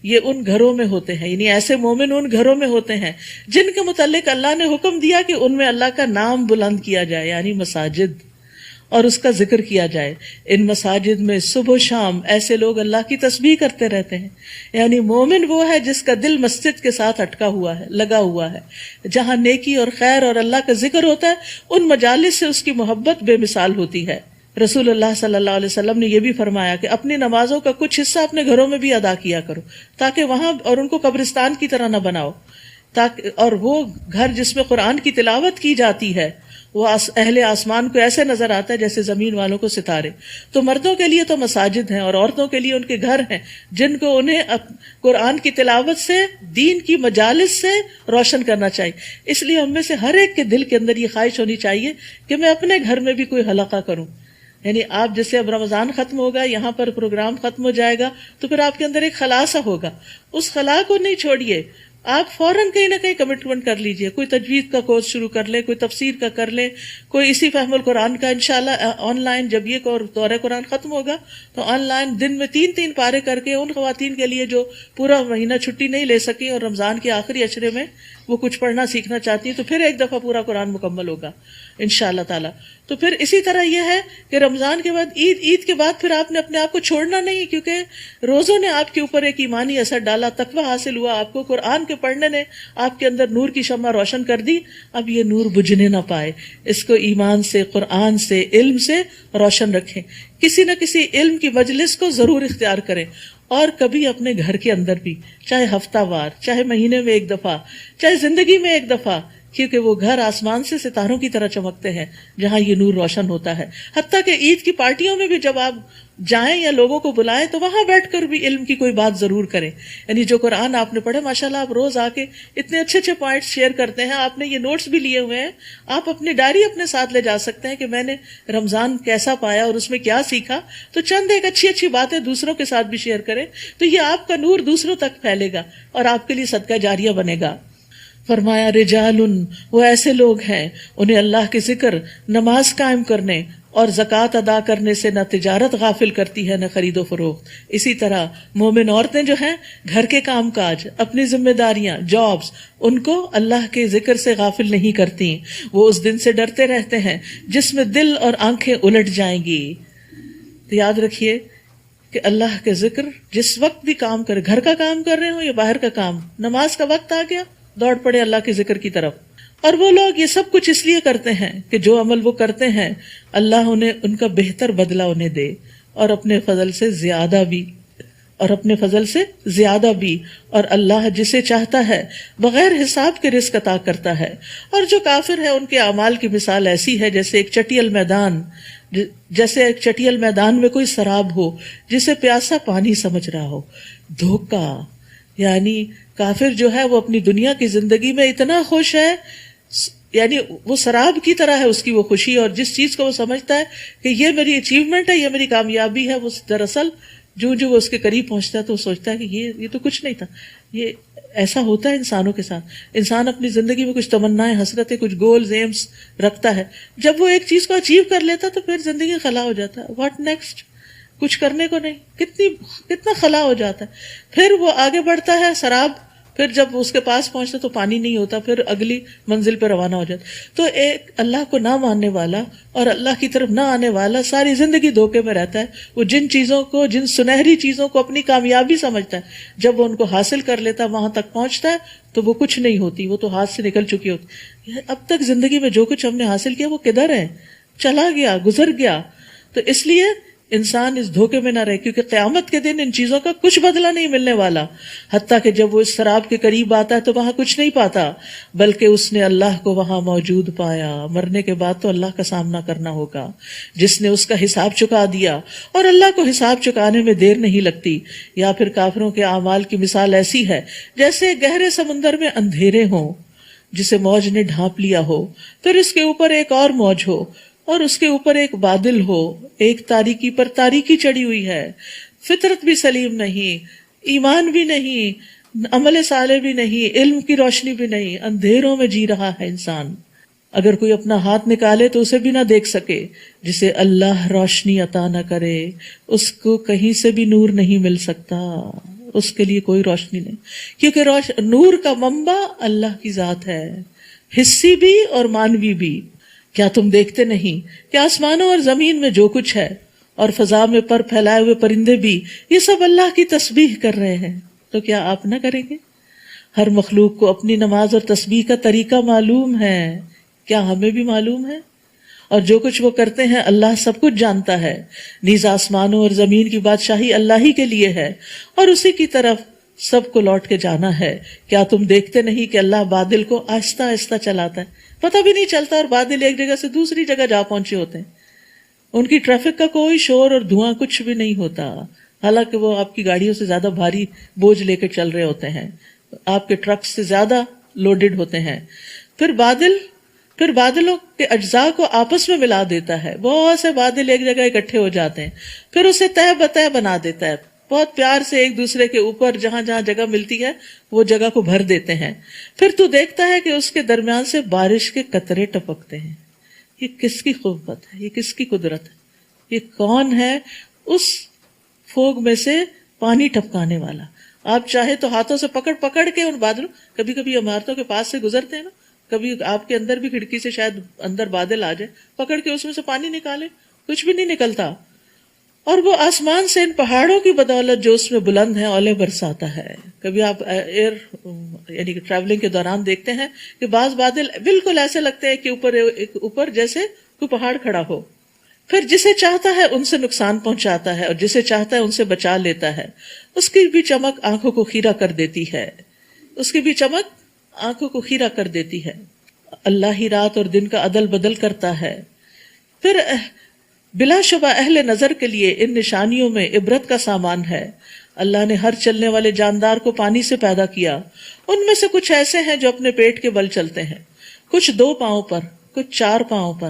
یہ ان گھروں میں ہوتے ہیں، یعنی ایسے مومن ان گھروں میں ہوتے ہیں جن کے متعلق اللہ نے حکم دیا کہ ان میں اللہ کا نام بلند کیا جائے، یعنی مساجد، اور اس کا ذکر کیا جائے. ان مساجد میں صبح و شام ایسے لوگ اللہ کی تسبیح کرتے رہتے ہیں. یعنی مومن وہ ہے جس کا دل مسجد کے ساتھ اٹکا ہوا ہے، لگا ہوا ہے. جہاں نیکی اور خیر اور اللہ کا ذکر ہوتا ہے، ان مجالس سے اس کی محبت بے مثال ہوتی ہے. رسول اللہ صلی اللہ علیہ وسلم نے یہ بھی فرمایا کہ اپنی نمازوں کا کچھ حصہ اپنے گھروں میں بھی ادا کیا کرو، تاکہ وہاں، اور ان کو قبرستان کی طرح نہ بناؤ، تاکہ، اور وہ گھر جس میں قرآن کی تلاوت کی جاتی ہے وہ اہل آسمان کو ایسے نظر آتا ہے جیسے زمین والوں کو ستارے. تو مردوں کے لیے تو مساجد ہیں، اور عورتوں کے لیے ان کے گھر ہیں جن کو انہیں قرآن کی تلاوت سے، دین کی مجالس سے روشن کرنا چاہیے. اس لیے ہم میں سے ہر ایک کے دل کے اندر یہ خواہش ہونی چاہیے کہ میں اپنے گھر میں بھی کوئی حلقہ کروں. یعنی آپ جیسے اب رمضان ختم ہوگا، یہاں پر پروگرام ختم ہو جائے گا، تو پھر آپ کے اندر ایک خلا سا ہوگا. اس خلا کو نہیں چھوڑیے، آپ فوراً کہیں نہ کہیں کمٹمنٹ کر لیجئے. کوئی تجوید کا کورس شروع کر لے، کوئی تفسیر کا کر لے، کوئی اسی فہم القرآن کا. انشاءاللہ آن لائن جب یہ دورہ قرآن ختم ہوگا تو آن لائن دن میں 3 پارے کر کے ان خواتین کے لیے جو پورا مہینہ چھٹی نہیں لے سکی اور رمضان کے آخری عشرے میں وہ کچھ پڑھنا سیکھنا چاہتی ہیں، تو پھر ایک دفعہ پورا قرآن مکمل ہوگا انشاءاللہ تعالی. تو پھر اسی طرح یہ ہے کہ رمضان کے بعد عید کے بعد پھر آپ نے اپنے آپ کو چھوڑنا نہیں، کیونکہ روزوں نے آپ کے اوپر ایک ایمانی اثر ڈالا، تقویٰ حاصل ہوا آپ کو، قرآن کے پڑھنے نے آپ کے اندر نور کی شمع روشن کر دی. اب یہ نور بجھنے نہ پائے، اس کو ایمان سے، قرآن سے، علم سے روشن رکھیں. کسی نہ کسی علم کی مجلس کو ضرور اختیار کریں، اور کبھی اپنے گھر کے اندر بھی، چاہے ہفتہ وار، چاہے مہینے میں ایک دفعہ، چاہے زندگی میں ایک دفعہ، کیونکہ وہ گھر آسمان سے ستاروں کی طرح چمکتے ہیں جہاں یہ نور روشن ہوتا ہے. حتیٰ کہ عید کی پارٹیوں میں بھی جب آپ جائیں یا لوگوں کو بلائیں تو وہاں بیٹھ کر بھی علم کی کوئی بات ضرور کریں. یعنی جو قرآن آپ نے پڑھے، ماشاءاللہ آپ روز آ کے اتنے اچھے اچھے پوائنٹس شیئر کرتے ہیں، آپ نے یہ نوٹس بھی لیے ہوئے ہیں، آپ اپنی ڈائری اپنے ساتھ لے جا سکتے ہیں کہ میں نے رمضان کیسا پایا اور اس میں کیا سیکھا. تو چند ایک اچھی اچھی باتیں دوسروں کے ساتھ بھی شیئر کریں، تو یہ آپ کا نور دوسروں تک پھیلے گا اور آپ کے لیے صدقہ جاریہ بنے گا. فرمایا رجال، وہ ایسے لوگ ہیں انہیں اللہ کے ذکر، نماز قائم کرنے اور زکوٰۃ ادا کرنے سے نہ تجارت غافل کرتی ہے نہ خرید و فروخت. اسی طرح مومن عورتیں جو ہیں گھر کے کام کاج، اپنی ذمہ داریاں، جابز، ان کو اللہ کے ذکر سے غافل نہیں کرتی. وہ اس دن سے ڈرتے رہتے ہیں جس میں دل اور آنکھیں الٹ جائیں گی. تو یاد رکھیے کہ اللہ کے ذکر جس وقت بھی کام کرے، گھر کا کام کر رہے ہوں یا باہر کا کام، نماز کا وقت آ گیا دوڑ پڑے اللہ کے ذکر کی طرف. اور وہ لوگ یہ سب کچھ اس لیے کرتے ہیں کہ جو عمل وہ کرتے ہیں اللہ انہیں ان کا بہتر بدلہ انہیں دے، اور اپنے فضل سے زیادہ بھی، اور اللہ جسے چاہتا ہے بغیر حساب کے رزق عطا کرتا ہے. اور جو کافر ہے ان کے اعمال کی مثال ایسی ہے جیسے ایک چٹیل میدان میں کوئی سراب ہو جسے پیاسا پانی سمجھ رہا ہو. دھوکہ، یعنی کافر جو ہے وہ اپنی دنیا کی زندگی میں اتنا خوش ہے، یعنی وہ سراب کی طرح ہے اس کی وہ خوشی، اور جس چیز کو وہ سمجھتا ہے کہ یہ میری اچیومنٹ ہے، یہ میری کامیابی ہے، وہ دراصل جو وہ اس کے قریب پہنچتا ہے تو وہ سوچتا ہے کہ یہ تو کچھ نہیں تھا. یہ ایسا ہوتا ہے انسانوں کے ساتھ. انسان اپنی زندگی میں کچھ تمنائیں، حسرتیں، کچھ گولز، ایمز رکھتا ہے. جب وہ ایک چیز کو اچیو کر لیتا تو پھر زندگی خلا ہو جاتا ہے. What next? کچھ کرنے کو نہیں، کتنا خلا ہو جاتا ہے. پھر وہ آگے بڑھتا ہے، سراب، پھر جب اس کے پاس پہنچتا تو پانی نہیں ہوتا، پھر اگلی منزل پہ روانہ ہو جاتا. تو ایک اللہ کو نہ ماننے والا اور اللہ کی طرف نہ آنے والا ساری زندگی دھوکے میں رہتا ہے. وہ جن سنہری چیزوں کو اپنی کامیابی سمجھتا ہے، جب وہ ان کو حاصل کر لیتا ہے، وہاں تک پہنچتا ہے تو وہ کچھ نہیں ہوتی، وہ تو ہاتھ سے نکل چکی ہوتی. اب تک زندگی میں جو کچھ ہم نے حاصل کیا وہ کدھر ہے؟ چلا گیا، گزر گیا. تو اس لیے انسان اس دھوکے میں نہ رہے، کیونکہ قیامت کے دن ان چیزوں کا کچھ بدلہ نہیں ملنے والا. حتیٰ کہ جب وہ اس سراب کے قریب آتا ہے تو وہاں کچھ نہیں پاتا، بلکہ اس نے اللہ کو وہاں موجود پایا. مرنے کے بعد تو اللہ کا سامنا کرنا ہوگا، جس نے اس کا حساب چکا دیا، اور اللہ کو حساب چکانے میں دیر نہیں لگتی. یا پھر کافروں کے اعمال کی مثال ایسی ہے جیسے گہرے سمندر میں اندھیرے ہوں جسے موج نے ڈھانپ لیا ہو، پھر اس کے اوپر ایک اور موج ہو، اور اس کے اوپر ایک بادل ہو. ایک تاریکی پر تاریکی چڑھی ہوئی ہے، فطرت بھی سلیم نہیں، ایمان بھی نہیں، عمل صالح بھی نہیں، علم کی روشنی بھی نہیں، اندھیروں میں جی رہا ہے انسان. اگر کوئی اپنا ہاتھ نکالے تو اسے بھی نہ دیکھ سکے. جسے اللہ روشنی عطا نہ کرے اس کو کہیں سے بھی نور نہیں مل سکتا، اس کے لیے کوئی روشنی نہیں، کیونکہ نور کا منبع اللہ کی ذات ہے، حسی بھی اور مانوی بھی. کیا تم دیکھتے نہیں کہ آسمانوں اور زمین میں جو کچھ ہے اور فضا میں پر پھیلائے ہوئے پرندے بھی یہ سب اللہ کی تسبیح کر رہے ہیں، تو کیا آپ نہ کریں گے؟ ہر مخلوق کو اپنی نماز اور تسبیح کا طریقہ معلوم ہے، کیا ہمیں بھی معلوم ہے؟ اور جو کچھ وہ کرتے ہیں اللہ سب کچھ جانتا ہے. نیز آسمانوں اور زمین کی بادشاہی اللہ ہی کے لیے ہے اور اسی کی طرف سب کو لوٹ کے جانا ہے. کیا تم دیکھتے نہیں کہ اللہ بادل کو آہستہ آہستہ چلاتا ہے، پتہ بھی نہیں چلتا، اور بادل ایک جگہ سے دوسری جگہ جا پہنچے ہوتے ہیں. ان کی ٹریفک کا کوئی شور اور دھواں کچھ بھی نہیں ہوتا، حالانکہ وہ آپ کی گاڑیوں سے زیادہ بھاری بوجھ لے کے چل رہے ہوتے ہیں، آپ کے ٹرک سے زیادہ لوڈڈ ہوتے ہیں. پھر بادلوں کے اجزاء کو آپس میں ملا دیتا ہے، بہت سے بادل ایک جگہ اکٹھے ہو جاتے ہیں، پھر اسے تہ بتہ بنا دیتا ہے، بہت پیار سے ایک دوسرے کے اوپر جہاں جہاں جگہ ملتی ہے وہ جگہ کو بھر دیتے ہیں. پھر تو دیکھتا ہے کہ اس کے درمیان سے بارش کے قطرے ٹپکتے ہیں. یہ کس کی قوت ہے، یہ کس کی قدرت ہے؟ یہ کون ہے اس فوگ میں سے پانی ٹپکانے والا؟ آپ چاہے تو ہاتھوں سے پکڑ پکڑ کے ان بادلوں، کبھی کبھی عمارتوں کے پاس سے گزرتے ہیں نا، کبھی آپ کے اندر بھی کھڑکی سے شاید اندر بادل آ جائے، پکڑ کے اس میں سے پانی نکالے، کچھ بھی نہیں نکلتا. اور وہ آسمان سے ان پہاڑوں کی بدولت جو اس میں بلند ہیں اولے برساتا ہے. کبھی آپ ایئر یعنی کہ ٹریولنگ کے دوران دیکھتے ہیں کہ بعض بادل بالکل ایسے لگتے ہیں کہ اوپر جیسے کوئی پہاڑ کھڑا ہو. پھر جسے چاہتا ہے ان سے نقصان پہنچاتا ہے اور جسے چاہتا ہے ان سے بچا لیتا ہے. اس کی بھی چمک آنکھوں کو خیرہ کر دیتی ہے، اس کی بھی چمک آنکھوں کو خیرہ کر دیتی ہے. اللہ ہی رات اور دن کا عدل بدل کرتا ہے. پھر بلا شبہ اہل نظر کے لیے ان نشانیوں میں عبرت کا سامان ہے. اللہ نے ہر چلنے والے جاندار کو پانی سے پیدا کیا. ان میں سے کچھ ایسے ہیں جو اپنے پیٹ کے بل چلتے ہیں، کچھ 2 پاؤں پر، کچھ 4 پاؤں پر،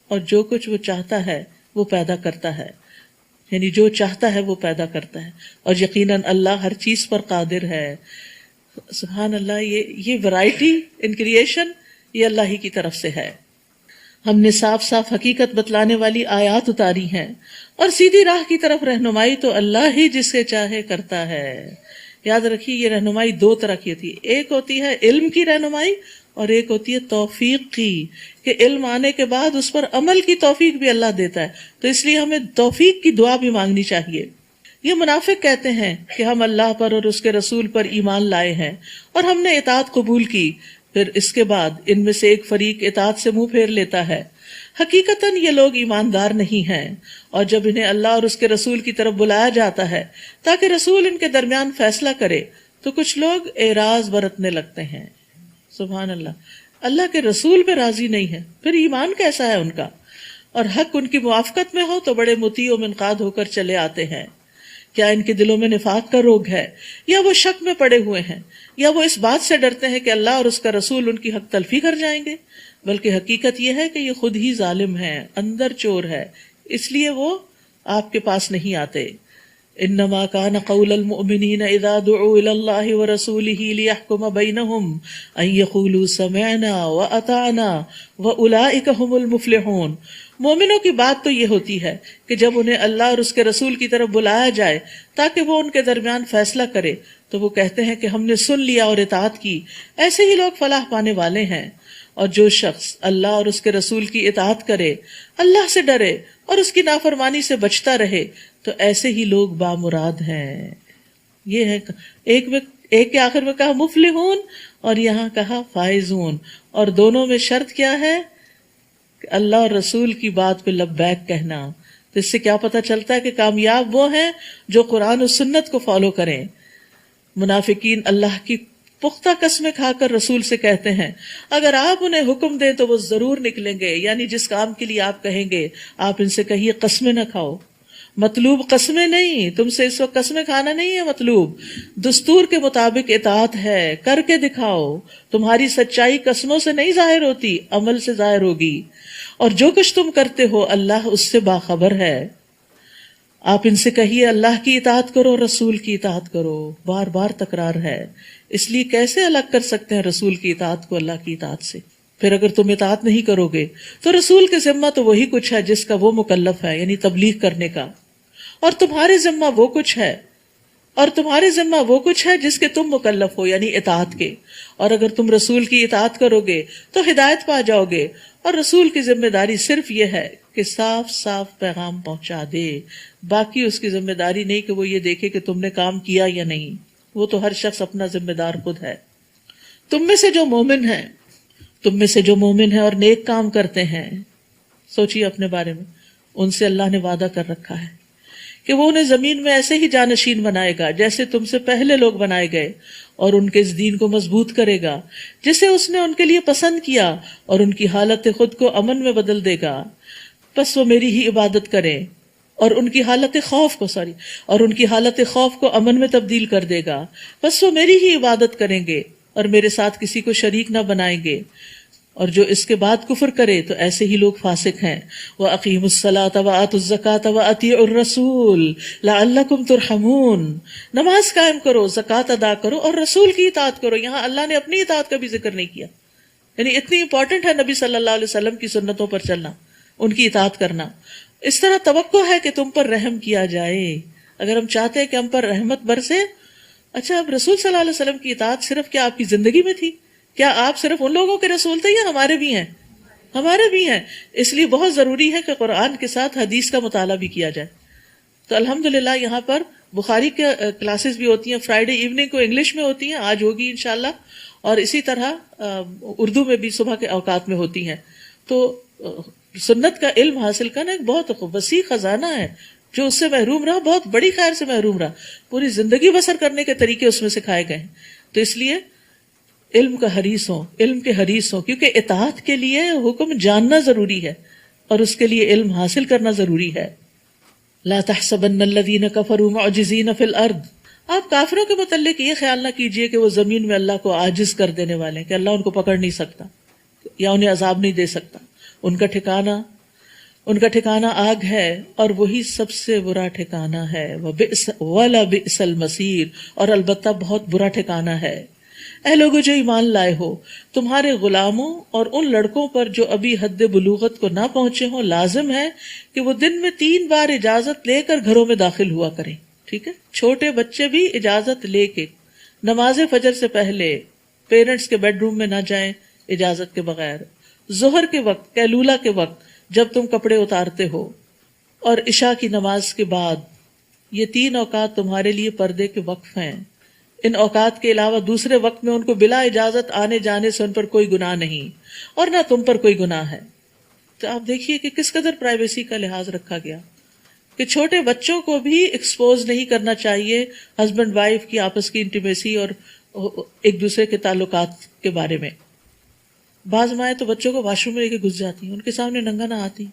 اور جو کچھ وہ چاہتا ہے وہ پیدا کرتا ہے. یعنی جو چاہتا ہے وہ پیدا کرتا ہے، اور یقیناً اللہ ہر چیز پر قادر ہے. سبحان اللہ. یہ ورائٹی ان کریشن یہ اللہ ہی کی طرف سے ہے. ہم نے صاف صاف حقیقت بتلانے والی آیات اتاری ہیں اور سیدھی راہ کی طرف رہنمائی تو اللہ ہی جس سے چاہے کرتا ہے. یاد رکھیے یہ رہنمائی 2 طرح کی ہوتی ہے، ایک ہوتی ہے علم کی رہنمائی اور ایک ہوتی ہے توفیق کی، کہ علم آنے کے بعد اس پر عمل کی توفیق بھی اللہ دیتا ہے. تو اس لیے ہمیں توفیق کی دعا بھی مانگنی چاہیے. یہ منافق کہتے ہیں کہ ہم اللہ پر اور اس کے رسول پر ایمان لائے ہیں اور ہم نے اطاعت قبول کی، پھر اس کے بعد ان میں سے ایک فریق اطاعت سے منہ پھیر لیتا ہے. حقیقتاً یہ لوگ ایماندار نہیں ہیں، اور جب انہیں اللہ اور اس کے رسول کی طرف بلایا جاتا ہے تاکہ رسول ان کے درمیان فیصلہ کرے تو کچھ لوگ اعراض برتنے لگتے ہیں. سبحان اللہ. اللہ کے رسول پہ راضی نہیں ہے، پھر ایمان کیسا ہے ان کا؟ اور حق ان کی موافقت میں ہو تو بڑے مطیع و منقاد ہو کر چلے آتے ہیں. کیا ان کے دلوں میں نفاق کا روگ ہے، یا وہ شک میں پڑے ہوئے ہیں، یا وہ اس بات سے ڈرتے ہیں کہ اللہ اور اس کا رسول ان کی حق تلفی کر جائیں گے؟ بلکہ حقیقت یہ ہے کہ یہ خود ہی ظالم ہے، اندر چور ہے، اس لیے وہ آپ کے پاس نہیں آتے. انما كان قول المؤمنين اذا دعوا الى الله ورسوله ليحكم بينهم ان يقولوا سمعنا واطعنا واولئك هم المفلحون. مومنوں کی بات تو یہ ہوتی ہے کہ جب انہیں اللہ اور اس کے رسول کی طرف بلایا جائے تاکہ وہ ان کے درمیان فیصلہ کرے تو وہ کہتے ہیں کہ ہم نے سن لیا اور اطاعت کی، ایسے ہی لوگ فلاح پانے والے ہیں. اور جو شخص اللہ اور اس کے رسول کی اطاعت کرے، اللہ سے ڈرے اور اس کی نافرمانی سے بچتا رہے تو ایسے ہی لوگ بامراد ہیں. یہ ہے ایک کے آخر میں کہا مفلحون اور یہاں کہا فائزون، اور دونوں میں شرط کیا ہے؟ کہ اللہ اور رسول کی بات پہ لبیک کہنا. تو اس سے کیا پتہ چلتا ہے کہ کامیاب وہ ہیں جو قرآن و سنت کو فالو کریں. منافقین اللہ کی پختہ قسمیں کھا کر رسول سے کہتے ہیں اگر آپ انہیں حکم دیں تو وہ ضرور نکلیں گے، یعنی جس کام کے لیے آپ کہیں گے آپ ان سے کہیے قسمیں نہ کھاؤ. مطلوب قسمیں نہیں، تم سے اس وقت قسمیں کھانا نہیں ہے مطلوب، دستور کے مطابق اطاعت ہے، کر کے دکھاؤ. تمہاری سچائی قسموں سے نہیں ظاہر ہوتی، عمل سے ظاہر ہوگی، اور جو کچھ تم کرتے ہو اللہ اس سے باخبر ہے. آپ ان سے کہیے اللہ کی اطاعت کرو، رسول کی اطاعت کرو. بار بار تکرار ہے، اس لیے کیسے الگ کر سکتے ہیں رسول کی اطاعت کو اللہ کی اطاعت سے؟ پھر اگر تم اطاعت نہیں کرو گے تو رسول کے ذمہ تو وہی کچھ ہے جس کا وہ مکلف ہے، یعنی تبلیغ کرنے کا، اور تمہارے ذمہ وہ کچھ ہے، اور تمہارے ذمہ وہ کچھ ہے جس کے تم مکلف ہو، یعنی اطاعت کے. اور اگر تم رسول کی اطاعت کرو گے تو ہدایت پا جاؤ گے. اور رسول کی ذمہ داری صرف یہ ہے کہ صاف صاف پیغام پہنچا دے، باقی اس کی ذمہ داری نہیں کہ وہ یہ دیکھے کہ تم نے کام کیا یا نہیں. وہ تو ہر شخص اپنا ذمہ دار خود ہے. تم میں سے جو مومن ہیں اور نیک کام کرتے ہیں، سوچیے اپنے بارے میں، ان سے اللہ نے وعدہ کر رکھا ہے کہ وہ انہیں زمین میں ایسے ہی جانشین بنائے گا جیسے تم سے پہلے لوگ بنائے گئے، اور ان کے اس دین کو مضبوط کرے گا جسے اس نے ان کے لیے پسند کیا، اور ان کی حالت خود کو امن میں بدل دے گا. پس وہ میری ہی عبادت کریں اور ان کی حالت خوف کو امن میں تبدیل کر دے گا. پس وہ میری ہی عبادت کریں گے اور میرے ساتھ کسی کو شریک نہ بنائیں گے. اور جو اس کے بعد کفر کرے تو ایسے ہی لوگ فاسق ہیں. وَأَقِيمُوا الصَّلَاةَ وَآتُوا الزَّكَاةَ وَأَطِيعُوا الرَّسُولَ لَعَلَّكُمْ تُرْحَمُونَ. نماز قائم کرو، زکوٰۃ ادا کرو اور رسول کی اطاعت کرو. یہاں اللہ نے اپنی اطاعت کا بھی ذکر نہیں کیا، یعنی اتنی امپورٹنٹ ہے نبی صلی اللہ علیہ وسلم کی سنتوں پر چلنا، ان کی اطاعت کرنا. اس طرح توقع ہے کہ تم پر رحم کیا جائے. اگر ہم چاہتے ہیں کہ ہم پر رحمت برسے، اچھا اب رسول صلی اللہ علیہ وسلم کی اطاعت صرف کیا آپ کی زندگی میں تھی؟ کیا آپ صرف ان لوگوں کے رسول تھے یا ہمارے بھی ہیں؟ ہمارے بھی ہیں. اس لیے بہت ضروری ہے کہ قرآن کے ساتھ حدیث کا مطالعہ بھی کیا جائے. تو الحمدللہ یہاں پر بخاری کے کلاسز بھی ہوتی ہیں، فرائیڈے ایوننگ کو انگلش میں ہوتی ہیں، آج ہوگی انشاءاللہ، اور اسی طرح اردو میں بھی صبح کے اوقات میں ہوتی ہیں. تو سنت کا علم حاصل کرنا ایک بہت وسیع خزانہ ہے. جو اس سے محروم رہا بہت بڑی خیر سے محروم رہا، پوری زندگی بسر کرنے کے طریقے اس میں سکھائے گئے ہیں. تو اس لیے علم کے حریص ہوں، کیونکہ اطاعت کے لیے حکم جاننا ضروری ہے اور اس کے لیے علم حاصل کرنا ضروری ہے. لا تحسبن الذین کفروا معجزین فی الارض. آپ کافروں کے متعلق یہ خیال نہ کیجئے کہ وہ زمین میں اللہ کو عاجز کر دینے والے ہیں، کہ اللہ ان کو پکڑ نہیں سکتا یا انہیں عذاب نہیں دے سکتا. ان کا ٹھکانہ آگ ہے اور وہی سب سے برا ٹھکانہ ہے. وَلَبِئْسَ الْمَصِيرُ. اور البتہ بہت برا ٹھکانہ ہے. اے لوگو جو ایمان لائے ہو، تمہارے غلاموں اور ان لڑکوں پر جو ابھی حد بلوغت کو نہ پہنچے ہوں لازم ہے کہ وہ دن میں 3 بار اجازت لے کر گھروں میں داخل ہوا کریں. ٹھیک ہے، چھوٹے بچے بھی اجازت لے کے نماز فجر سے پہلے پیرنٹس کے بیڈ روم میں نہ جائیں اجازت کے بغیر. ظہر کے وقت، قیلولہ کے وقت جب تم کپڑے اتارتے ہو، اور عشاء کی نماز کے بعد، یہ 3 اوقات تمہارے لیے پردے کے وقف ہیں. ان اوقات کے علاوہ دوسرے وقت میں ان کو بلا اجازت آنے جانے سے ان پر کوئی گناہ نہیں اور نہ تم پر کوئی گناہ ہے. تو آپ دیکھیے کہ کس قدر پرائیویسی کا لحاظ رکھا گیا کہ چھوٹے بچوں کو بھی ایکسپوز نہیں کرنا چاہیے ہسبینڈ وائف کی آپس کی انٹیمیسی اور ایک دوسرے کے تعلقات کے بارے میں. بعض مائیں تو بچوں کو واش روم میں لے کے گھس جاتی ہیں، ان کے سامنے ننگا نہ آتی.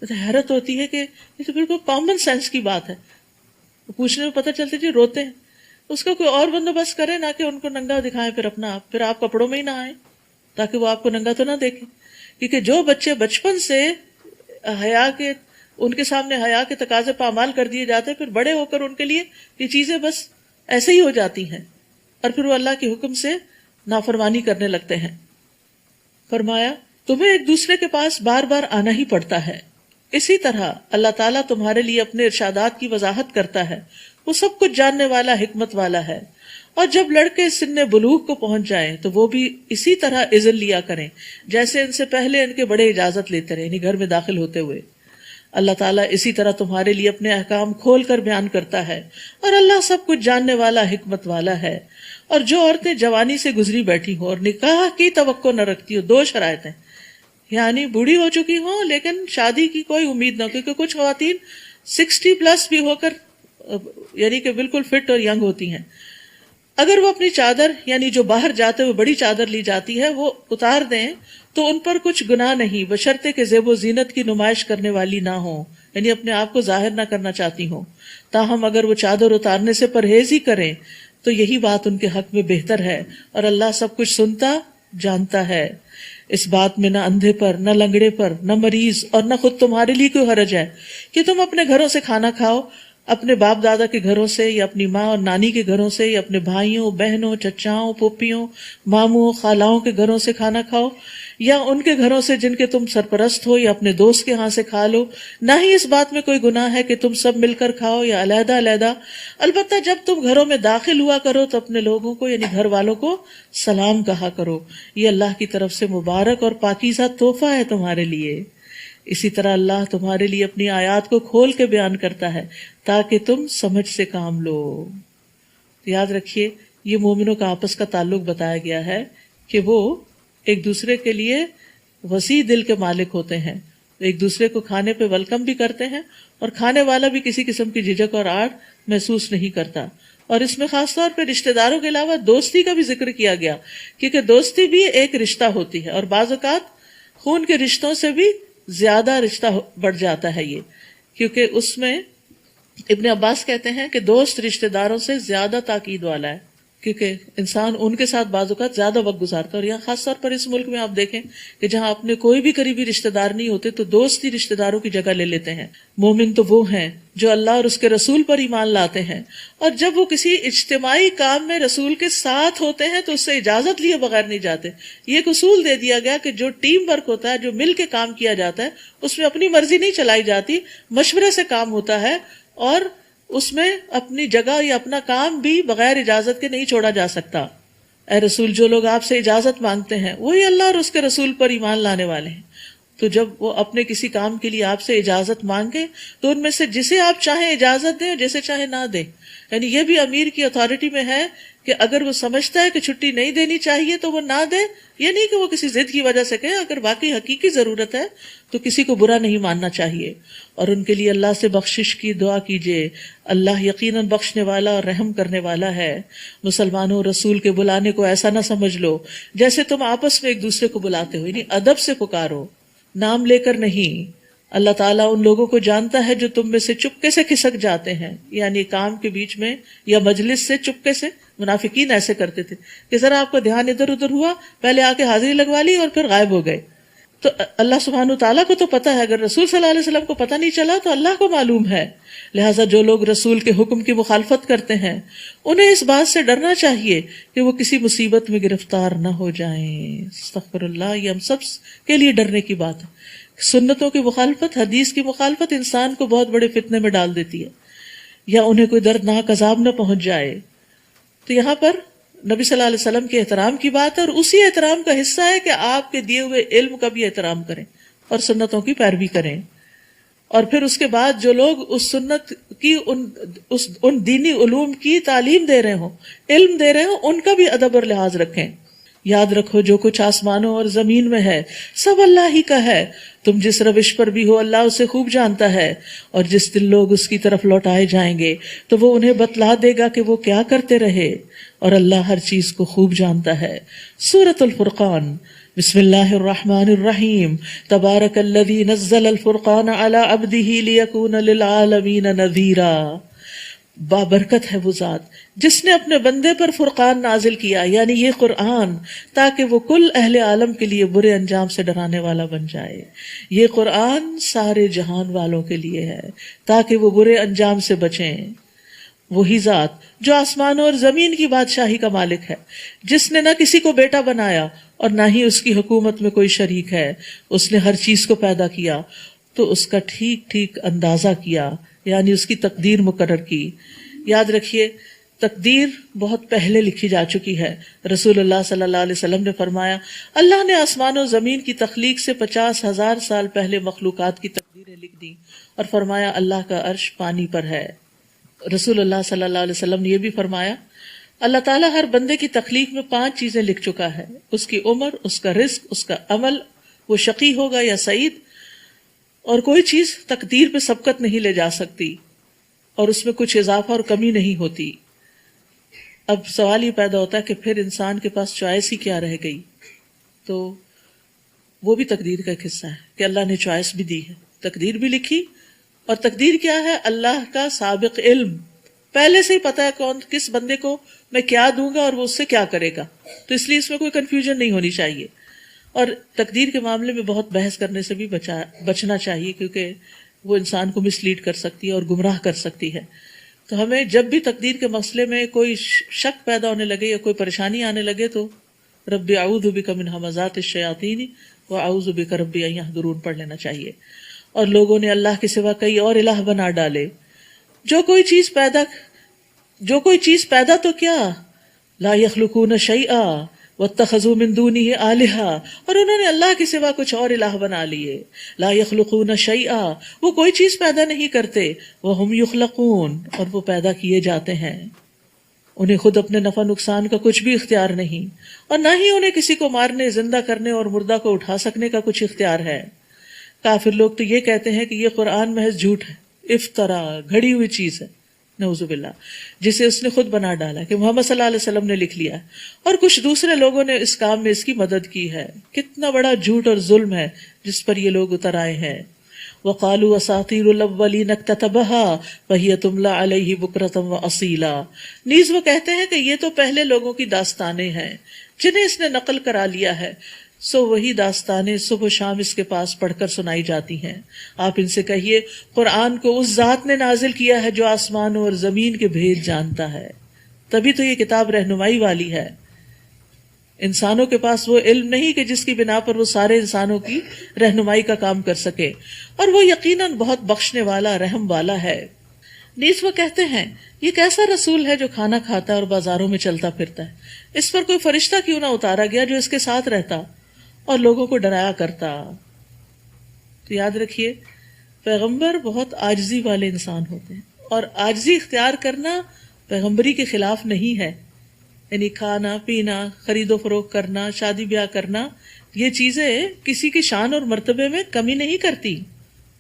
حیرت ہوتی ہے کہ یہ تو بالکل کامن سینس کی بات ہے. پوچھنے میں پتہ چلتا جی روتے ہیں. اس کا کوئی اور بندوبست کرے، نہ کہ ان کو ننگا دکھائیں پھر اپنا آپ، پھر آپ کپڑوں میں ہی نہ آئیں تاکہ وہ آپ کو ننگا تو نہ دیکھیں. کیونکہ جو بچے بچپن سے ان کے سامنے حیا کے تقاضے پامال کر دیے جاتے ہیں، پھر بڑے ہو کر ان کے لیے یہ چیزیں بس ایسے ہی ہو جاتی ہیں اور پھر وہ اللہ کے حکم سے نافرمانی کرنے لگتے ہیں. فرمایا تمہیں ایک دوسرے کے پاس بار بار آنا ہی پڑتا ہے. اسی طرح اللہ تعالیٰ تمہارے لیے اپنے ارشادات کی وضاحت کرتا ہے. وہ سب کچھ جاننے والا، حکمت والا ہے. اور جب لڑکے سن بلوغ کو پہنچ جائیں تو وہ بھی اسی طرح اذن لیا کریں جیسے ان سے پہلے ان کے بڑے اجازت لیتے رہے، یعنی گھر میں داخل ہوتے ہوئے. اللہ تعالیٰ اسی طرح تمہارے لیے اپنے احکام کھول کر بیان کرتا ہے، اور اللہ سب کچھ جاننے والا، حکمت والا ہے. اور جو عورتیں جوانی سے گزری بیٹھی ہوں اور نکاح کی توقع نہ رکھتی ہو، 2 شرائط ہیں، یعنی بوڑھی ہو چکی ہوں لیکن شادی کی کوئی امید نہ ہو، کیونکہ کچھ خواتین 60 پلس بھی ہو کر یعنی کہ بالکل فٹ اور ینگ ہوتی ہیں. اگر وہ اپنی چادر، یعنی جو باہر جاتے ہوئے بڑی چادر لی جاتی ہے، وہ اتار دیں تو ان پر کچھ گناہ نہیں، بشرطے کہ زیب و زینت کی نمائش کرنے والی نہ ہوں، یعنی اپنے آپ کو ظاہر نہ کرنا چاہتی ہوں. تاہم اگر وہ چادر اتارنے سے پرہیز ہی کریں تو یہی بات ان کے حق میں بہتر ہے، اور اللہ سب کچھ سنتا جانتا ہے. اس بات میں نہ اندھے پر، نہ لنگڑے پر، نہ مریض اور نہ خود تمہارے لیے کوئی حرج ہے کہ تم اپنے گھروں سے کھانا کھاؤ، اپنے باپ دادا کے گھروں سے یا اپنی ماں اور نانی کے گھروں سے یا اپنے بھائیوں بہنوں چچاؤں پھوپھیوں ماموں خالاؤں کے گھروں سے کھانا کھاؤ، یا ان کے گھروں سے جن کے تم سرپرست ہو، یا اپنے دوست کے ہاں سے کھا لو، نہ ہی اس بات میں کوئی گناہ ہے کہ تم سب مل کر کھاؤ یا علیحدہ علیحدہ۔ البتہ جب تم گھروں میں داخل ہوا کرو تو اپنے لوگوں کو یعنی گھر والوں کو سلام کہا کرو، یہ اللہ کی طرف سے مبارک اور پاکیزہ تحفہ ہے تمہارے لیے۔ اسی طرح اللہ تمہارے لیے اپنی آیات کو کھول کے بیان کرتا ہے تاکہ تم سمجھ سے کام لو۔ یاد رکھیے یہ مومنوں کا آپس کا تعلق بتایا گیا ہے کہ وہ ایک دوسرے کے لیے وسیع دل کے مالک ہوتے ہیں، ایک دوسرے کو کھانے پہ ویلکم بھی کرتے ہیں اور کھانے والا بھی کسی قسم کی جھجک اور آڑ محسوس نہیں کرتا۔ اور اس میں خاص طور پہ رشتہ داروں کے علاوہ دوستی کا بھی ذکر کیا گیا، کیونکہ دوستی بھی ایک رشتہ ہوتی ہے اور بعض اوقات خون کے رشتوں سے بھی زیادہ رشتہ بڑھ جاتا ہے یہ، کیونکہ اس میں ابن عباس کہتے ہیں کہ دوست رشتہ داروں سے زیادہ تاکید والا ہے، کیونکہ انسان ان کے ساتھ بعض اوقات زیادہ وقت گزارتا ہے۔ اور یہاں خاص طور پر اس ملک میں آپ دیکھیں کہ جہاں اپنے کوئی بھی قریبی رشتہ دار نہیں ہوتے تو دوست ہی رشتہ داروں کی جگہ لے لیتے ہیں۔ مومن تو وہ ہیں جو اللہ اور اس کے رسول پر ایمان لاتے ہیں، اور جب وہ کسی اجتماعی کام میں رسول کے ساتھ ہوتے ہیں تو اس سے اجازت لیے بغیر نہیں جاتے۔ یہ ایک اصول دے دیا گیا کہ جو ٹیم ورک ہوتا ہے، جو مل کے کام کیا جاتا ہے، اس میں اپنی مرضی نہیں چلائی جاتی، مشورے سے کام ہوتا ہے، اور اس میں اپنی جگہ یا اپنا کام بھی بغیر اجازت کے نہیں چھوڑا جا سکتا۔ اے رسول، جو لوگ آپ سے اجازت مانگتے ہیں وہی اللہ اور اس کے رسول پر ایمان لانے والے ہیں۔ تو جب وہ اپنے کسی کام کے لیے آپ سے اجازت مانگے تو ان میں سے جسے آپ چاہیں اجازت دیں، جسے چاہے نہ دیں۔ یعنی یہ بھی امیر کی اتھارٹی میں ہے کہ اگر وہ سمجھتا ہے کہ چھٹی نہیں دینی چاہیے تو وہ نہ دے، یہ نہیں کہ وہ کسی ضد کی وجہ سے کہے، اگر واقعی حقیقی ضرورت ہے تو کسی کو برا نہیں ماننا چاہیے۔ اور ان کے لیے اللہ سے بخشش کی دعا کیجیے، اللہ یقیناً بخشنے والا اور رحم کرنے والا ہے۔ مسلمانوں، رسول کے بلانے کو ایسا نہ سمجھ لو جیسے تم آپس میں ایک دوسرے کو بلاتے ہو، یعنی ادب سے پکارو، نام لے کر نہیں۔ اللہ تعالیٰ ان لوگوں کو جانتا ہے جو تم میں سے چپکے سے کھسک جاتے ہیں، یعنی کام کے بیچ میں یا مجلس سے چپکے سے۔ منافقین ایسے کرتے تھے کہ ذرا آپ کا دھیان ادھر ادھر ہوا، پہلے آ کے حاضری لگوا لی اور پھر غائب ہو گئے۔ تو اللہ سبحانہ تعالیٰ کو تو پتا ہے، اگر رسول صلی اللہ علیہ وسلم کو پتہ نہیں چلا تو اللہ کو معلوم ہے۔ لہٰذا جو لوگ رسول کے حکم کی مخالفت کرتے ہیں انہیں اس بات سے ڈرنا چاہیے کہ وہ کسی مصیبت میں گرفتار نہ ہو جائیں۔ استغفر اللہ، یہ ہم سب کے لیے ڈرنے کی بات ہے۔ سنتوں کی مخالفت، حدیث کی مخالفت انسان کو بہت بڑے فتنے میں ڈال دیتی ہے، یا انہیں کوئی دردناک عذاب نہ پہنچ جائے۔ تو یہاں پر نبی صلی اللہ علیہ وسلم کے احترام کی بات ہے، اور اسی احترام کا حصہ ہے کہ آپ کے دیے ہوئے علم کا بھی احترام کریں اور سنتوں کی پیروی کریں۔ اور پھر اس کے بعد جو لوگ اس سنت کی ان دینی علوم کی تعلیم دے رہے ہوں، علم دے رہے ہوں، ان کا بھی ادب اور لحاظ رکھیں۔ یاد رکھو جو کچھ آسمانوں اور زمین میں ہے سب اللہ ہی کا ہے، تم جس روش پر بھی ہو اللہ اسے خوب جانتا ہے، اور جس دن لوگ اس کی طرف لوٹائے جائیں گے تو وہ انہیں بتلا دے گا کہ وہ کیا کرتے رہے، اور اللہ ہر چیز کو خوب جانتا ہے۔ سورۃ الفرقان۔ بسم اللہ الرحمن الرحیم۔ تبارک الذی نزل الفرقان علی عبدہ لیکون للعالمین نذیرا۔ بابرکت ہے وہ ذات جس نے اپنے بندے پر فرقان نازل کیا، یعنی یہ قرآن، تاکہ وہ کل اہل عالم کے لیے برے انجام سے ڈرانے والا بن جائے۔ یہ قرآن سارے جہان والوں کے لیے ہے تاکہ وہ برے انجام سے بچیں۔ وہی ذات جو آسمانوں اور زمین کی بادشاہی کا مالک ہے، جس نے نہ کسی کو بیٹا بنایا اور نہ ہی اس کی حکومت میں کوئی شریک ہے، اس نے ہر چیز کو پیدا کیا تو اس کا ٹھیک ٹھیک اندازہ کیا، یعنی اس کی تقدیر مقرر کی۔ یاد رکھیے تقدیر بہت پہلے لکھی جا چکی ہے۔ رسول اللہ صلی اللہ علیہ وسلم نے فرمایا اللہ نے آسمان و زمین کی تخلیق سے 50,000 سال پہلے مخلوقات کی تقدیریں لکھ دی، اور فرمایا اللہ کا عرش پانی پر ہے۔ رسول اللہ صلی اللہ علیہ وسلم نے یہ بھی فرمایا اللہ تعالیٰ ہر بندے کی تخلیق میں 5 چیزیں لکھ چکا ہے، اس کی عمر، اس کا رزق، اس کا عمل، وہ شقی ہوگا یا سعید، اور کوئی چیز تقدیر پہ سبقت نہیں لے جا سکتی، اور اس میں کچھ اضافہ اور کمی نہیں ہوتی۔ اب سوال یہ پیدا ہوتا ہے کہ پھر انسان کے پاس چوائس ہی کیا رہ گئی؟ تو وہ بھی تقدیر کا ایک حصہ ہے کہ اللہ نے چوائس بھی دی ہے، تقدیر بھی لکھی، اور تقدیر کیا ہے؟ اللہ کا سابق علم، پہلے سے ہی پتا ہے کون کس بندے کو میں کیا دوں گا اور وہ اس سے کیا کرے گا، تو اس لیے اس میں کوئی کنفیوژن نہیں ہونی چاہیے۔ اور تقدیر کے معاملے میں بہت بحث کرنے سے بھی بچنا چاہیے، کیونکہ وہ انسان کو مس لیڈ کر سکتی ہے اور گمراہ کر سکتی ہے. تو ہمیں جب بھی تقدیر کے مسئلے میں کوئی شک پیدا ہونے لگے یا کوئی پریشانی آنے لگے تو رب اعوذ بک من ھمزات الشیاطین واعوذ بک رب ان یحضرون پڑھ لینا چاہیے. اور لوگوں نے اللہ کے سوا کئی اور الہ بنا ڈالے. جو کوئی چیز پیدا تو کیا، لا یخلقون شیئا واتخذوا من دونه آلہہ، اور انہوں نے اللہ کے سوا کچھ اور الہ بنا لیے. لا یخلقون شیئا، وہ کوئی چیز پیدا نہیں کرتے، وہم یخلقون، اور وہ پیدا کیے جاتے ہیں. انہیں خود اپنے نفع نقصان کا کچھ بھی اختیار نہیں، اور نہ ہی انہیں کسی کو مارنے، زندہ کرنے اور مردہ کو اٹھا سکنے کا کچھ اختیار ہے. کافر لوگ تو یہ کہتے ہیں کہ یہ قرآن محض جھوٹ ہے، افطرا، گھڑی ہوئی چیز ہے، نعوذ باللہ، جسے اس نے خود بنا ڈالا کہ محمد صلی اللہ علیہ وسلم نے لکھ لیا ہے، اور کچھ دوسرے لوگوں نے اس کام میں اس کی مدد کی ہے. کتنا بڑا جھوٹ اور ظلم ہے جس پر یہ لوگ اتر آئے ہیں. وَقَالُوا أَسَاطِيرُ الْأَوَّلِينَ اكْتَتَبَهَا فَهِيَ تُمْلَىٰ عَلَيْهِ بُكْرَةً وَأَصِيلًا. نیز وہ کہتے ہیں کہ یہ تو پہلے لوگوں کی داستانیں ہیں جنہیں اس نے نقل کرا لیا ہے، سو وہی داستانیں صبح و شام اس کے پاس پڑھ کر سنائی جاتی ہیں. آپ ان سے کہیے قرآن کو اس ذات نے نازل کیا ہے جو آسمانوں اور زمین کے بھید جانتا ہے. تبھی تو یہ کتاب رہنمائی والی ہے. انسانوں کے پاس وہ علم نہیں کہ جس کی بنا پر وہ سارے انسانوں کی رہنمائی کا کام کر سکے، اور وہ یقیناً بہت بخشنے والا، رحم والا ہے. نیز وہ کہتے ہیں یہ کیسا رسول ہے جو کھانا کھاتا ہے اور بازاروں میں چلتا پھرتا ہے، اس پر کوئی فرشتہ کیوں نہ اتارا گیا جو اس کے ساتھ رہتا اور لوگوں کو ڈرایا کرتا. تو یاد رکھیے پیغمبر بہت عاجزی والے انسان ہوتے ہیں، اور عاجزی اختیار کرنا پیغمبری کے خلاف نہیں ہے. یعنی کھانا پینا، خرید و فروخت کرنا، شادی بیاہ کرنا، یہ چیزیں کسی کی شان اور مرتبے میں کمی نہیں کرتی.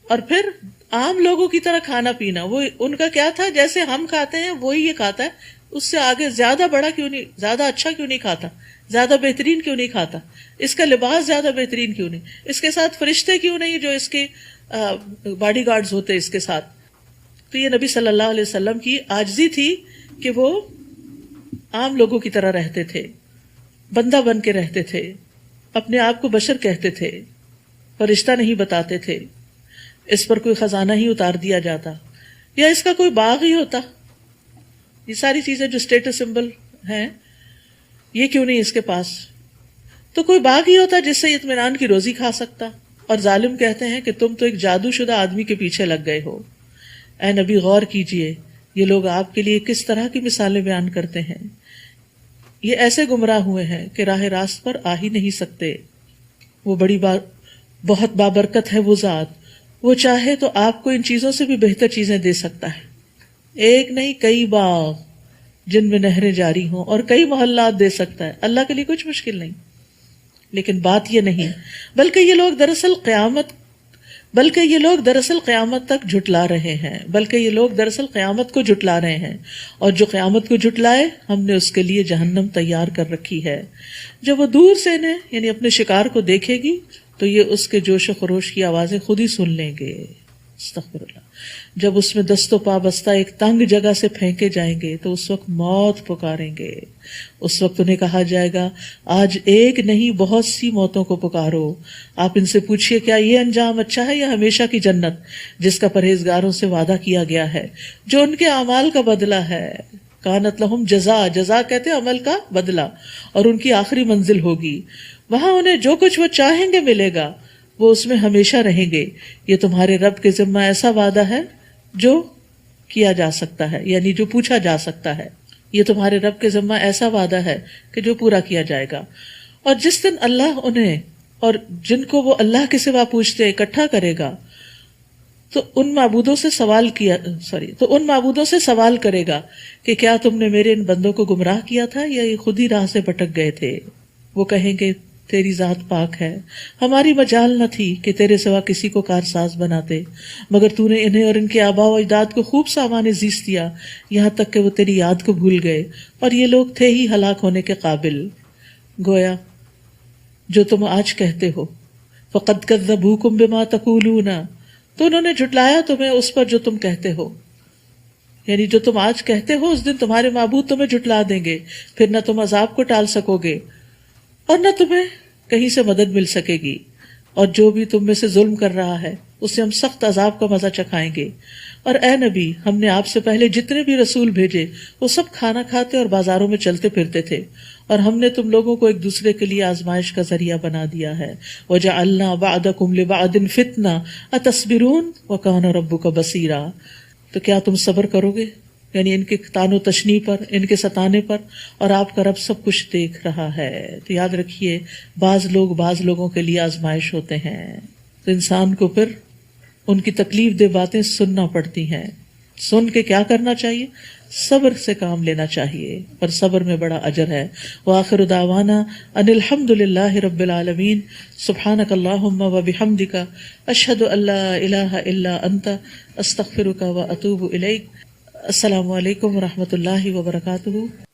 اور پھر عام لوگوں کی طرح کھانا پینا، وہ ان کا کیا تھا، جیسے ہم کھاتے ہیں وہی یہ کھاتا ہے، اس سے آگے زیادہ بڑا کیوں نہیں، زیادہ اچھا کیوں نہیں کھاتا، زیادہ بہترین کیوں نہیں کھاتا، اس کا لباس زیادہ بہترین کیوں نہیں، اس کے ساتھ فرشتے کیوں نہیں جو اس کے باڈی گارڈز ہوتے اس کے ساتھ. تو یہ نبی صلی اللہ علیہ وسلم کی عاجزی تھی کہ وہ عام لوگوں کی طرح رہتے تھے، بندہ بن کے رہتے تھے، اپنے آپ کو بشر کہتے تھے، فرشتہ نہیں بتاتے تھے. اس پر کوئی خزانہ ہی اتار دیا جاتا یا اس کا کوئی باغ ہی ہوتا. یہ ساری چیزیں جو اسٹیٹس سمبل ہیں یہ کیوں نہیں اس کے پاس، تو کوئی باغ ہی ہوتا جس سے اطمینان کی روزی کھا سکتا. اور ظالم کہتے ہیں کہ تم تو ایک جادو شدہ آدمی کے پیچھے لگ گئے ہو. اے نبی غور کیجئے، یہ لوگ آپ کے لیے کس طرح کی مثالیں بیان کرتے ہیں. یہ ایسے گمراہ ہوئے ہیں کہ راہ راست پر آ ہی نہیں سکتے. وہ بہت بابرکت ہے وہ ذات، وہ چاہے تو آپ کو ان چیزوں سے بھی بہتر چیزیں دے سکتا ہے. ایک نہیں کئی باغ جن میں نہریں جاری ہوں اور کئی محلات دے سکتا ہے. اللہ کے لیے کچھ مشکل نہیں. لیکن بات یہ نہیں، بلکہ یہ لوگ دراصل قیامت تک جھٹلا رہے ہیں، بلکہ یہ لوگ دراصل قیامت کو جھٹلا رہے ہیں، اور جو قیامت کو جھٹلائے ہم نے اس کے لیے جہنم تیار کر رکھی ہے. جب وہ دور سے انہیں یعنی اپنے شکار کو دیکھے گی تو یہ اس کے جوش و خروش کی آوازیں خود ہی سن لیں گے. استغفر اللہ. جب اس میں دست و پا بستہ ایک تنگ جگہ سے پھینکے جائیں گے تو اس وقت موت پکاریں گے. اس وقت انہیں کہا جائے گا آج ایک نہیں بہت سی موتوں کو پکارو. آپ ان سے پوچھئے کیا یہ انجام اچھا ہے یا ہمیشہ کی جنت جس کا پرہیزگاروں سے وعدہ کیا گیا ہے، جو ان کے اعمال کا بدلہ ہے. کانت لہم جزا، جزا کہتے ہیں عمل کا بدلہ، اور ان کی آخری منزل ہوگی. وہاں انہیں جو کچھ وہ چاہیں گے ملے گا، وہ اس میں ہمیشہ رہیں گے. یہ تمہارے رب کے ذمہ ایسا وعدہ ہے جو کیا جا سکتا ہے، یعنی جو پوچھا جا سکتا ہے. یہ تمہارے رب کے ذمہ ایسا وعدہ ہے کہ جو پورا کیا جائے گا. اور جس دن اللہ انہیں اور جن کو وہ اللہ کے سوا پوچھتے اکٹھا کرے گا تو ان معبودوں سے سوال کرے گا کہ کیا تم نے میرے ان بندوں کو گمراہ کیا تھا یا یہ خود ہی راہ سے بھٹک گئے تھے. وہ کہیں گے تیری ذات پاک ہے، ہماری مجال نہ تھی کہ تیرے سوا کسی کو کارساز بناتے، مگر تو نے انہیں اور ان کے آباء و اجداد کو خوب سامان زیست دیا، یہاں تک کہ وہ تیری یاد کو بھول گئے اور یہ لوگ تھے ہی ہلاک ہونے کے قابل. گویا جو تم آج کہتے ہو فقد کذبوکم بما تقولون، تو انہوں نے جھٹلایا تمہیں اس پر جو تم کہتے ہو. یعنی جو تم آج کہتے ہو اس دن تمہارے معبود تمہیں جھٹلا دیں گے، پھر نہ تم عذاب کو ٹال سکو گے اور نہ تمہیں کہیں سے مدد مل سکے گی، اور جو بھی تم میں سے ظلم کر رہا ہے اسے ہم سخت عذاب کا مزہ چکھائیں گے۔ اور اے نبی، ہم نے آپ سے پہلے جتنے بھی رسول بھیجے وہ سب کھانا کھاتے اور بازاروں میں چلتے پھرتے تھے، اور ہم نے تم لوگوں کو ایک دوسرے کے لیے آزمائش کا ذریعہ بنا دیا ہے۔ وَجَعَلْنَا بَعْضَكُمْ لِبَعْضٍ فِتْنَةً أَتَصْبِرُونَ وَكَانَ رَبُّكَ بَصِيرًا، تو کیا تم صبر کرو گے؟ یعنی ان کے تان و تشنی پر، ان کے ستانے پر، اور آپ کا رب سب کچھ دیکھ رہا ہے۔ تو یاد رکھیے، بعض لوگوں کے لیے آزمائش ہوتے ہیں، تو انسان کو پھر ان کی تکلیف دہ باتیں سننا پڑتی ہیں۔ سن کے کیا کرنا چاہیے؟ صبر سے کام لینا چاہیے، پر صبر میں بڑا اجر ہے۔ وآخر دعوانا ان الحمد للہ رب العالمین، سبحانک اللہم وبحمدک، اشہد ان لا الہ الا انت، استغفرک واتوب الیک۔ السلام علیکم ورحمۃ اللہ وبرکاتہ۔